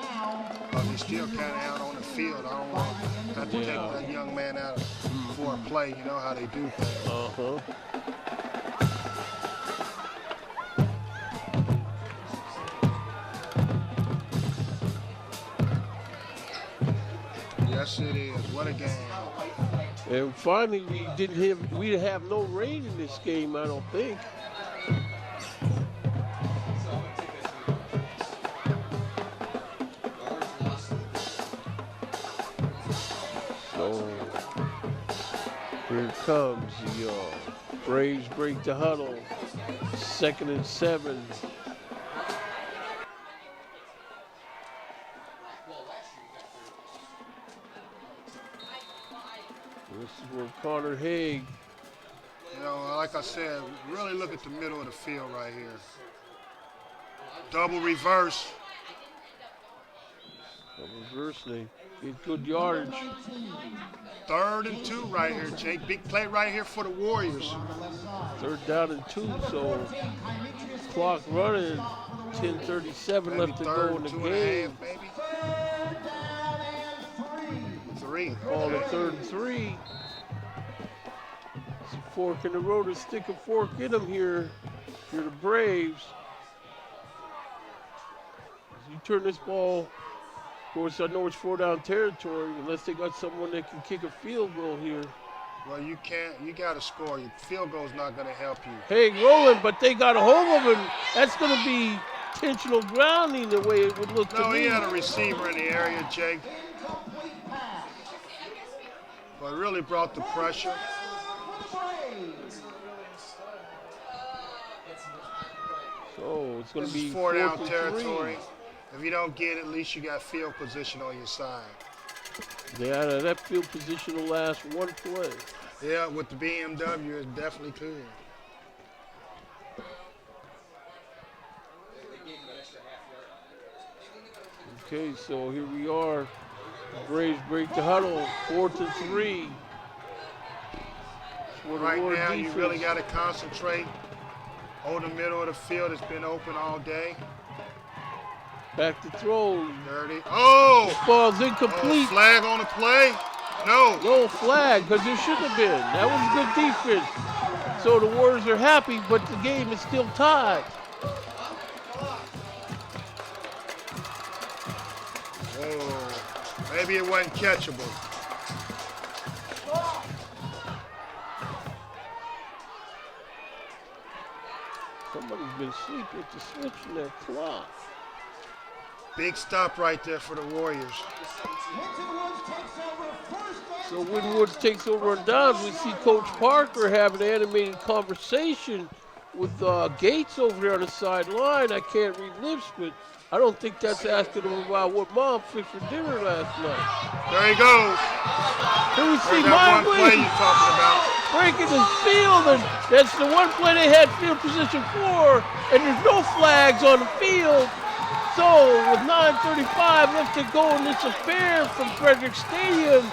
Because he's still kind of out on the field. I don't want to have to take that young man out for a play. You know how they do things. Yes, it is. What a game. And finally, we have no rain in this game, I don't think. So here it comes. The Braves break the huddle. 2nd and 7. This is where Connor Haig. You know, like I said, really look at the middle of the field right here. Double reverse. Double reverse, they get good yardage. 3rd and 2 right here, Jake. Big play right here for the Warriors. 3rd down and 2, so clock running. 10:37 left to go in the game. Three. Call it 3rd and 3. It's a fork in the road to stick a fork in them here. If you're the Braves. As you turn this ball, of course, I know it's 4-down territory unless they got someone that can kick a field goal here. Well, you can't. You got to score. Your field goal's not going to help you. Haig rolling, but they got a hold of him. That's going to be intentional grounding the way it would look to me. No, he had a receiver in the area, Jake. But really brought the pressure. So it's going to be 4-down territory. If you don't get it, at least you got field position on your side. Yeah, that field position will last one play. Yeah, with the BMW, it definitely could. Okay, so here we are. Braves break the huddle, 4th and 3. Right now, you really got to concentrate Hold the middle of the field. It's been open all day. Back to throw. Dirty. Oh! Ball's incomplete. Oh, flag on the play? No. No flag, because there should have been. That was good defense. So the Warriors are happy, but the game is still tied. Oh, maybe it wasn't catchable. Somebody's been sleeping with the switch in that clock. Big stop right there for the Warriors. So Winton Woods takes over on downs. We see Coach Parker having an animated conversation with Gates over there on the sideline. I can't read lips, but I don't think that's asking him about what mom fixed for dinner last night. There he goes. Here we see that one Mike play you're talking about. breaking the field, and that's the one play they had field position for, and there's no flags on the field. So with 9:35 left to go in this affair from Frederick Stadium,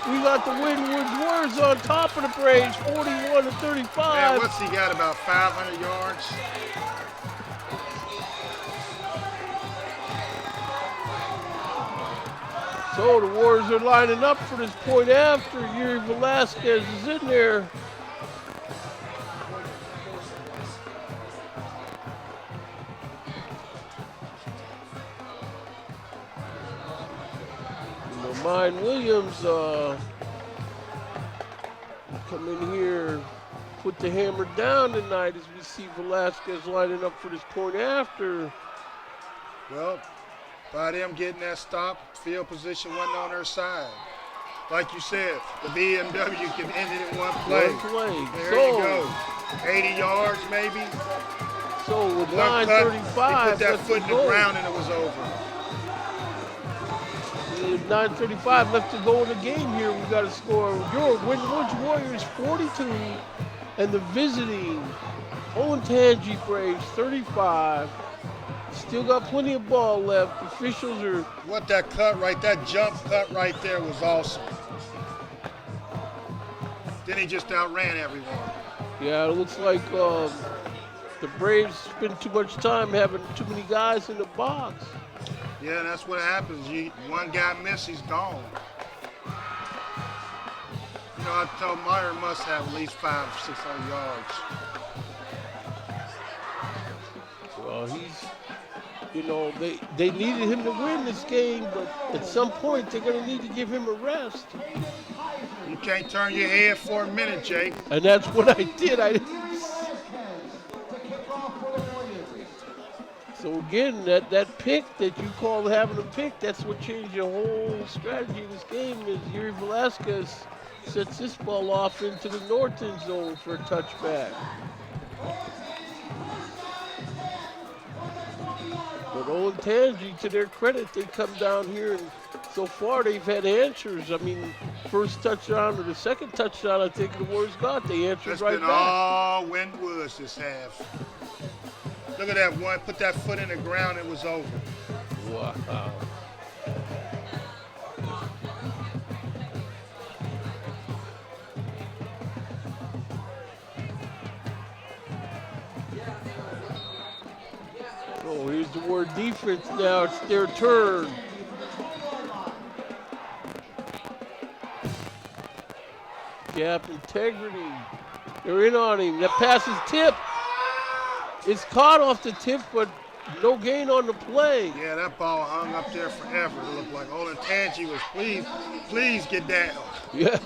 we got the Winton Woods Warriors on top of the Braves, 41-35. Man, what's he got, about 500 yards? So the Warriors are lining up for this point after. Yuri Velasquez is in there. Mine Williams come in here, put the hammer down tonight as we see Velasquez lining up for this point after. Well, by them getting that stop, field position wasn't on their side. Like you said, the BMW can end it in one play. There you go. 80 yards maybe. So with 9:35, he put that foot in the ground and it was over. 9:35 left to go in the game here. We got to score. Your Winton Woods Warriors 42 and the visiting Olentangy Braves 35. Still got plenty of ball left. Officials are. What that cut right, that jump cut right there was awesome. Then he just outran everyone. Yeah, it looks like the Braves spend too much time having too many guys in the box. Yeah, that's what happens. One guy miss, he's gone. You know, I told Meyer must have at least 500 or 600 yards. Well, you know, they needed him to win this game, but at some point they're going to need to give him a rest. You can't turn your head for a minute, Jake. And that's what I did. So again, that pick that you call having a pick, that's what changed your whole strategy in this game. Is Yuri Velasquez sets this ball off into the north end zone for a touchback. But Olentangy, to their credit, they come down here and so far they've had answers. I mean, first touchdown or the second touchdown I think the Warriors got, they answered That's right been back. all Winton Woods this half. Look at that one, put that foot in the ground, it was over. Wow. So here's the Warrior defense now, it's their turn. Gap integrity. They're in on him. That pass is tipped. It's caught off the tip, but no gain on the play. Yeah, that ball hung up there forever. It looked like Olentangy was, please get down. Yeah.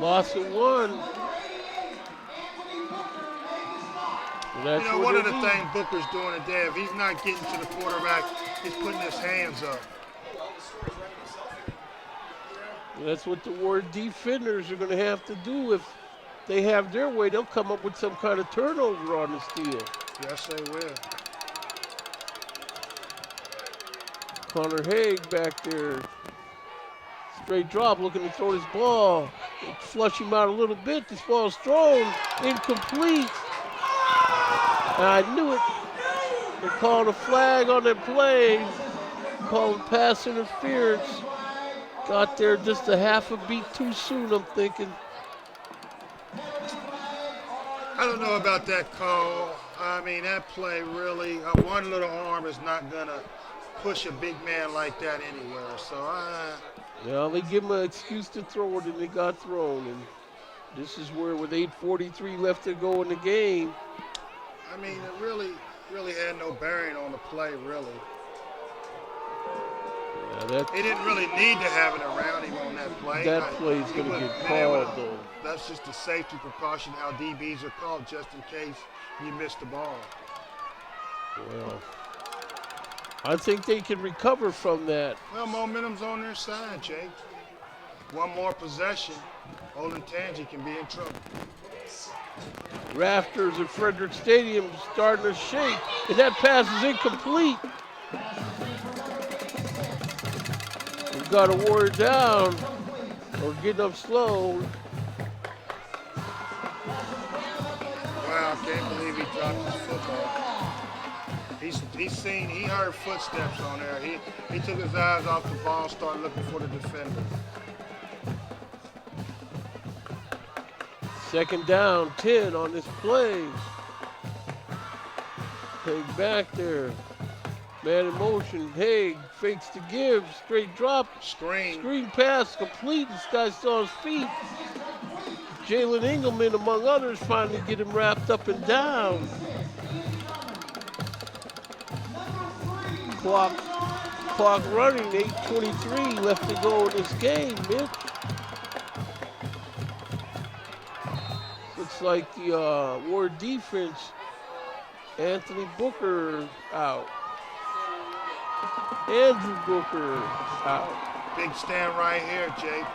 Loss of one. You know, one of the things Booker's doing today, if he's not getting to the quarterback, he's putting his hands up. That's what the Warrior defenders are going to have to do. If they have their way, they'll come up with some kind of turnover on this deal. Yes, they will. Connor Haig back there. Straight drop, looking to throw this ball. Flush him out a little bit. This ball's thrown. Incomplete. And I knew it. They called a flag on that play. Called pass interference. Got there just a half a beat too soon, I'm thinking. I don't know about that call. I mean, that play really, one little arm is not going to push a big man like that anywhere. So, yeah, they give him an excuse to throw it, and it got thrown. And this is where, with 8:43 left to go in the game. I mean, it really had no bearing on the play, really. Yeah, he didn't really need to have it around him on that play. That play's going to get called, though. That's just a safety precaution, how DBs are called, just in case you miss the ball. Well, I think they can recover from that. Well, momentum's on their side, Jake. One more possession, Olentangy can be in trouble. Rafters at Frederick Stadium starting to shake, and that pass is incomplete. We've got to Warrior down, or getting up slow. Wow, I can't believe he dropped his football. He heard footsteps on there. He took his eyes off the ball, started looking for the defender. Second down, 10 on this play. Haig back there. Man in motion. Haig fakes to give. Straight drop. Screen pass complete. This guy's still on his feet. Jalen Engelman, among others, finally get him wrapped up and down. Clock running. 8:23 left to go in this game, Mitch. Looks like the Warrior defense, Anthony Booker out. Andrew Booker out. Big stand right here, Jake.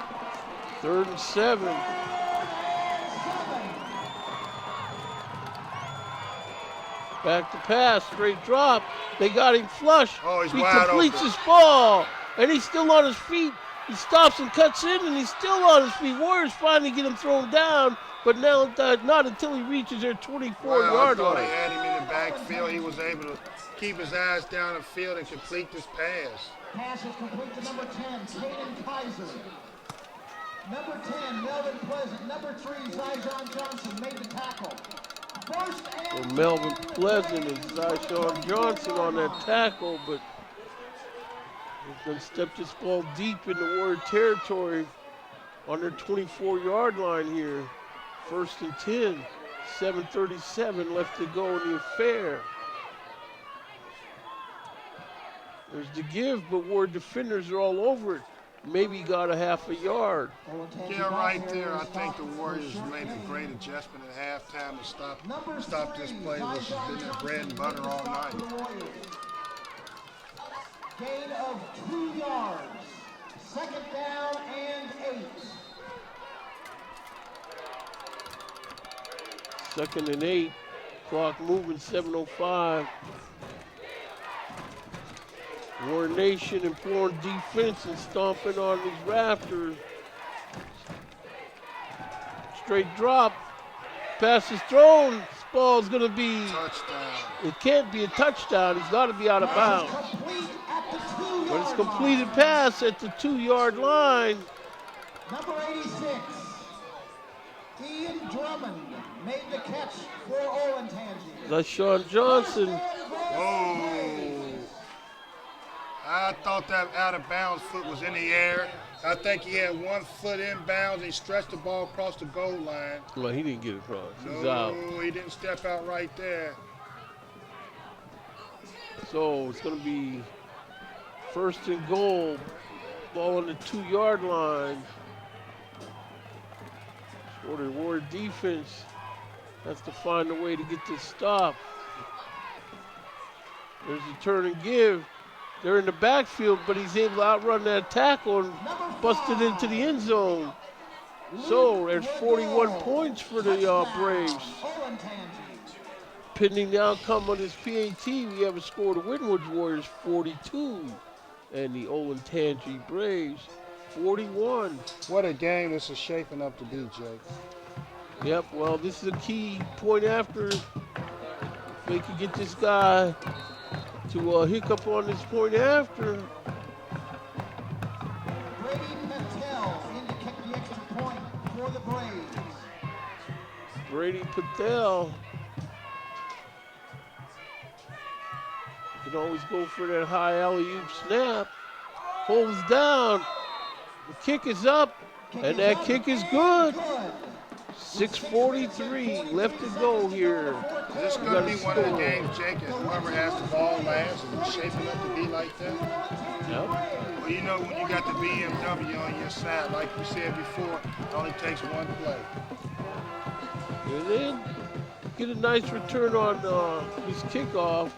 3rd and 7. Back to pass, straight drop. They got him flush. Oh, he's he wide completes open. his ball, and he's still on his feet. He stops and cuts in, and he's still on his feet. Warriors finally get him thrown down, but now not until he reaches their 24-yard I thought line. he had him in the backfield. He was able to keep his eyes down the field and complete this pass. Pass is complete to number 10, Caden Kaiser. Number 10, Melvin Pleasant. Number 3, Zyjon Johnson made the tackle. Well, Melvin Pleasant and Zyjon Johnson on that tackle, but he's going to step this ball deep into Warrior territory on their 24-yard line here. 1st and 10, 7:37 left to go in the affair. There's the give, but Warrior defenders are all over it. Maybe got a half a yard. Yeah, right there. I think the Warriors made a great adjustment at halftime to stop this play, which has been their bread and butter all night. Gain of 2 yards. 2nd down and 8. 2nd and 8. Clock moving, 7:05. Warrior Nation imploring defense and stomping on these rafters. Straight drop. Pass is thrown. This ball's going to be... Touchdown. It can't be a touchdown. He's got to be out of bounds. But it's completed pass at the 2-yard line. Number 86, Ian Drummond made the catch for Olentangy. That's Sean Johnson. Whoa. I thought that out-of-bounds foot was in the air. I think he had 1 foot inbounds. He stretched the ball across the goal line. Well, he didn't get across. He's No, out. he didn't step out right there. So it's going to be 1st and goal. Ball on the 2-yard line. So the Warrior defense has to find a way to get this stop. There's a turn and give. They're in the backfield, but he's able to outrun that tackle and bust it into the end zone. So there's 41 points for the Braves. Pending the outcome of this PAT, we have a score to Winwood Warriors 42 and the Olentangy Braves 41. What a game this is shaping up to be, Jake. Yep, well, this is a key point after. If they could get this guy to hiccup on this point after. Brady Patel in to kick the extra point for the Braves. Brady Patel. You can always go for that high alley-oop snap. Holds down. The kick is up, and that kick is good. 6:43 left to go here. Is this going to be one of the games, Jake, that whoever has the ball last is shaping up to be like that? Yep. Well, you know, when you got the BMW on your side, like you said before, it only takes one play. And then get a nice return on this kickoff.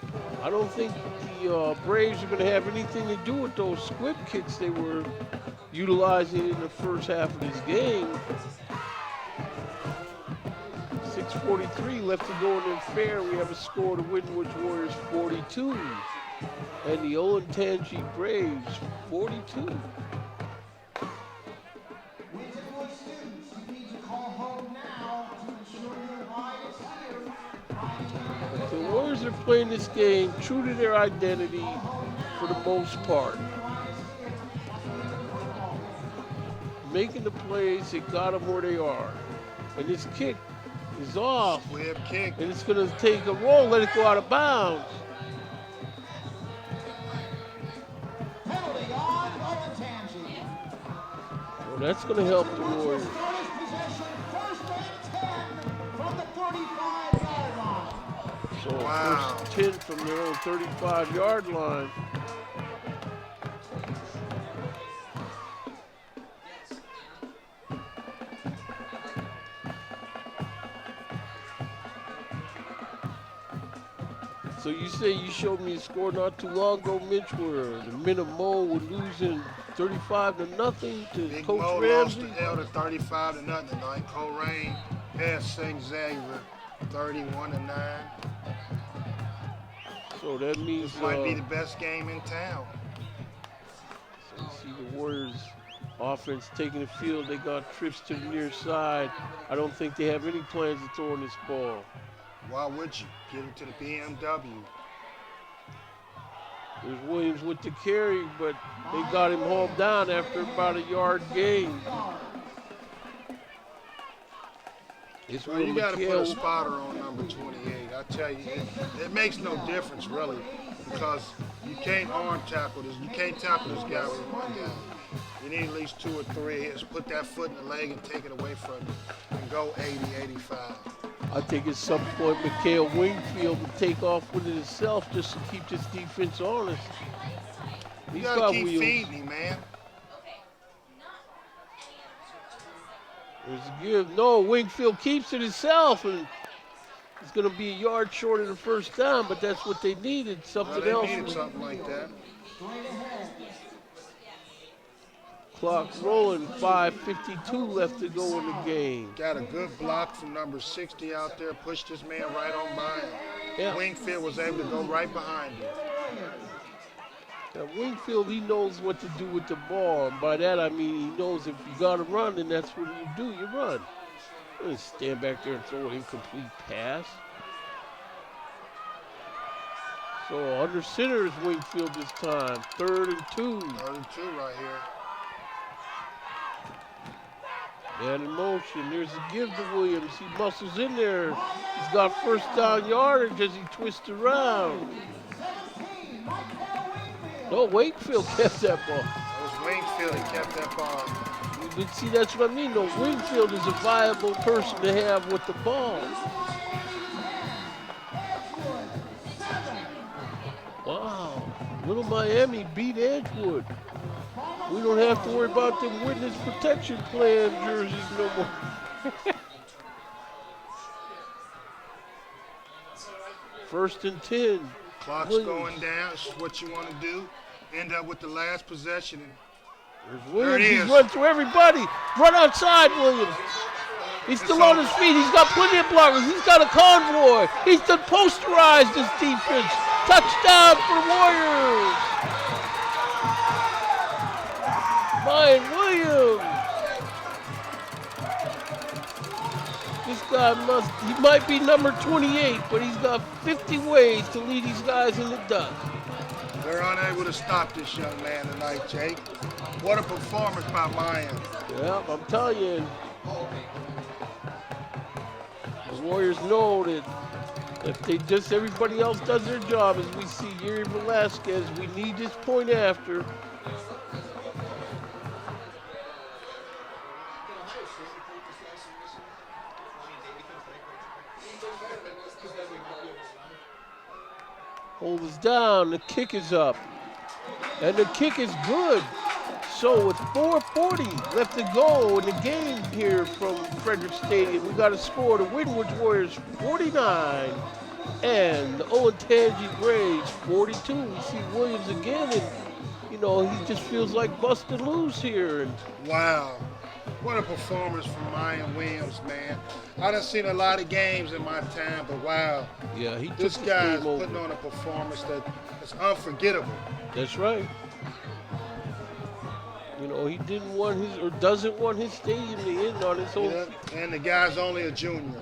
I don't think the Braves are going to have anything to do with those squib kicks they were utilizing in the first half of this game. 6:43 left to go in the fair. We have a score to Winton Warriors 42 and the Olentangy Braves 42. Winton Woods students, you need to call home now to ensure your ride is here. The Warriors are playing this game true to their identity for the most part. Making the plays that got them where they are. And this kick is off. Squib kick. And it's going to take a roll, let it go out of bounds. Penalty on Olentangy. Well, that's going to help the Warriors. Bonus possession, first and 10 from the 35-yard line. So Wow. first 10 from their own 35-yard line. So you say you showed me a score not too long ago, Mitch, where the Minamo were losing 35-0 to Big Coach Mo Ramsey. lost the L to 35-0 tonight. Coleraine has St. Xavier 31-9. So that means This might be the best game in town. so you see the Warriors offense taking the field. They got trips to the near side. I don't think they have any plans of throwing this ball. Why would you? Give it to the BMW. There's Williams with the carry, but they got him hauled down after about a yard gain. It's Well, you got to put a spotter on number 28. I tell you, it makes no difference really, because you can't arm tackle this. You can't tackle this guy with one guy. You need at least 2 or 3. Just put that foot in the leg and take it away from you, and go 80, 85. I think at some point Mikhail Wingfield will take off with it himself just to keep this defense honest. You He's got got to keep wheels. feeding him, man. There's a give. No, Wingfield keeps it himself, and it's going to be a yard short of the first down, but that's what they needed, something Well, else. they needed something like that. Clock rolling, 5:52 left to go in the game. Got a good block from number 60 out there. Pushed this man right on by him. Yeah. Wingfield was able to go right behind him. Now, Wingfield, he knows what to do with the ball, and by that I mean he knows if you got to run, then that's what you do, you run. You don't stand back there and throw an incomplete pass. So under center is Wingfield this time, 3rd and 2. 3rd and 2 right here. And in motion, there's a give to Williams. He muscles in there. He's got first down yardage as he twists around. No, Wakefield kept that ball. It was Wingfield that kept that ball. But see, that's what I mean. No, Wingfield is a viable person to have with the ball. Wow. Little Miami beat Edgewood. We don't have to worry about them witness protection plan jerseys no more. First and 10. Clock's Williams. going down. It's what you want to do. End up with the last possession. There's There Williams. it He's is. run through everybody. Run outside, Williams. He's still on his feet. He's got plenty of blockers. He's got a convoy. He's done posterized this defense. Touchdown for Warriors. Ryan Williams. This guy he might be number 28, but he's got 50 ways to lead these guys in the dust. They're unable to stop this young man tonight, Jake. What a performance by Miami. Yeah, I'm telling you. The Warriors know that if everybody else does their job, as we see Yuri Velasquez, we need this point after. Hold us down, the kick is up. And the kick is good. So with 4:40 left to go in the game here from Frederick Stadium, we got a score. The Winwood Warriors 49 and the Olentangy Braves 42. We see Williams again, and he just feels like busting loose here. And wow, what a performance from Ryan Williams, man. I done seen a lot of games in my time, but wow. Yeah, this guy's putting on a performance that's unforgettable. That's right. He doesn't want his stadium to end on his own. And the guy's only a junior.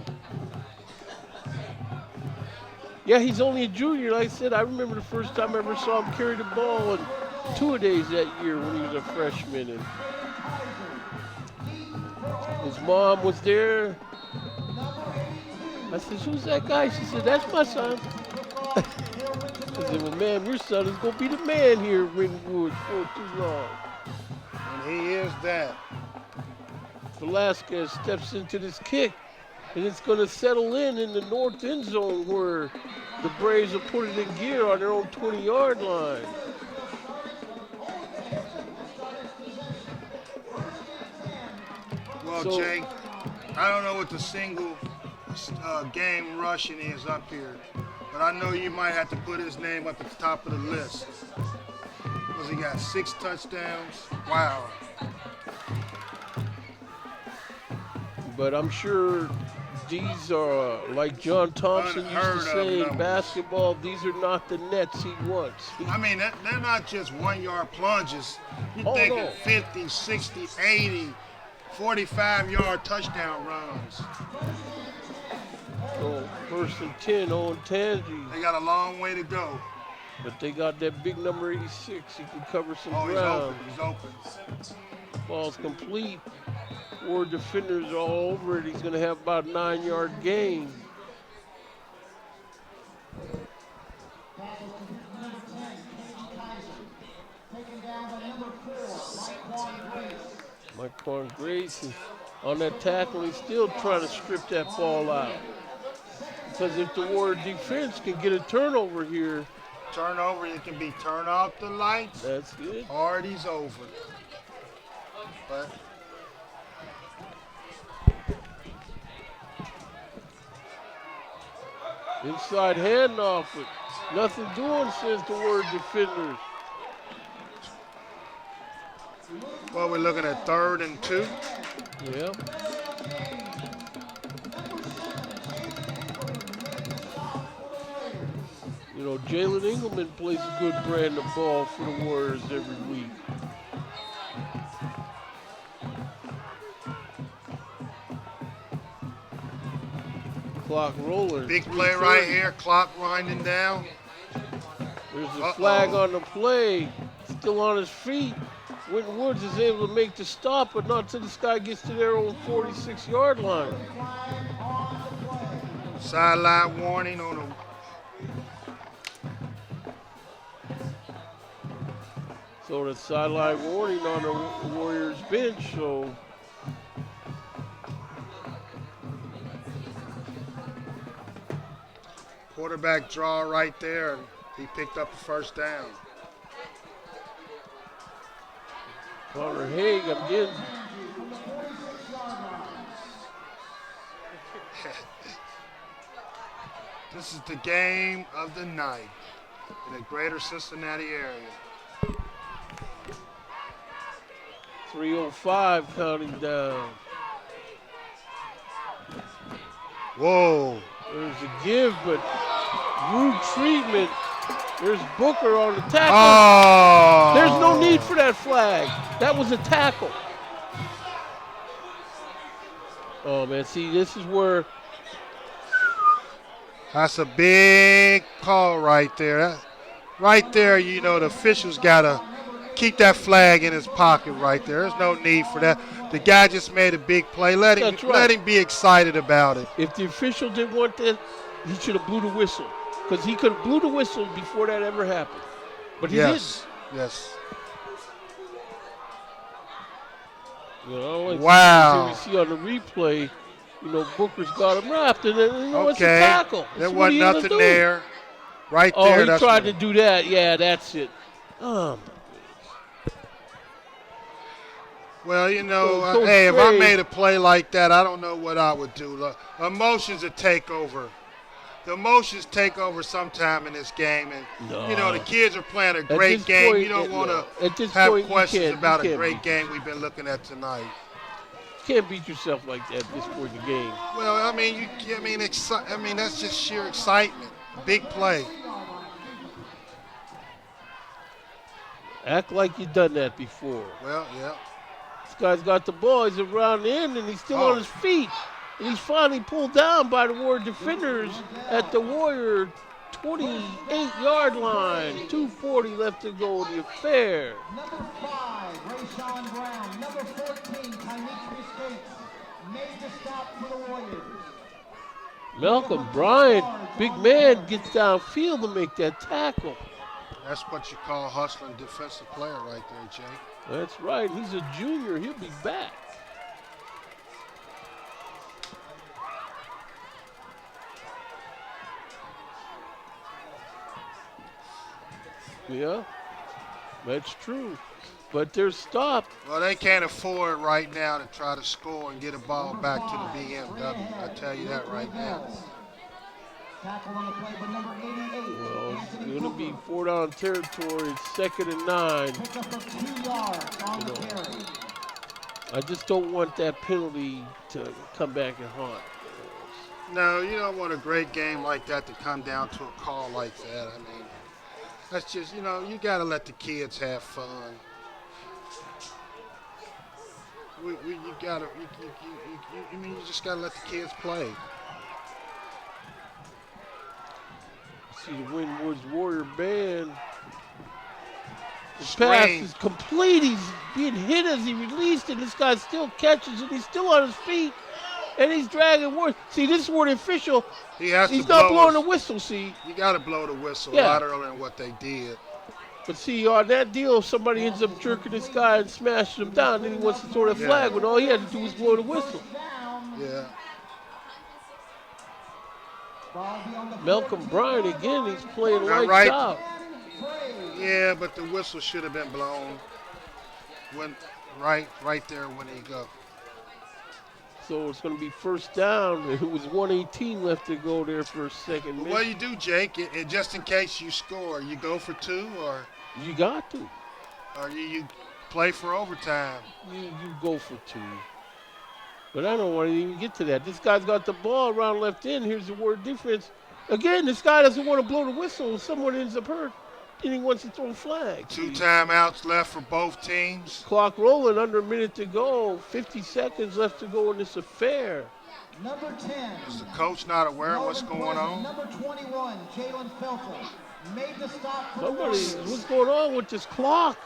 Yeah, he's only a junior. Like I said, I remember the first time I ever saw him carry the ball in two-a-days that year when he was a freshman. And his mom was there. I said, "Who's that guy?" She said, "That's my son." I said, "Well, man, your son is going to be the man here in Winwood for too long." He is that. Velasquez steps into this kick, and it's going to settle in the north end zone where the Braves will put it in gear on their own 20-yard line. Well, Jay, I don't know what the single game rushing is up here, but I know you might have to put his name up at the top of the list. Because he got 6 touchdowns. Wow. But I'm sure these are, like John Thompson used to say in basketball, these are not the nets he wants. I mean, they're not just 1-yard plunges. You're thinking 50, 60, 80, 45-yard touchdown runs. So, 1st and 10, Olentangy. They got a long way to go. But they got that big number 86. He can cover some ground. He's open. Ball's complete. 4 defenders all over it. He's going to have about a 9-yard gain. Mike Grace is on that tackle. He's still trying to strip that ball out. Because if the Warrior defense can get a turnover here. Turnover, it can be turn off the lights. That's good. Party's over. But inside handoff, but nothing doing, says the Warrior defenders. Well, we're looking at 3rd and 2. Yeah. Jalen Engelman plays a good brand of ball for the Warriors every week. Clock rolling. Big play right here, clock winding down. There's a flag on the play. Still on his feet. Winton Woods is able to make the stop, but not until this guy gets to their own 46-yard line. Sideline warning on a So the sideline warning on the Warriors bench, so quarterback draw right there, and he picked up the 1st down. Connor Haig again. This is the game of the night in the greater Cincinnati area. 3:05 counting down. Whoa. There's a give, but rude treatment. There's Booker on the tackle. Oh. There's no need for that flag. That was a tackle. Oh, man, see, this is where. That's a big call right there. Right there, the officials got to keep that flag in his pocket right there. There's no need for that. The guy just made a big play. Let him be excited about it. If the official didn't want that, he should have blew the whistle. Because he could have blew the whistle before that ever happened. But he didn't. Yes. You know, wow. You see on the replay, you know, Booker's got him wrapped, and then, you know, it's a tackle. There wasn't nothing there. Right there. Oh, he tried to do that. Yeah, that's it. Oh, well, you know, hey, if I made a play like that, I don't know what I would do. Emotions would take over. The emotions take over sometime in this game, and you know the kids are playing a great game. You don't want to have questions about a great game we've been looking at tonight. You can't beat yourself like that at this point in the game. Well, I mean, that's just sheer excitement. Big play. Act like you've done that before. Well, yeah. This guy's got the ball. He's around the end, and he's still on his feet. And he's finally pulled down by the Warrior defenders at the Warrior 28-yard line. 2:40 left to go in the affair. Number 5, Rayshawn Brown. Number 14, Tyreek Gates. Made the stop for the Warriors. Malcolm Bryant, big man, gets downfield to make that tackle. That's what you call hustling defensive player right there, Jake. That's right. He's a junior. He'll be back. Yeah, that's true. But they're stopped. Well, they can't afford right now to try to score and get a ball back to the BMW. I tell you that right now. Well, it's going to be 4-down territory. It's 2nd and 9. You know, I just don't want that penalty to come back and haunt. No, you don't want a great game like that to come down to a call like that. I mean, that's just, you know, you got to let the kids have fun. You just got to let the kids play. See the Winwood's Warrior band. The pass is complete. He's being hit as he released it. This guy still catches it. He's still on his feet. And he's dragging Warrior. See, this is where the official, he's not blowing the whistle, see. You got to blow the whistle a lot earlier than what they did. But see, on that deal, somebody ends up jerking this guy and smashing him down. Then he wants to throw that flag when all he had to do was blow the whistle. Yeah. Malcolm Bryant again, he's playing lights out. Yeah, but the whistle should have been blown right there when he go. So it's going to be 1st down. It was 1:18 left to go there for a second. What do you do, Jake? Just in case you score, you go for 2 or? You got to. Or you play for overtime. You go for 2. But I don't want to even get to that. This guy's got the ball around left end. Here's the Warrior defense. Again, this guy doesn't want to blow the whistle. Someone ends up hurt. And he wants to throw a flag. 2 timeouts left for both teams. Clock rolling, under a minute to go. 50 seconds left to go in this affair. Number 10. Is the coach not aware of what's going on? Number 21, Jalen Felton. Made the stop for what's going on with this clock?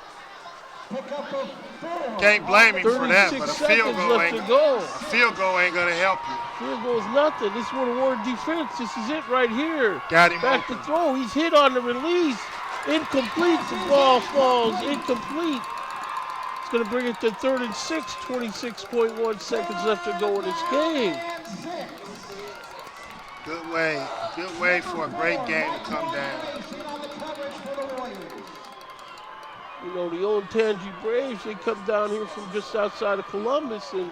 Can't blame him for that, but a field goal ain't going to help you. Field goal is nothing. This is what a Warrior defense. This is it right here. Got him back open. To throw. He's hit on the release. Incomplete. The ball falls. Incomplete. It's going to bring it to 3rd and 6. 26.1 seconds left to go in this game. Good way for a great game to come down. You know, the Olentangy Braves, they come down here from just outside of Columbus, and,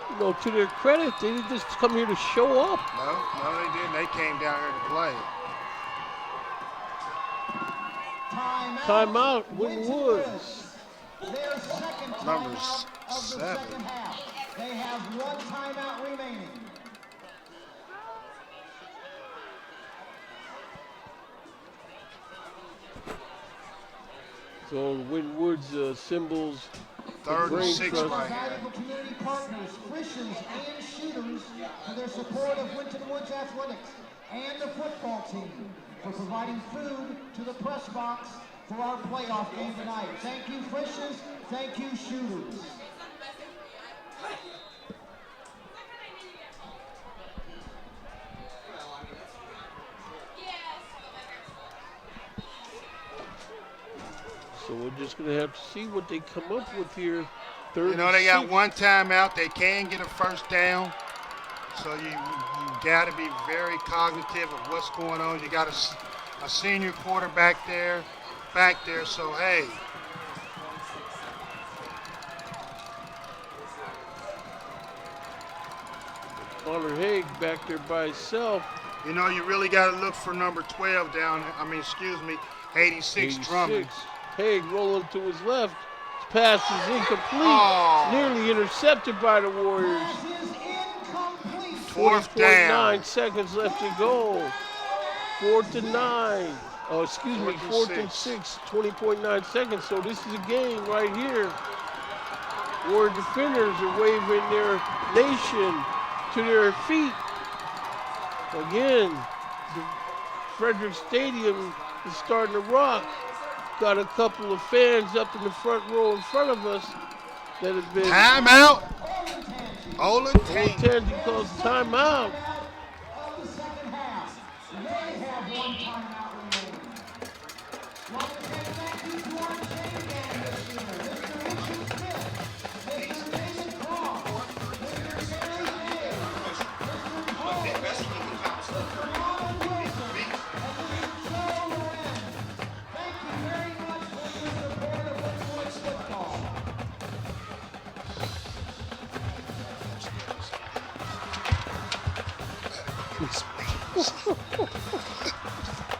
you know, to their credit, they didn't just come here to show up. No, they didn't. They came down here to play. Timeout, Winwoods. Numbers 7. They have 1 timeout remaining. So Winwood's symbols. 3rd and 6 right here. Community partners, Christians, and shooters for their support of Winton Woods Athletics and the football team for providing food to the press box for our playoff game tonight. Thank you, Frischers. Thank you, shooters. So we're just going to have to see what they come up with here. Third You know, they got 6. one timeout. They can get a first down. So you got to be very cognitive of what's going on. You got a senior quarterback back there. So, hey. Connor Haig back there by himself. You know, you really got to look for number 12 86 Drummond. Haig rolling to his left. His pass is incomplete. Oh. Nearly intercepted by the Warriors. Fourth down. 20.9 seconds left to go. 4th and 9. Oh, excuse me, 4th and 6. 20.9 seconds. So this is a game right here. Warrior defenders are waving their nation to their feet. Again, the Frederick Stadium is starting to rock. Got a couple of fans up in the front row in front of us that have been. Timeout. Olentangy calls timeout.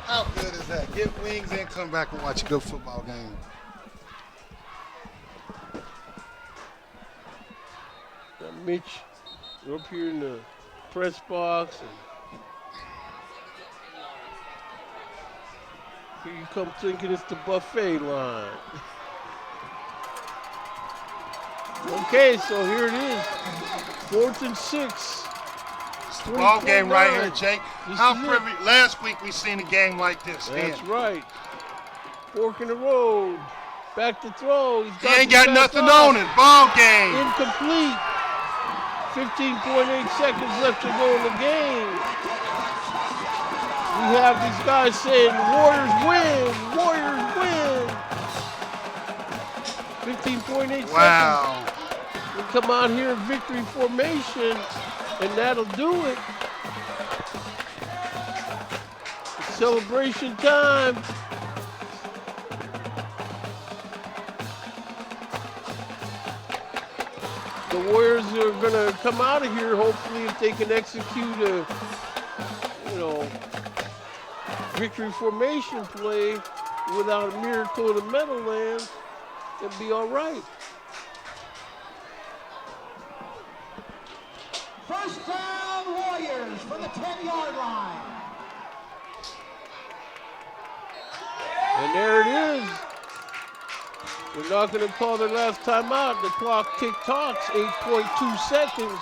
How good is that? Get wings and come back and watch a good football game. Now Mitch, you're up here in the press box. And here you come thinking it's the buffet line. Okay, so here it is. 4th and 6. Ball game right here, Jake. How privileged. Last week we seen a game like this. That's right. Fork in the road. Back to throw. He ain't got nothing on it. Ball game. Incomplete. 15.8 seconds left to go in the game. We have these guys saying, Warriors win. Warriors win. 15.8 seconds. Wow. We come out here in victory formation. And that'll do it. It's celebration time. The Warriors are going to come out of here, hopefully, if they can execute a, victory formation play without a miracle in the Meadowlands, it'll be all right. First down, Warriors from the 10-yard line. And there it is. We're not going to call their last timeout. The clock tick-tocks, 8.2 seconds.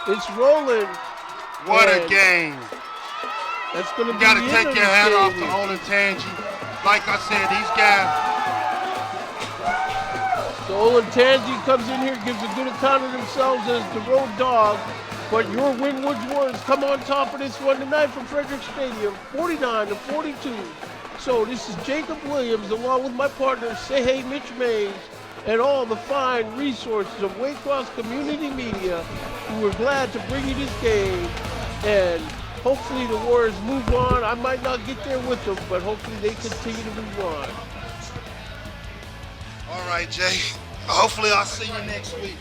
It's rolling. What a game. That's going to be You got to the take end of your the hat off to game. Olentangy. Like I said, these guys. So Olentangy comes in here, gives a good account of themselves as the road dog. But your Winwood's Warriors come on top of this one tonight from Frederick Stadium, 49-42. So this is Jacob Williams along with my partner, Say Hey Mitch Mays, and all the fine resources of Waycross Community Media, who are glad to bring you this game. And hopefully the Warriors move on. I might not get there with them, but hopefully they continue to move on. All right, Jay. Hopefully I'll see you next week.